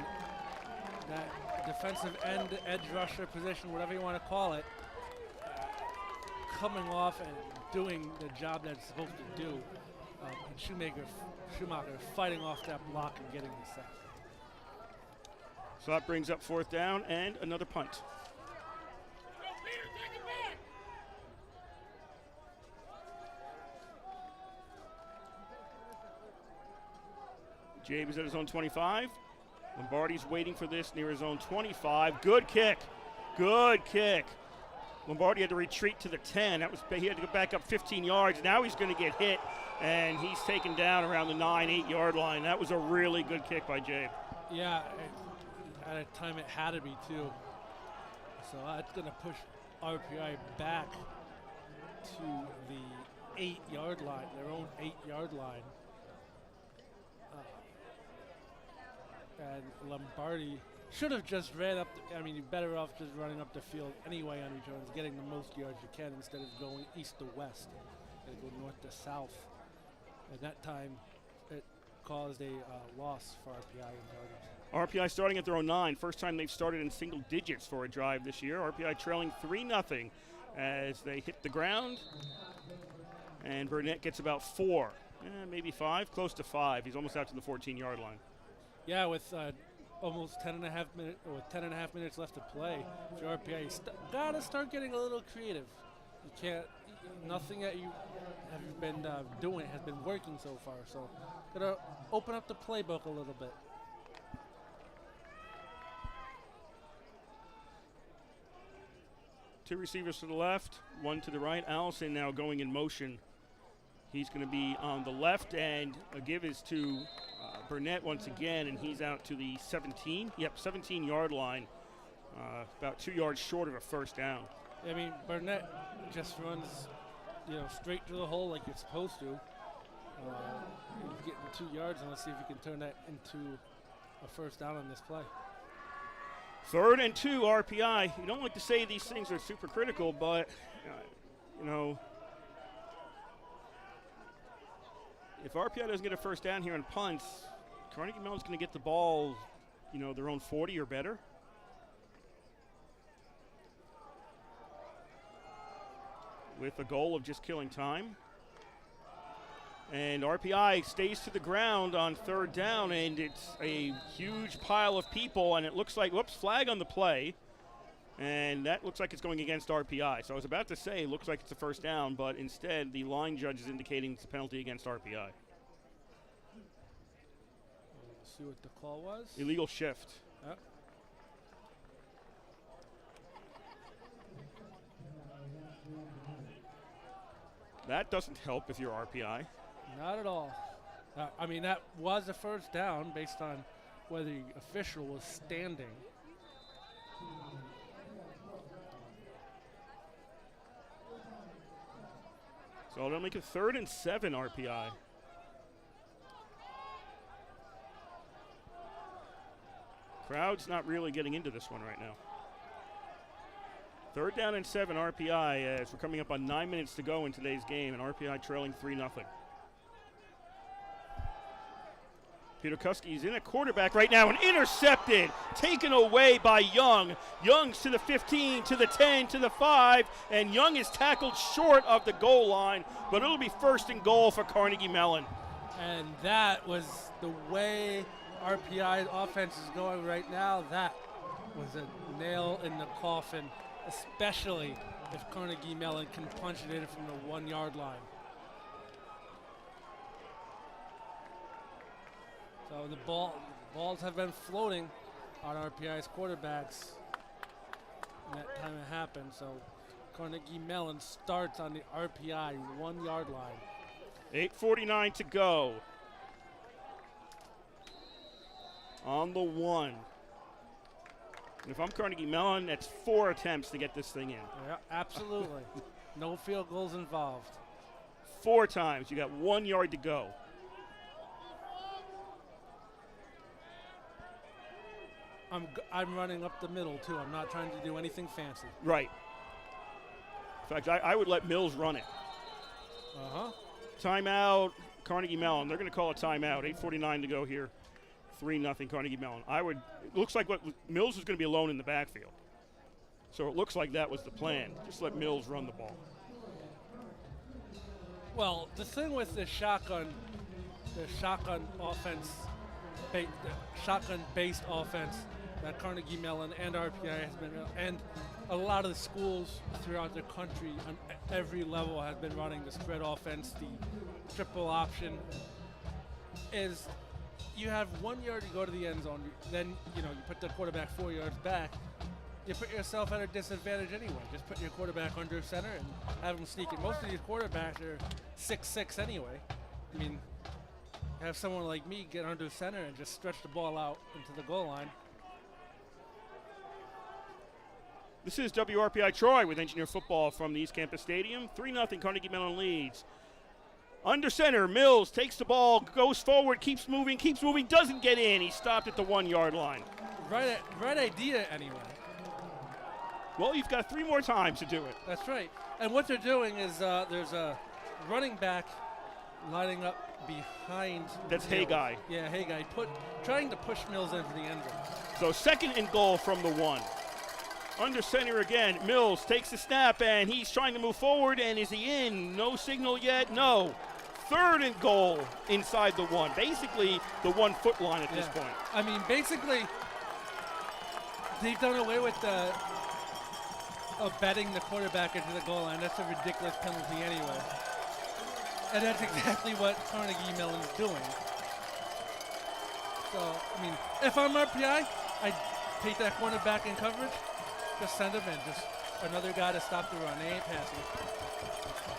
that defensive end, edge rusher position, whatever you want to call it, coming off and doing the job that it's supposed to do. And Schumacher fighting off that block and getting the sack. So that brings up 4th down and another punt. James at his own 25. Lombardi's waiting for this near his own 25. Good kick. Good kick. Lombardi had to retreat to the 10. He had to go back up 15 yards. Now he's going to get hit, and he's taken down around the 8-yard line. That was a really good kick by Jabe. Yeah, at a time it had to be too. So that's going to push RPI back to the 8-yard line, their own 8-yard line. And Lombardi should have just ran up. You're better off just running up the field anyway on each other, getting the most yards you can instead of going east to west and go north to south. And that time, it caused a loss for RPI and yardage. RPI starting at their own 9. First time they've started in single digits for a drive this year. RPI trailing 3-0 as they hit the ground. And Burnett gets about 4, maybe 5, close to 5. He's almost out to the 14-yard line. Yeah, with almost 10 and a half minutes left to play for RPI, gotta start getting a little creative. You can't. Nothing that you have been doing has been working so far. So, gotta open up the playbook a little bit. Two receivers to the left, one to the right. Allison now going in motion He's going to be on the left, and a give is to Burnett once again, and he's out to the 17. Yep, 17-yard line, about 2 yards short of a first down. I mean, Burnett just runs, straight to the hole like you're supposed to. He's getting 2 yards, and let's see if he can turn that into a first down on this play. 3rd and 2 RPI. You don't like to say these things are super critical, but, if RPI doesn't get a first down here on punts, Carnegie Mellon's going to get the ball, their own 40 or better. With a goal of just killing time. And RPI stays to the ground on 3rd down, and it's a huge pile of people, and it looks like, flag on the play. And that looks like it's going against RPI. So I was about to say, looks like it's a first down, but instead the line judge is indicating it's a penalty against RPI. We'll see what the call was. Illegal shift. Yep. That doesn't help if you're RPI. Not at all. I mean, that was a first down based on whether the official was standing. So it'll make it 3rd and 7 RPI. Crowd's not really getting into this one right now. 3rd down and 7 RPI as we're coming up on 9 minutes to go in today's game, and RPI trailing 3-0. Peter Kuski's in at quarterback right now and intercepted, taken away by Young. Young's to the 15, to the 10, to the 5, and Young is tackled short of the goal line, but it'll be 1st and goal for Carnegie Mellon. And that was the way RPI's offense is going right now. That was a nail in the coffin, especially if Carnegie Mellon can punch it in from the 1 yard line. So the balls have been floating on RPI's quarterbacks in that time it happened. So Carnegie Mellon starts on the RPI 1 yard line. 8:49 to go. On the 1. And if I'm Carnegie Mellon, that's 4 attempts to get this thing in. Yeah, absolutely. No field goals involved. 4 times. You got 1 yard to go. I'm running up the middle, too. I'm not trying to do anything fancy. Right. In fact, I would let Mills run it. Uh-huh. Timeout, Carnegie Mellon. They're going to call a timeout. 8:49 to go here. 3-0 Carnegie Mellon. It looks like Mills is going to be alone in the backfield. So it looks like that was the plan. Just let Mills run the ball. Well, the thing with the shotgun offense, the shotgun-based offense that Carnegie Mellon and RPI has been, and a lot of the schools throughout the country on every level have been running the spread offense, the triple option, is you have 1 yard to go to the end zone. Then, you put the quarterback 4 yards back. You put yourself at a disadvantage anyway. Just put your quarterback under center and have him sneak it. Most of these quarterbacks are 6'6" anyway. I mean, have someone like me get under center and just stretch the ball out into the goal line. This is WRPI Troy with Engineer Football from the East Campus Stadium. 3-0 Carnegie Mellon leads. Under center, Mills takes the ball, goes forward, keeps moving, doesn't get in. He's stopped at the 1 yard line. Right idea anyway. Well, you've got 3 more times to do it. That's right. And what they're doing is there's a running back lining up behind. That's Mills. Haggai. Yeah, Haggai. Trying to push Mills into the end zone. So 2nd and goal from the 1. Under center again, Mills takes the snap, and he's trying to move forward, and is he in? No signal yet, no. 3rd and goal inside the 1. Basically the 1 foot line at this point. I mean, basically, they've done away with betting the quarterback into the goal line. That's a ridiculous penalty anyway. And that's exactly what Carnegie Mellon's doing. So, I mean, if I'm RPI, I'd take that cornerback in coverage, just send him in. Just another guy to stop the run. They ain't passing.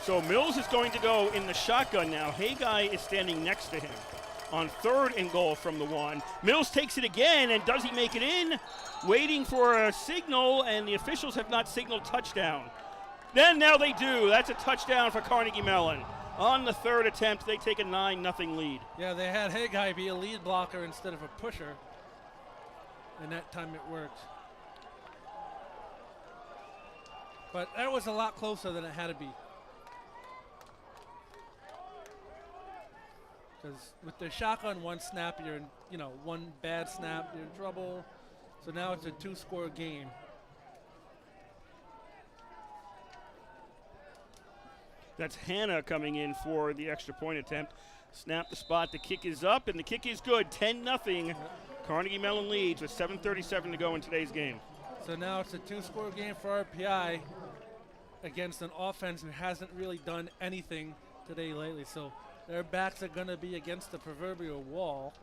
So Mills is going to go in the shotgun now. Haggai is standing next to him on 3rd and goal from the 1. Mills takes it again, and does he make it in? Waiting for a signal, and the officials have not signaled touchdown. Then now they do. That's a touchdown for Carnegie Mellon. On the 3rd attempt, they take a 9-0 lead. Yeah, they had Haggai be a lead blocker instead of a pusher, and that time it worked. But that was a lot closer than it had to be. Because with the shotgun one snap, you're in, one bad snap, you're in trouble. So now it's a 2-score game. That's Hannah coming in for the extra point attempt. Snap the spot, the kick is up, and the kick is good. 10-0. Carnegie Mellon leads with 7:37 to go in today's game. So now it's a 2-score game for RPI against an offense who hasn't really done anything today lately. So their backs are going to be against the proverbial wall.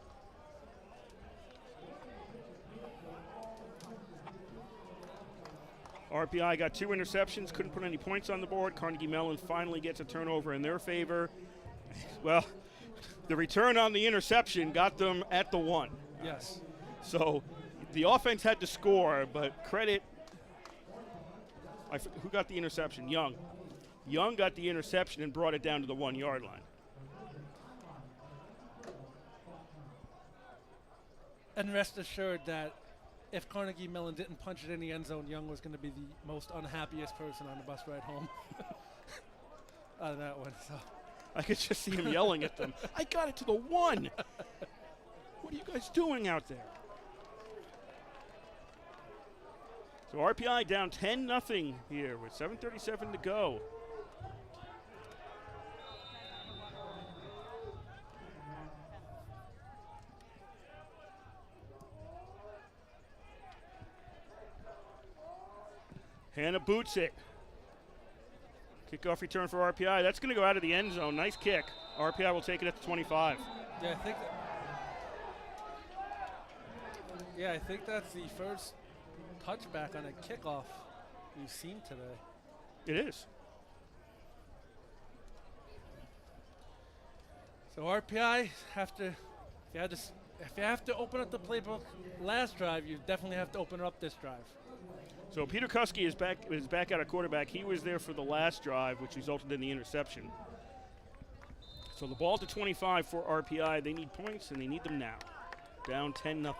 RPI got 2 interceptions, couldn't put any points on the board. Carnegie Mellon finally gets a turnover in their favor. Well, the return on the interception got them at the 1. Yes. So the offense had to score, but credit, who got the interception? Young. Young got the interception and brought it down to the 1-yard line. And rest assured that if Carnegie Mellon didn't punch it in the end zone, Young was going to be the most unhappiest person on the bus ride home out of that one. So I could just see him yelling at them. I got it to the 1. What are you guys doing out there? So RPI down 10-0 here with 7:37 to go. Hannah boots it. Kickoff return for RPI. That's going to go out of the end zone. Nice kick. RPI will take it at the 25. I think that's the first touchback on a kickoff we've seen today. It is. So RPI if you have to open up the playbook last drive, you definitely have to open it up this drive. So Peter Kuski is back out at quarterback. He was there for the last drive, which resulted in the interception. So the ball to 25 for RPI. They need points, and they need them now. Down 10-0.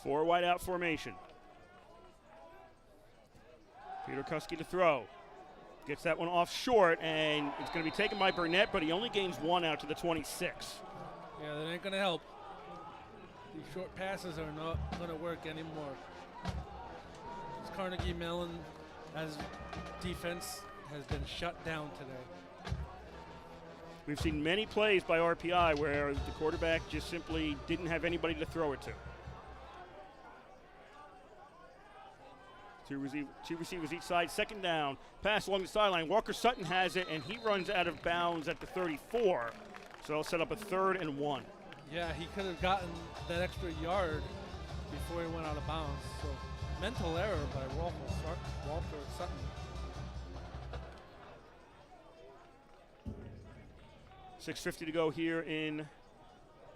Four wide out formation. Peter Kuski to throw. Gets that one off short, and it's going to be taken by Burnett, but he only gains 1 out to the 26. Yeah, that ain't going to help. These short passes are not going to work anymore. This Carnegie Mellon defense has been shut down today. We've seen many plays by RPI where the quarterback just simply didn't have anybody to throw it to. Two receivers each side, second down. Pass along the sideline. Walker Sutton has it, and he runs out of bounds at the 34. So they'll set up a 3rd and 1. Yeah, he could have gotten that extra yard before he went out of bounds. So mental error by Walker Sutton. .650 to go here in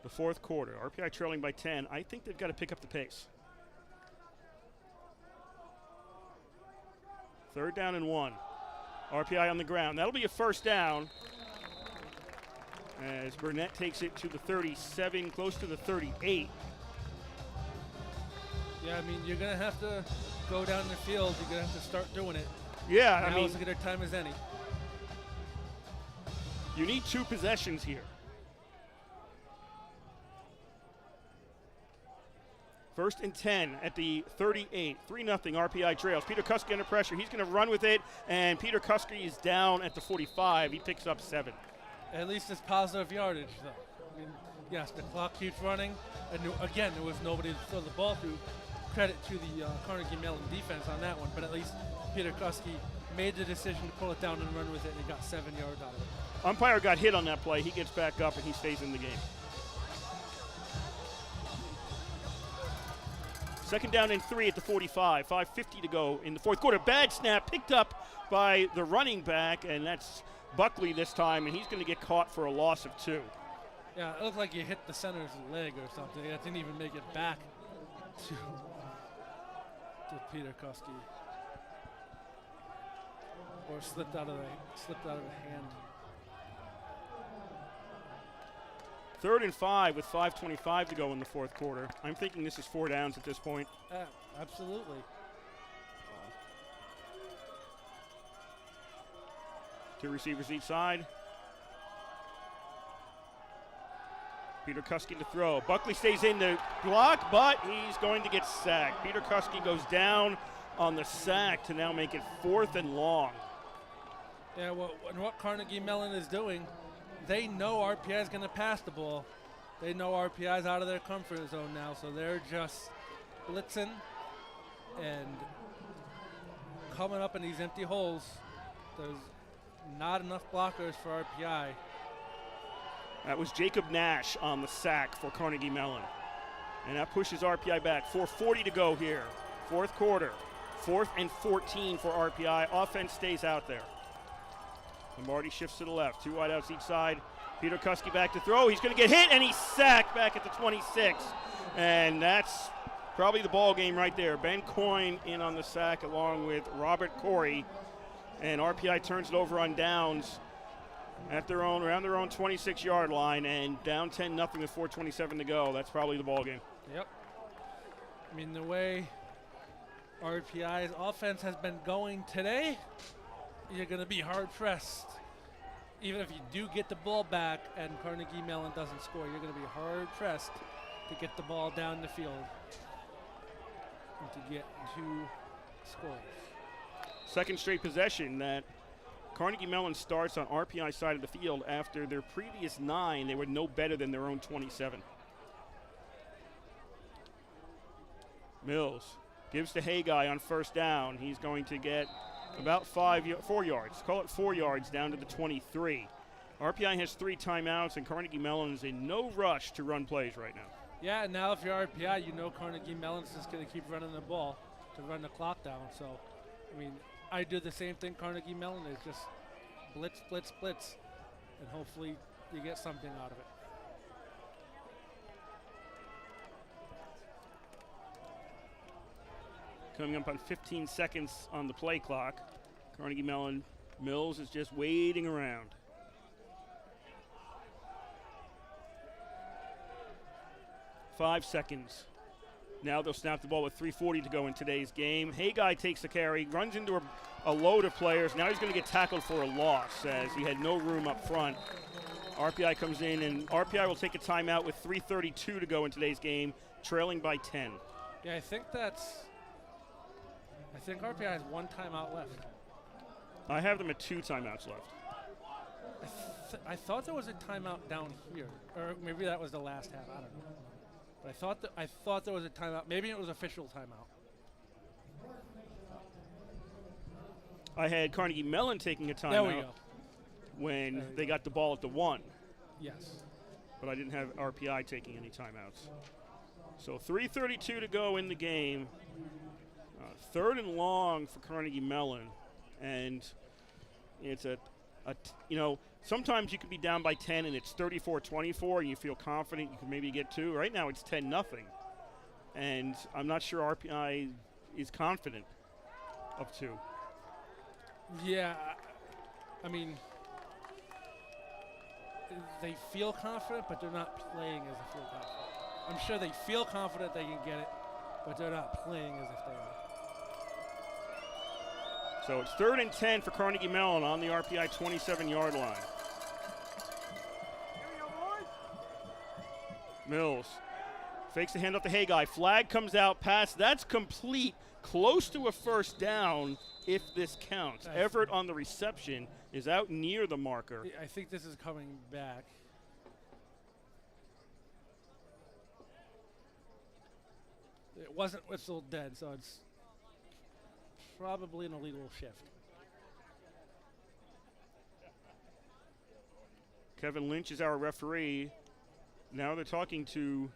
the 4th quarter. RPI trailing by 10. I think they've got to pick up the pace. 3rd down and 1. RPI on the ground. That'll be a 1st down as Burnett takes it to the 37, close to the 38. Yeah, I mean, you're going to have to go down the field. You're going to have to start doing it. Yeah, now is as good a time as any. You need 2 possessions here. 1st and 10 at the 38. 3-0 RPI trails. Peter Kuski under pressure. He's going to run with it, and Peter Kuski is down at the 45. He picks up 7. At least it's positive yardage, though. I mean, yes, the clock keeps running. And again, there was nobody to throw the ball to. Credit to the Carnegie Mellon defense on that one, but at least Peter Kuski made the decision to pull it down and run with it, and he got 7 yards out of it. Umpire got hit on that play. He gets back up, and he stays in the game. Second down and 3 at the 45. 5:50 to go in the fourth quarter. Bad snap picked up by the running back, and that's Buckley this time, and he's going to get caught for a loss of 2. Yeah, it looked like you hit the center's leg or something. It didn't even make it back to Peter Kuski. Or slipped out of the hand. 3rd and 5 with 5:25 to go in the fourth quarter. I'm thinking this is 4 downs at this point. Absolutely. 2 receivers each side. Peter Kuski to throw. Buckley stays in the block, but he's going to get sacked. Peter Kuski goes down on the sack to now make it 4th and long. Yeah, what Carnegie Mellon is doing, they know RPI is going to pass the ball. They know RPI is out of their comfort zone now, so they're just blitzing and coming up in these empty holes. There's not enough blockers for RPI. That was Jacob Nash on the sack for Carnegie Mellon. And that pushes RPI back. 4:40 to go here. Fourth quarter. 4th and 14 for RPI. Offense stays out there. Lombardi shifts to the left. 2 wideouts each side. Peter Kuski back to throw. He's going to get hit, and he's sacked back at the 26. And that's probably the ball game right there. Ben Coyne in on the sack along with Robert Corey. And RPI turns it over on downs at around their own 26-yard line, and down 10-0 with 4:27 to go. That's probably the ball game. Yep. I mean, the way RPI's offense has been going today, you're going to be hard-pressed. Even if you do get the ball back and Carnegie Mellon doesn't score, you're going to be hard-pressed to get the ball down the field and to get 2 scores. Second straight possession that Carnegie Mellon starts on RPI side of the field after their previous 9. They were no better than their own 27. Mills gives to Haggai on first down. He's going to get about 4 yards. Call it 4 yards down to the 23. RPI has 3 timeouts, and Carnegie Mellon is in no rush to run plays right now. Yeah, and now if you're RPI, you know Carnegie Mellon's just going to keep running the ball to run the clock down. So, I mean, I do the same thing Carnegie Mellon is, just blitz, blitz, blitz, and hopefully you get something out of it. Coming up on 15 seconds on the play clock. Carnegie Mellon, Mills is just waiting around. Five seconds. Now they'll snap the ball with 3:40 to go in today's game. Haggai takes the carry, runs into a load of players. Now he's going to get tackled for a loss as he had no room up front. RPI comes in, and RPI will take a timeout with 3:32 to go in today's game, trailing by 10. Yeah, I think RPI has 1 timeout left. I have them at 2 timeouts left. I thought there was a timeout down here, or maybe that was the last half. I don't know. But I thought there was a timeout. Maybe it was official timeout. I had Carnegie Mellon taking a timeout There we go. when they got the ball at the 1. Yes. But I didn't have RPI taking any timeouts. So 3:32 to go in the game. 3rd and long for Carnegie Mellon, and it's sometimes you could be down by 10 and it's 34-24 and you feel confident you can maybe get 2. Right now it's 10-0, and I'm not sure RPI is confident of 2. Yeah, I mean, they feel confident, but they're not playing as if they're confident. I'm sure they feel confident they can get it, but they're not playing as if they are. So it's 3rd and 10 for Carnegie Mellon on the RPI 27-yard line. Mills fakes the handoff to Haggai. Flag comes out, pass. That's complete. Close to a first down if this counts. Everett on the reception is out near the marker. I think this is coming back. It wasn't whistled dead, so it's probably an illegal shift. Kevin Lynch is our referee. Now they're talking to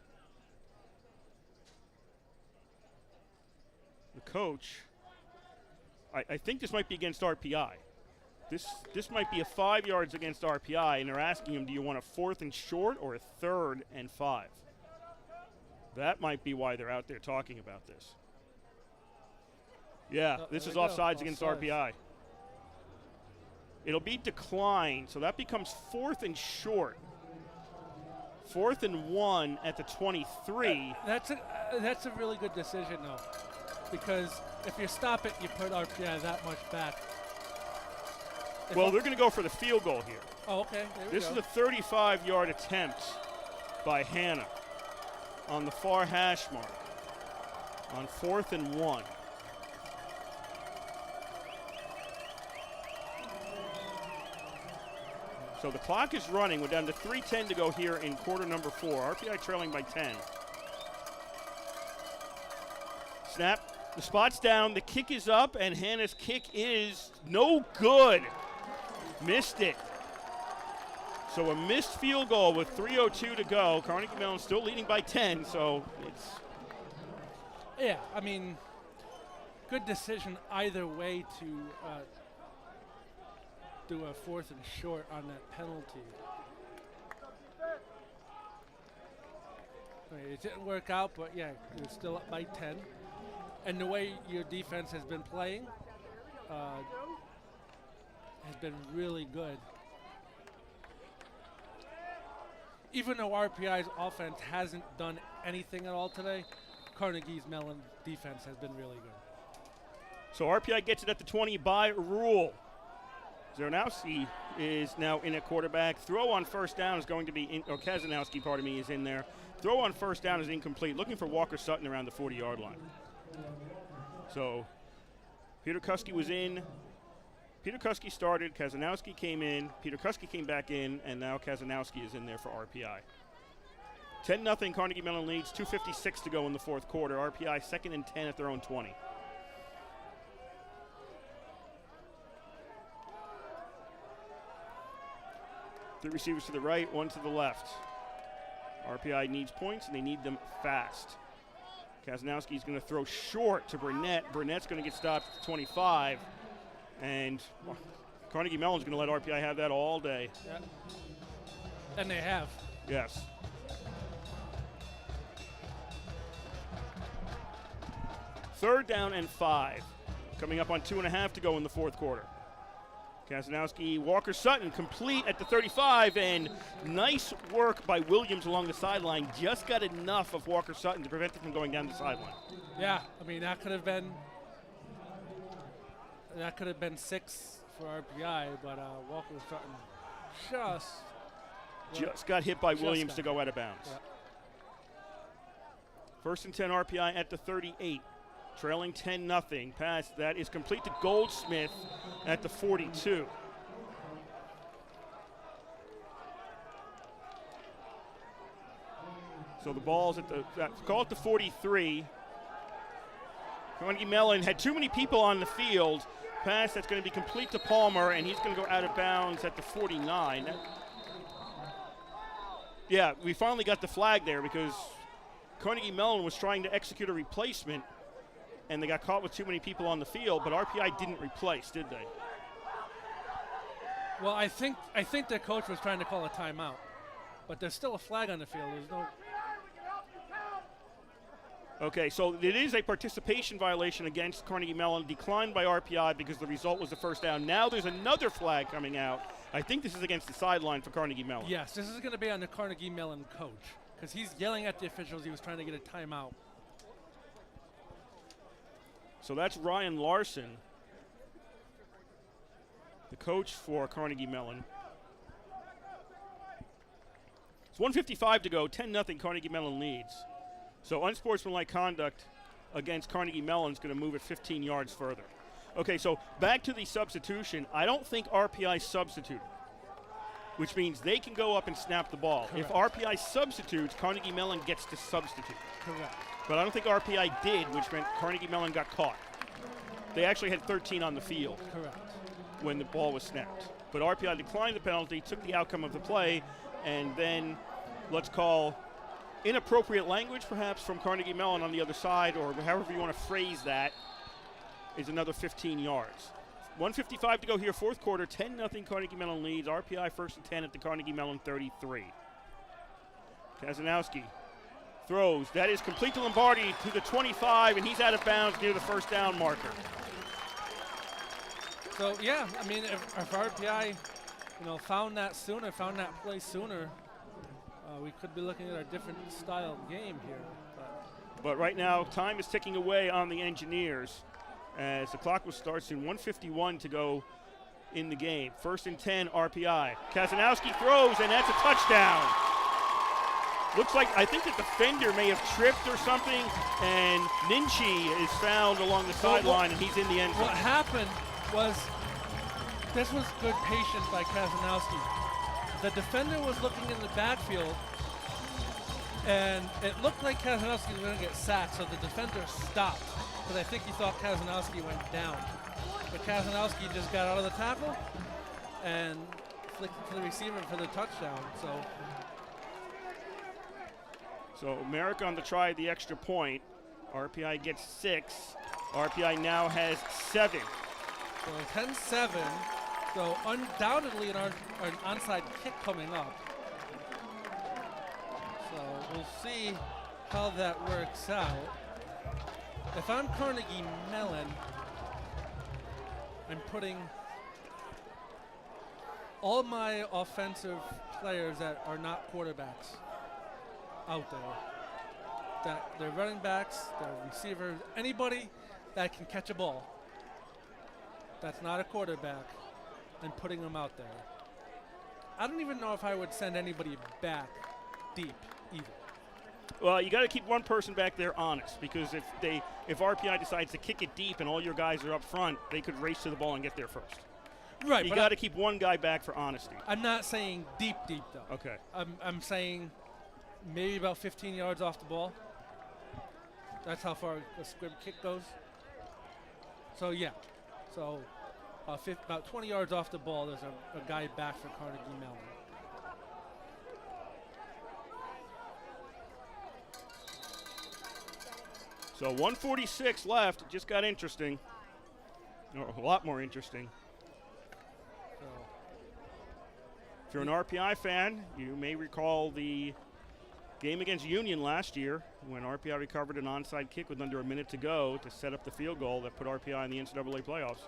coach. I think this might be against RPI. This might be a 5 yards against RPI, and they're asking him, do you want a 4th and short or a 3rd and 5? That might be why they're out there talking about this. Yeah, this is offsides against RPI. It'll be declined, so that becomes 4th and short. 4th and 1 at the 23. That's a really good decision, though, because if you stop it, you put RPI that much back. Well, they're going to go for the field goal here. Oh, okay. This is a 35-yard attempt by Hannah on the far hash mark on 4th and 1. So the clock is running. We're down to 3:10 to go here in quarter number 4. RPI trailing by 10. Snap. The spot's down. The kick is up, and Hannah's kick is no good. Missed it. So a missed field goal with 3:02 to go. Carnegie Mellon still leading by 10, so it's... Yeah, I mean, good decision either way to do a 4th and short on that penalty. I mean, it didn't work out, but yeah, you're still up by 10. And the way your defense has been playing has been really good. Even though RPI's offense hasn't done anything at all today, Carnegie's Mellon defense has been really good. So RPI gets it at the 20 by rule. Zarnowski is now in at quarterback. Throw on first down is going to be, or Kazanowski, pardon me, is in there. Throw on first down is incomplete. Looking for Walker Sutton around the 40-yard line. So Peter Kuski was in. Peter Kuski started. Kazanowski came in. Peter Kuski came back in, and now Kazanowski is in there for RPI. 10-0, Carnegie Mellon leads. 2:56 to go in the fourth quarter. RPI 2nd and 10 at their own 20. Three receivers to the right, one to the left. RPI needs points, and they need them fast. Kazanowski is going to throw short to Burnett. Burnett's going to get stopped at the 25. And Carnegie Mellon's going to let RPI have that all day. Yeah. And they have. Yes. Third down and 5. Coming up on 2.5 to go in the fourth quarter. Kazanowski, Walker Sutton complete at the 35, and nice work by Williams along the sideline. Just got enough of Walker Sutton to prevent him from going down the sideline. Yeah, I mean that could have been 6 for RPI, but Walker Sutton just got hit by Williams to go out of bounds. Yeah. 1st and 10 RPI at the 38. Trailing 10-0. Pass that is complete to Goldsmith at the 42. So the ball's at the, call it the 43. Carnegie Mellon had too many people on the field. Pass that's going to be complete to Palmer, and he's going to go out of bounds at the 49. Yeah, we finally got the flag there because Carnegie Mellon was trying to execute a replacement, and they got caught with too many people on the field, but RPI didn't replace, did they? Well, I think their coach was trying to call a timeout, but there's still a flag on the field. There's no. Okay, so it is a participation violation against Carnegie Mellon, declined by RPI because the result was the first down. Now there's another flag coming out. I think this is against the sideline for Carnegie Mellon. Yes, this is going to be on the Carnegie Mellon coach because he's yelling at the officials. He was trying to get a timeout. So that's Ryan Larson, the coach for Carnegie Mellon. It's 1:55 to go, 10-0 Carnegie Mellon leads. So unsportsmanlike conduct against Carnegie Mellon is going to move it 15 yards further. Okay, so back to the substitution. I don't think RPI substituted, which means they can go up and snap the ball. Correct. If RPI substitutes, Carnegie Mellon gets to substitute. Correct. But I don't think RPI did, which meant Carnegie Mellon got caught. They actually had 13 on the field. Correct. When the ball was snapped. But RPI declined the penalty, took the outcome of the play, and then let's call inappropriate language perhaps from Carnegie Mellon on the other side, or however you want to phrase that. is another 15 yards. 1:55 to go here, fourth quarter, 10-0 Carnegie Mellon leads. RPI first and 10 at the Carnegie Mellon 33. Kazanowski throws. That is complete to Lombardi to the 25, and he's out of bounds near the first down marker. So yeah, I mean, if RPI, found that sooner, found that play sooner, we could be looking at a different style game here. But right now, time is ticking away on the Engineers as the clock will start soon. 1:51 to go in the game. First and 10, RPI. Kazanowski throws, and that's a touchdown. Looks like, I think the defender may have tripped or something, and Ninchi is found along the sideline, and he's in the end zone. What happened was, this was good patience by Kazanowski. The defender was looking in the backfield, and it looked like Kazanowski was going to get sacked, so the defender stopped, because I think he thought Kazanowski went down. But Kazanowski just got out of the tackle and flicked it to the receiver for the touchdown. So Merrick on the try of the extra point. RPI gets 6. RPI now has 7. So 10-7. So undoubtedly an onside kick coming up. So we'll see how that works out. If I'm Carnegie Mellon, I'm putting all my offensive players that are not quarterbacks out there. That they're running backs, they're receivers, anybody that can catch a ball that's not a quarterback, and putting them out there. I don't even know if I would send anybody back deep either. Well, you got to keep one person back there honest, because if RPI decides to kick it deep and all your guys are up front, they could race to the ball and get there first. Right. You got to keep one guy back for honesty. I'm not saying deep though. Okay. I'm saying maybe about 15 yards off the ball. That's how far a squib kick goes. So yeah. So about 20 yards off the ball, there's a guy back for Carnegie Mellon. So 1:46 left. It just got interesting. Or a lot more interesting. So if you're an RPI fan, you may recall the game against Union last year when RPI recovered an onside kick with under a minute to go to set up the field goal that put RPI in the NCAA playoffs.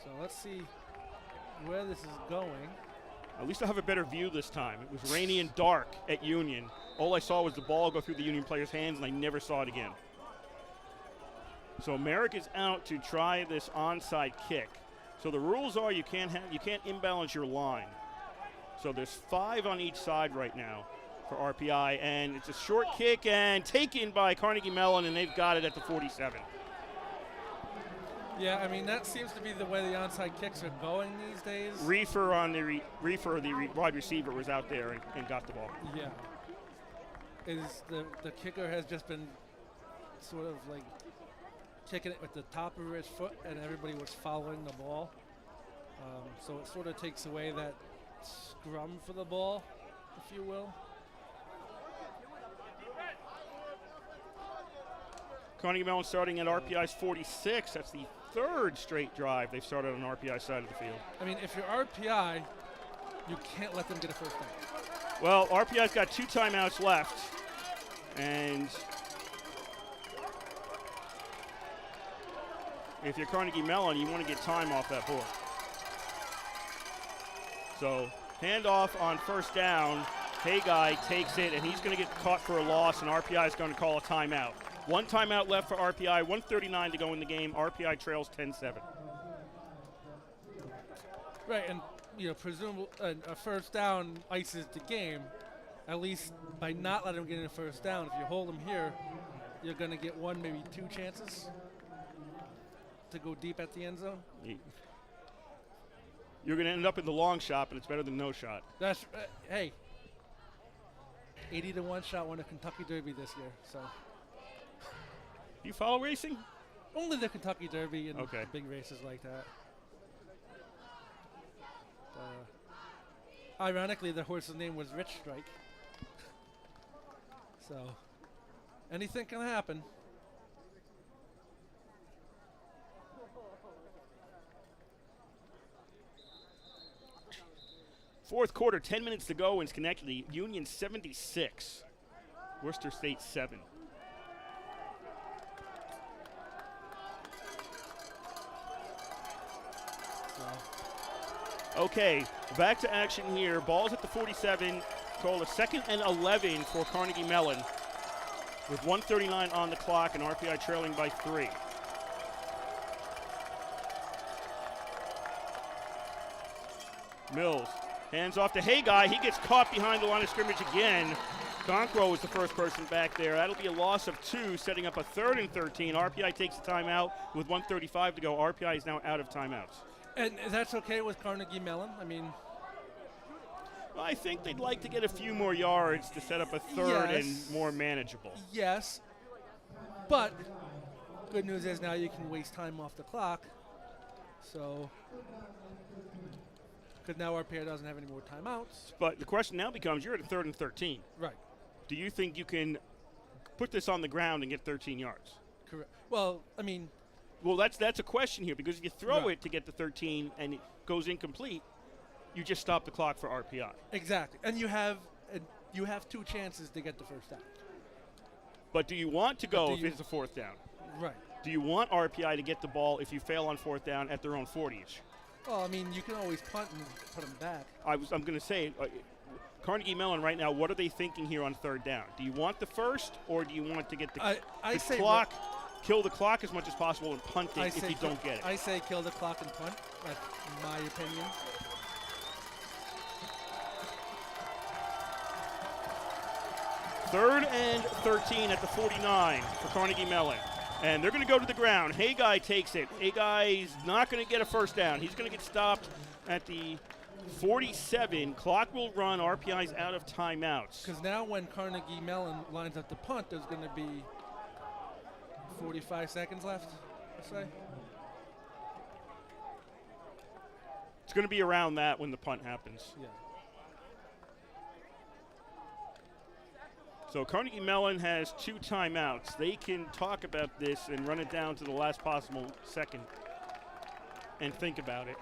So let's see where this is going. At least I have a better view this time. It was rainy and dark at Union. All I saw was the ball go through the Union player's hands, and I never saw it again. So Merrick is out to try this onside kick. So the rules are you can't imbalance your line. So there's 5 on each side right now for RPI, and it's a short kick and taken by Carnegie Mellon, and they've got it at the 47. Yeah, I mean, that seems to be the way the onside kicks are going these days. Reefer, the wide receiver, was out there and got the ball. Yeah. The kicker has just been sort of like kicking it with the top of his foot, and everybody was following the ball. So it sort of takes away that scrum for the ball, if you will. Carnegie Mellon starting at RPI's 46. That's the 3rd straight drive they've started on RPI side of the field. I mean, if you're RPI, you can't let them get a first down. Well, RPI's got 2 timeouts left, and if you're Carnegie Mellon, you want to get time off that board. So handoff on first down. Haggai takes it, and he's going to get caught for a loss, and RPI is going to call a timeout. 1 timeout left for RPI, 1:39 to go in the game. RPI trails 10-7. Right, and presumably a first down ices the game. At least by not letting them get in a first down. If you hold them here, you're going to get 1, maybe 2 chances to go deep at the end zone. You're going to end up in the long shot, but it's better than no shot. That's hey, 80-1 shot won the Kentucky Derby this year. So you follow racing? only the Kentucky Derby and okay. big races like that. Ironically, the horse's name was Rich Strike. So anything can happen. Fourth quarter, 10 minutes to go in Schenectady. Union 76, Worcester State 7. Okay, back to action here. Ball's at the 47. Call a 2nd and 11 for Carnegie Mellon with 1:39 on the clock and RPI trailing by 3. Mills hands off to Guy. He gets caught behind the line of scrimmage again. Conquo is the first person back there. That'll be a loss of 2, setting up a 3rd and 13. RPI takes the timeout with 1:35 to go. RPI is now out of timeouts. And that's okay with Carnegie Mellon? I mean, Well, I think they'd like to get a few more yards to set up a 3rd and more manageable. yes. But good news is now you can waste time off the clock. So, because now RPI doesn't have any more timeouts. But the question now becomes, you're at a 3rd and 13. Right. Do you think you can put this on the ground and get 13 yards? Correct. Well, I mean, Well, that's a question here, because if you throw Right. it to get the 13 and it goes incomplete, you just stop the clock for RPI. exactly. And you have 2 chances to get the first down. But do you want to go do if you- it's a 4th down? Right. Do you want RPI to get the ball if you fail on 4th down at their own 40-ish? Well, I mean, you can always punt and put them back. I'm going to say, Carnegie Mellon right now, what are they thinking here on 3rd down? Do you want the first, or do you want to get the I say clock, kill the clock as much as possible and punt I it if say you don't get it? I say kill the clock and punt. That's my opinion. Third and 13 at the 49 for Carnegie Mellon. And they're going to go to the ground. Guy takes it. Guy's not going to get a first down. He's going to get stopped at the 47. Clock will run. RPI's out of timeouts. Because now when Carnegie Mellon lines up the punt, there's going to be 45 seconds left, let's say. It's going to be around that when the punt happens. Yeah. So Carnegie Mellon has 2 timeouts. They can talk about this and run it down to the last possible second and think about it.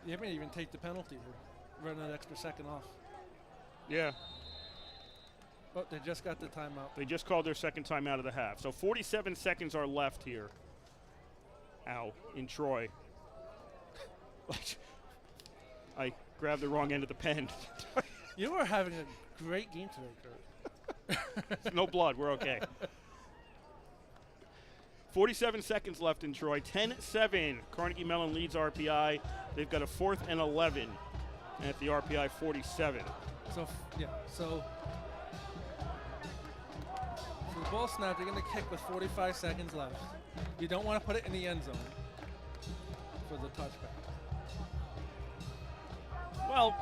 You may even take the penalty to run that extra second off. Yeah, Oh, they just got the timeout. they just called their second timeout of the half. So 47 seconds are left here. Ow, in Troy. I grabbed the wrong end of the pen. You are having a great game today, Kurt. No blood, we're okay. 47 seconds left in Troy. 10-7. Carnegie Mellon leads RPI. They've got a 4th and 11 at the RPI 47. So the ball snap, you're going to kick with 45 seconds left. You don't want to put it in the end zone for the touchback. Well,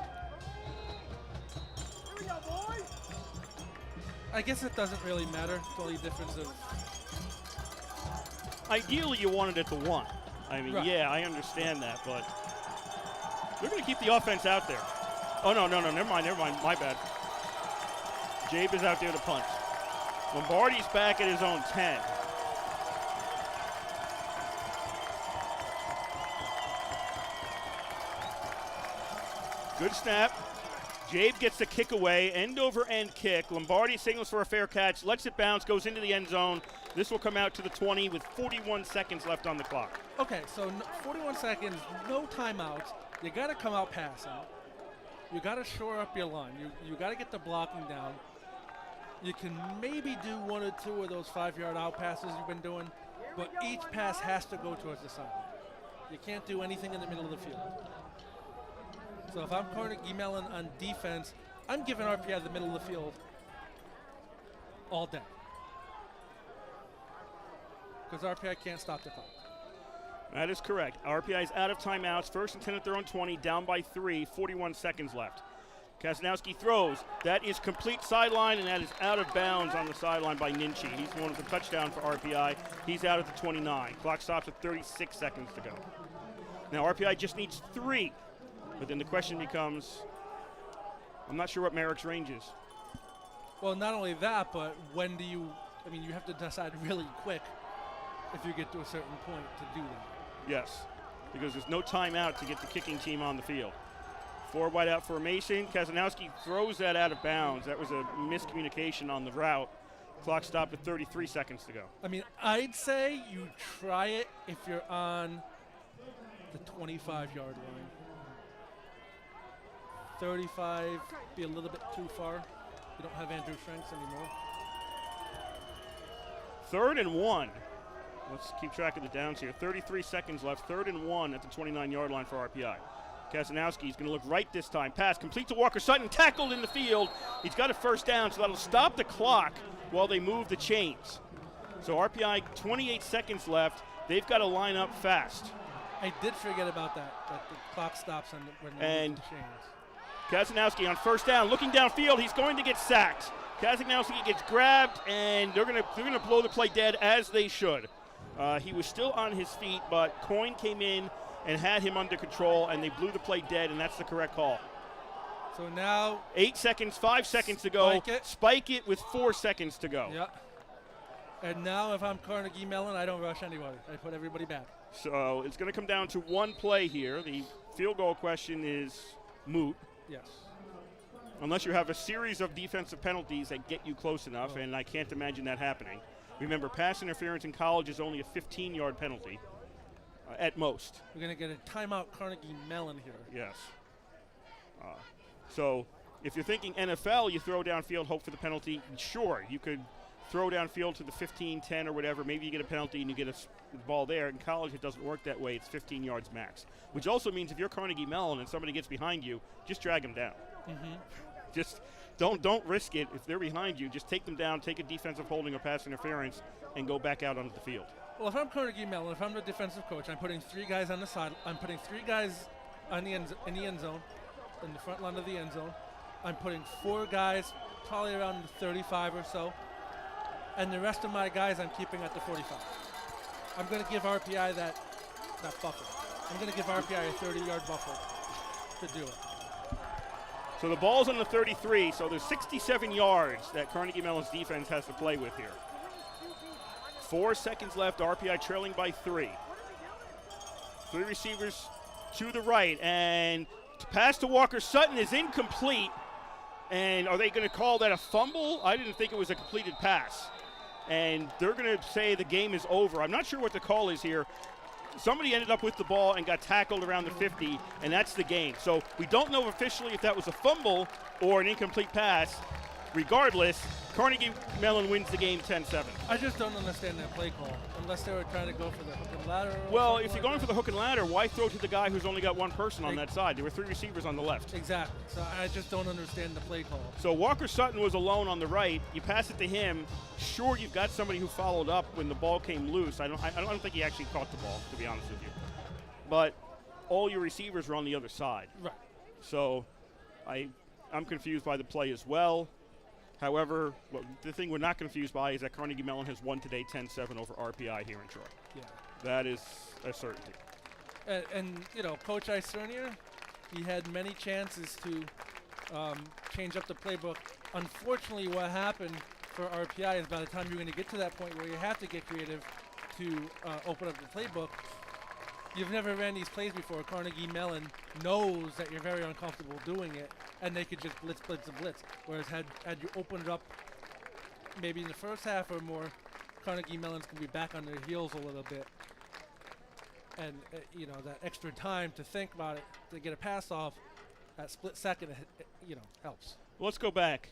I guess it doesn't really matter. It's only difference of ideally you wanted it to 1. I mean, Right. yeah, I understand that, but they're going to keep the offense out there. Oh, no, never mind, my bad. Jabe is out there to punt. Lombardi's back at his own 10. Good snap. Jabe gets the kick away, end over end kick. Lombardi signals for a fair catch, lets it bounce, goes into the end zone. This will come out to the 20 with 41 seconds left on the clock. okay. So 41 seconds, no timeouts. You got to come out passing. You got to shore up your line. You got to get the blocking down. You can maybe do 1 or 2 of those 5-yard out passes you've been doing, but each pass has to go towards the sideline. You can't do anything in the middle of the field. So if I'm Carnegie Mellon on defense, I'm giving RPI the middle of the field all day. Because RPI can't stop the clock. That is correct. RPI is out of timeouts. 1st and 10 at their own 20, down by 3, 41 seconds left. Kaznowski throws. That is complete sideline, and that is out of bounds on the sideline by Ninchi. He's the one with the touchdown for RPI. He's out at the 29. Clock stops at 36 seconds to go. Now RPI just needs 3. But then the question becomes, I'm not sure what Merrick's range is. Well, not only that, but when do you, you have to decide really quick if you get to a certain point to do that. Yes, because there's no timeout to get the kicking team on the field. 4 wide out formation. Kazanowski throws that out of bounds. That was a miscommunication on the route. Clock stopped at 33 seconds to go. I mean, I'd say you try it if you're on the 25-yard line. 35 be a little bit too far. You don't have Andrew Franks anymore. 3rd and 1. Let's keep track of the downs here. 33 seconds left. 3rd and 1 at the 29-yard line for RPI. Kazanowski is going to look right this time. Pass complete to Walker Sutton. Tackled in the field. He's got a first down, so that'll stop the clock while they move the chains. So RPI, 28 seconds left. They've got to line up fast. I did forget about that the clock stops when they move the chains. Kazanowski on first down, looking downfield. He's going to get sacked. Kazanowski gets grabbed, and they're going to blow the play dead, as they should. He was still on his feet, but Coyne came in and had him under control, and they blew the play dead, and that's the correct call. So now 8 seconds, 5 seconds to go. Spike it with 4 seconds to go. Yeah. And now if I'm Carnegie Mellon, I don't rush anybody. I put everybody back. So it's going to come down to one play here. The field goal question is moot. Yes. Unless you have a series of defensive penalties that get you close enough, and I can't imagine that happening. Remember, pass interference in college is only a 15-yard penalty at most. We're going to get a timeout Carnegie Mellon here. Yes. So if you're thinking NFL, you throw downfield, hope for the penalty. Sure, you could throw downfield to the 15, 10, or whatever. Maybe you get a penalty and you get the ball there. In college, it doesn't work that way. It's 15 yards max, which also means if you're Carnegie Mellon and somebody gets behind you, just drag them down. Mm-hmm. Just don't risk it. If they're behind you, just take them down, take a defensive holding or pass interference, and go back out onto the field. Well, if I'm Carnegie Mellon, if I'm the defensive coach, I'm putting 3 guys on the side. I'm putting 3 guys on the in the end zone, in the front line of the end zone. I'm putting 4 guys probably around the 35 or so, and the rest of my guys I'm keeping at the 45. I'm going to give RPI that buffer. I'm going to give RPI a 30-yard buffer to do it. So the ball's on the 33, so there's 67 yards that Carnegie Mellon's defense has to play with here. 4 seconds left, RPI trailing by 3. 3 receivers to the right, and pass to Walker Sutton is incomplete. And are they going to call that a fumble? I didn't think it was a completed pass. And they're going to say the game is over. I'm not sure what the call is here. Somebody ended up with the ball and got tackled around the 50, and that's the game. So we don't know officially if that was a fumble or an incomplete pass. Regardless, Carnegie Mellon wins the game 10-7. I just don't understand that play call, unless they were trying to go for the hook and ladder. Well, if you're going for the hook and ladder, why throw to the guy who's only got one person on that side? There were 3 receivers on the left. Exactly. So I just don't understand the play call. So Walker Sutton was alone on the right. You pass it to him. Sure, you've got somebody who followed up when the ball came loose. I don't think he actually caught the ball, to be honest with you. But all your receivers are on the other side. Right. So I'm confused by the play as well. However, the thing we're not confused by is that Carnegie Mellon has won today 10-7 over RPI here in Troy. Yeah. That is a certainty. And Coach Isernier, he had many chances to change up the playbook. Unfortunately, what happened for RPI is by the time you're going to get to that point where you have to get creative to open up the playbook, you've never ran these plays before. Carnegie Mellon knows that you're very uncomfortable doing it, and they could just blitz. Whereas had you opened it up maybe in the first half or more, Carnegie Mellon's going to be back on their heels a little bit. And, that extra time to think about it, to get a pass off, that split second, helps. Well, let's go back.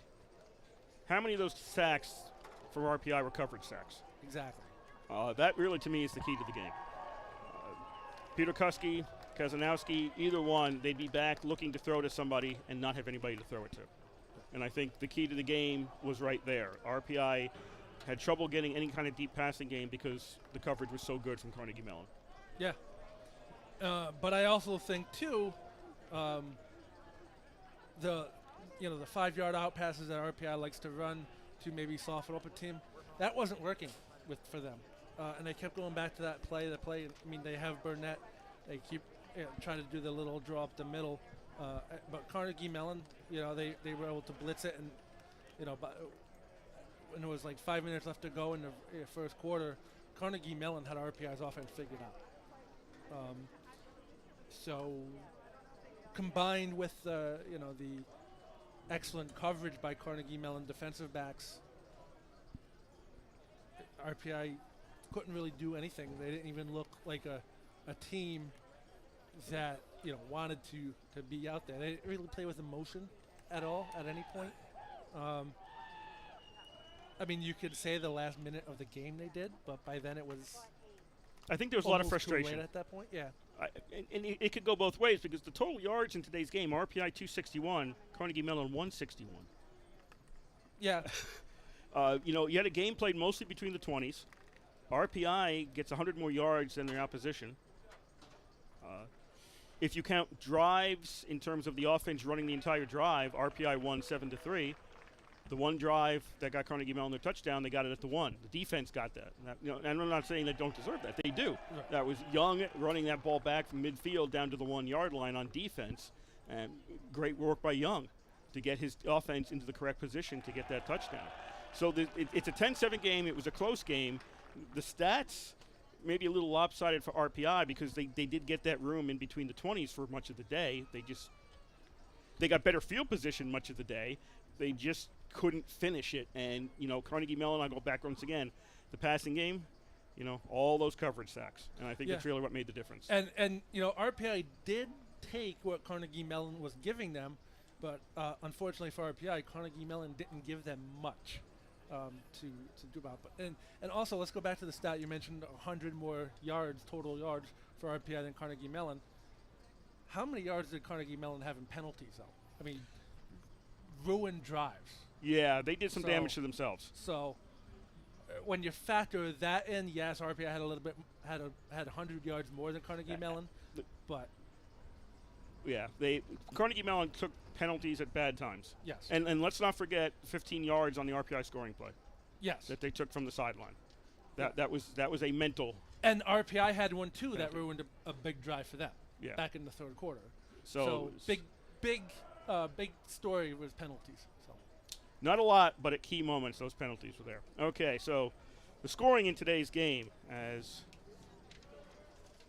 How many of those sacks for RPI were coverage sacks? Exactly. That really, to me, is the key to the game. Peter Kuski, Kazanowski, either one, they'd be back looking to throw to somebody and not have anybody to throw it to. And I think the key to the game was right there. RPI had trouble getting any kind of deep passing game because the coverage was so good from Carnegie Mellon. Yeah. But I also think, too, the 5-yard out passes that RPI likes to run to maybe soften up a team, that wasn't working for them. And they kept going back to that play. They have Burnett. They keep trying to do the little draw up the middle. But Carnegie Mellon, they were able to blitz it. And, but when it was like 5 minutes left to go in the first quarter, Carnegie Mellon had RPI's offense figured out. So combined with the excellent coverage by Carnegie Mellon defensive backs, RPI couldn't really do anything. They didn't even look like a team that wanted to be out there. They didn't really play with emotion at all at any point. I mean, you could say the last minute of the game they did, but by then it was. I think there was a lot of almost too frustration late at that point. Yeah. And it could go both ways because the total yards in today's game, RPI 261, Carnegie Mellon 161. Yeah. You had a game played mostly between the 20s. RPI gets 100 more yards than their opposition. If you count drives in terms of the offense running the entire drive, RPI won 7-3. The one drive that got Carnegie Mellon their touchdown, they got it at the 1. The defense got that. And I'm not saying they don't deserve that. They do. Right. That was Young running that ball back from midfield down to the 1 yard line on defense. And great work by Young to get his offense into the correct position to get that touchdown. So it's a 10-7 game. It was a close game. The stats maybe a little lopsided for RPI because they did get that room in between the 20s for much of the day. They got better field position much of the day. They just couldn't finish it. And, Carnegie Mellon, I'll go back once again, the passing game, all those coverage sacks. And I think that's really what made the difference. And RPI did take what Carnegie Mellon was giving them, but unfortunately for RPI, Carnegie Mellon didn't give them much to do about. And also, let's go back to the stat you mentioned: 100 more total yards for RPI than Carnegie Mellon. How many yards did Carnegie Mellon have in penalties, though? I mean, ruined drives. Yeah, they did some damage to themselves. So when you factor that in, yes, RPI had a little bit had 100 yards more than Carnegie Mellon, but yeah, Carnegie Mellon took penalties at bad times. Yes. And let's not forget 15 yards on the RPI scoring play. Yes. That they took from the sideline. That was a mental. And RPI had one too that ruined a big drive for them. Yeah. Back in the third quarter. So big story was penalties. So. Not a lot, but at key moments, those penalties were there. Okay, so the scoring in today's game as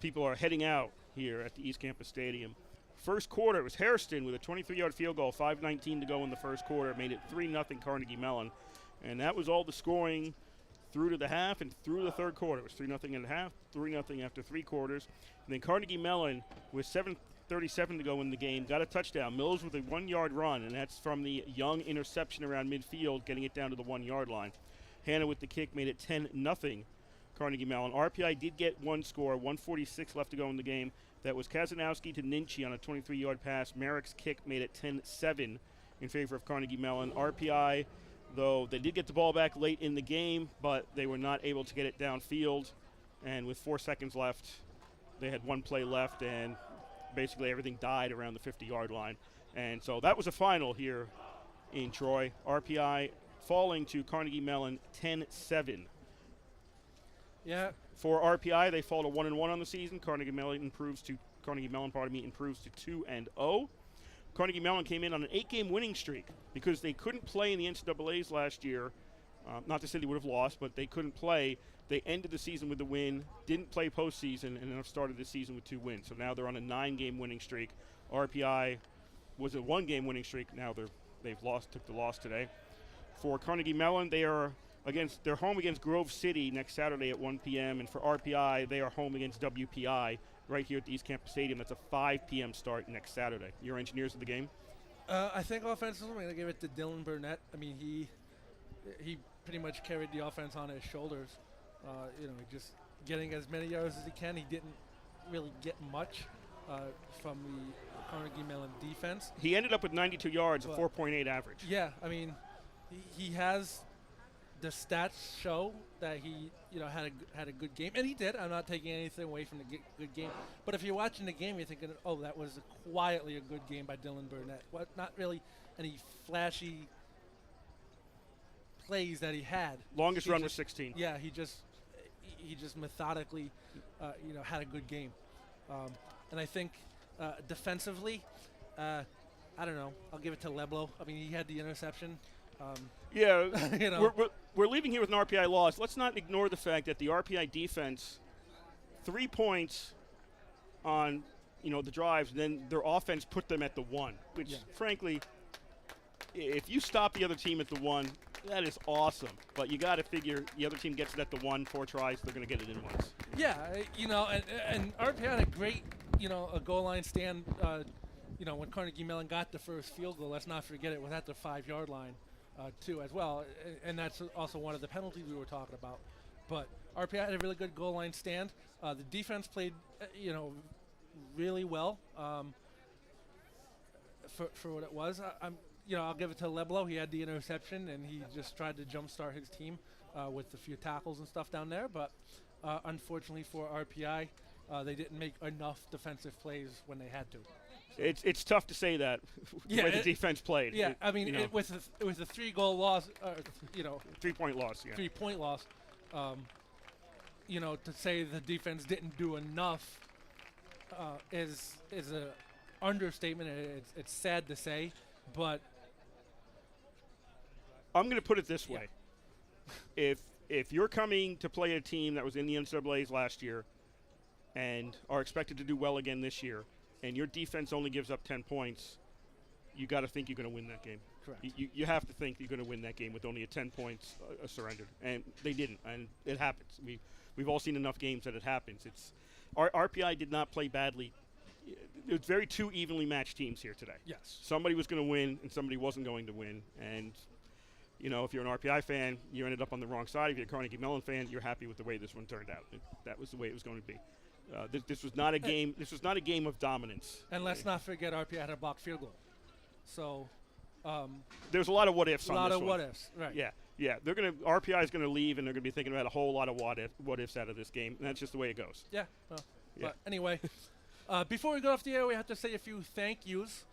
people are heading out here at the East Campus Stadium. First quarter, it was Hairston with a 23-yard field goal, 5:19 to go in the first quarter, made it 3-0 Carnegie Mellon. And that was all the scoring through to the half and through the third quarter. It was 3-0 at half, 3-0 after 3 quarters. And then Carnegie Mellon, with 7:37 to go in the game, got a touchdown. Mills with a 1-yard run, and that's from the Young interception around midfield, getting it down to the 1-yard line. Hannah with the kick made it 10-0 Carnegie Mellon. RPI did get one score, 1:46 left to go in the game. That was Kazanowski to Ninchi on a 23-yard pass. Merrick's kick made it 10-7 in favor of Carnegie Mellon. RPI, though, they did get the ball back late in the game, but they were not able to get it downfield. And with 4 seconds left, they had one play left, and basically everything died around the 50-yard line. And so that was a final here in Troy. RPI falling to Carnegie Mellon 10-7. Yeah. For RPI, they fall to 1-1 on the season. Carnegie Mellon improves to 2-0. Carnegie Mellon came in on an 8-game winning streak because they couldn't play in the NCAAs last year. Not to say they would have lost, but they couldn't play. They ended the season with a win, didn't play postseason, and then have started the season with 2 wins. So now they're on a 9-game winning streak. RPI was a 1-game winning streak. Now took the loss today. For Carnegie Mellon, they're home against Grove City next Saturday at 1 p.m. And for RPI, they are home against WPI right here at the East Campus Stadium. That's a 5 p.m. start next Saturday. Your engineers of the game? I think offensively, I'm going to give it to Dylan Burnett. I mean, he pretty much carried the offense on his shoulders. Just getting as many yards as he can. He didn't really get much from the Carnegie Mellon defense. He ended up with 92 yards, a 4.8 average. Yeah, I mean, he has the stats show that he had a good game, and he did. I'm not taking anything away from the good game, but if you're watching the game, you're thinking, oh, that was quietly a good game by Dylan Burnett. Not really any flashy plays that he had. Longest run was 16. Yeah, he just methodically, had a good game, and I think defensively, I don't know. I'll give it to Leblo. I mean, he had the interception. Yeah, You know. we're leaving here with an RPI loss. Let's not ignore the fact that the RPI defense, 3 points on the drives, and then their offense put them at the 1, which frankly, if you stop the other team at the 1, that is awesome. But you got to figure the other team gets it at the 1, 4 tries, they're going to get it in once. Yeah, and RPI had a great, a goal line stand. When Carnegie Mellon got the first field goal, let's not forget it was at the 5-yard line, too, as well. And that's also one of the penalties we were talking about. But RPI had a really good goal line stand. The defense played, really well for what it was. I'll give it to Leblo. He had the interception, and he just tried to jumpstart his team with a few tackles and stuff down there. But unfortunately for RPI, they didn't make enough defensive plays when they had to. It's tough to say that the way the defense played. Yeah, it was a 3-goal loss. 3-point loss. Yeah. 3-point loss. To say the defense didn't do enough is a understatement. It's sad to say, but I'm going to put it this way: if you're coming to play a team that was in the NCAA's last year and are expected to do well again this year, and your defense only gives up 10 points, you got to think you're going to win that game. Correct. You have to think you're going to win that game with only a 10 points surrendered, and they didn't, and it happens. We've all seen enough games that it happens. RPI did not play badly. It was very 2 evenly matched teams here today. Yes. Somebody was going to win, and somebody wasn't going to win. And if you're an RPI fan, you ended up on the wrong side. If you're a Carnegie Mellon fan, you're happy with the way this one turned out. That was the way it was going to be. This was not a game. This was not a game of dominance. And let's not forget RPI had a blocked field goal. So there's a lot of what ifs on this one. A lot of what ifs, right? Yeah. RPI is going to leave, and they're going to be thinking about a whole lot of what ifs out of this game, and that's just the way it goes. Yeah. Well, but anyway, before we go off the air, we have to say a few thank yous.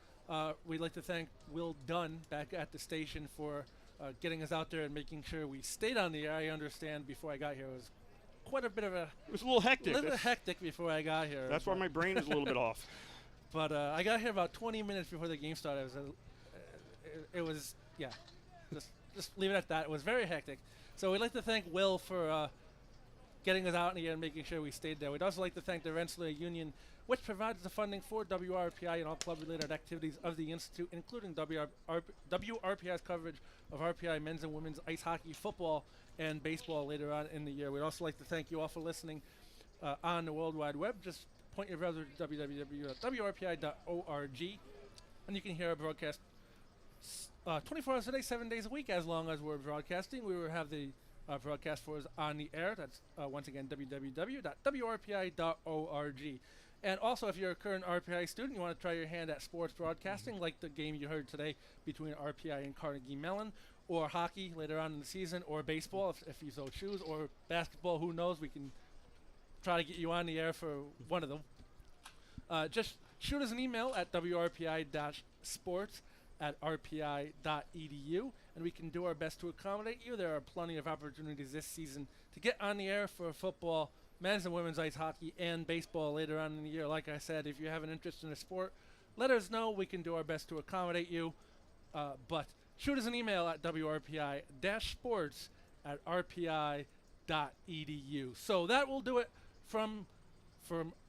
We'd like to thank Will Dunn back at the station for getting us out there and making sure we stayed on the air. I understand before I got here it was quite a bit of It was a little hectic. Hectic before I got here. That's why my brain is a little bit off. But I got here about 20 minutes before the game started. It was just leave it at that. It was very hectic. So we'd like to thank Will for getting us out here and making sure we stayed there. We'd also like to thank the Rensselaer Union, which provides the funding for WRPI and all club-related activities of the Institute, including WRPI's coverage of RPI men's and women's ice hockey, football, and baseball later on in the year. We'd also like to thank you all for listening on the World Wide Web. Just point your browser to www.wrpi.org, and you can hear our broadcast 24 hours a day, 7 days a week, as long as we're broadcasting. We will have the broadcast for us on the air. That's once again www.wrpi.org. And also, if you're a current RPI student, you want to try your hand at sports broadcasting, like the game you heard today between RPI and Carnegie Mellon, or hockey later on in the season, or baseball if you so choose, or basketball, who knows. We can try to get you on the air for one of them. Just shoot us an email at wrpi-sports@rpi.edu, and we can do our best to accommodate you. There are plenty of opportunities this season to get on the air for football, men's and women's ice hockey, and baseball later on in the year. Like I said, if you have an interest in a sport, let us know. We can do our best to accommodate you. But shoot us an email at wrpi-sports@rpi.edu. So that will do it from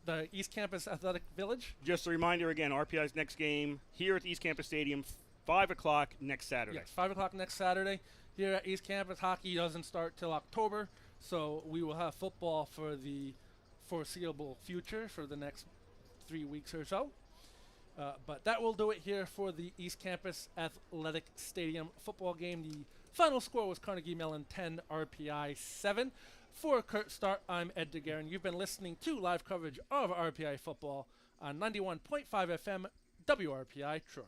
the East Campus Athletic Village. Just a reminder again, RPI's next game here at the East Campus Stadium, 5 o'clock next Saturday. Yes, 5 o'clock next Saturday here at East Campus. Hockey doesn't start till October, so we will have football for the foreseeable future for the next 3 weeks or so. But that will do it here for the East Campus Athletic Stadium football game. The final score was Carnegie Mellon 10, RPI 7. For Kurt Stark, I'm Ed DeGuerin. You've been listening to live coverage of RPI football on 91.5 FM WRPI Troy.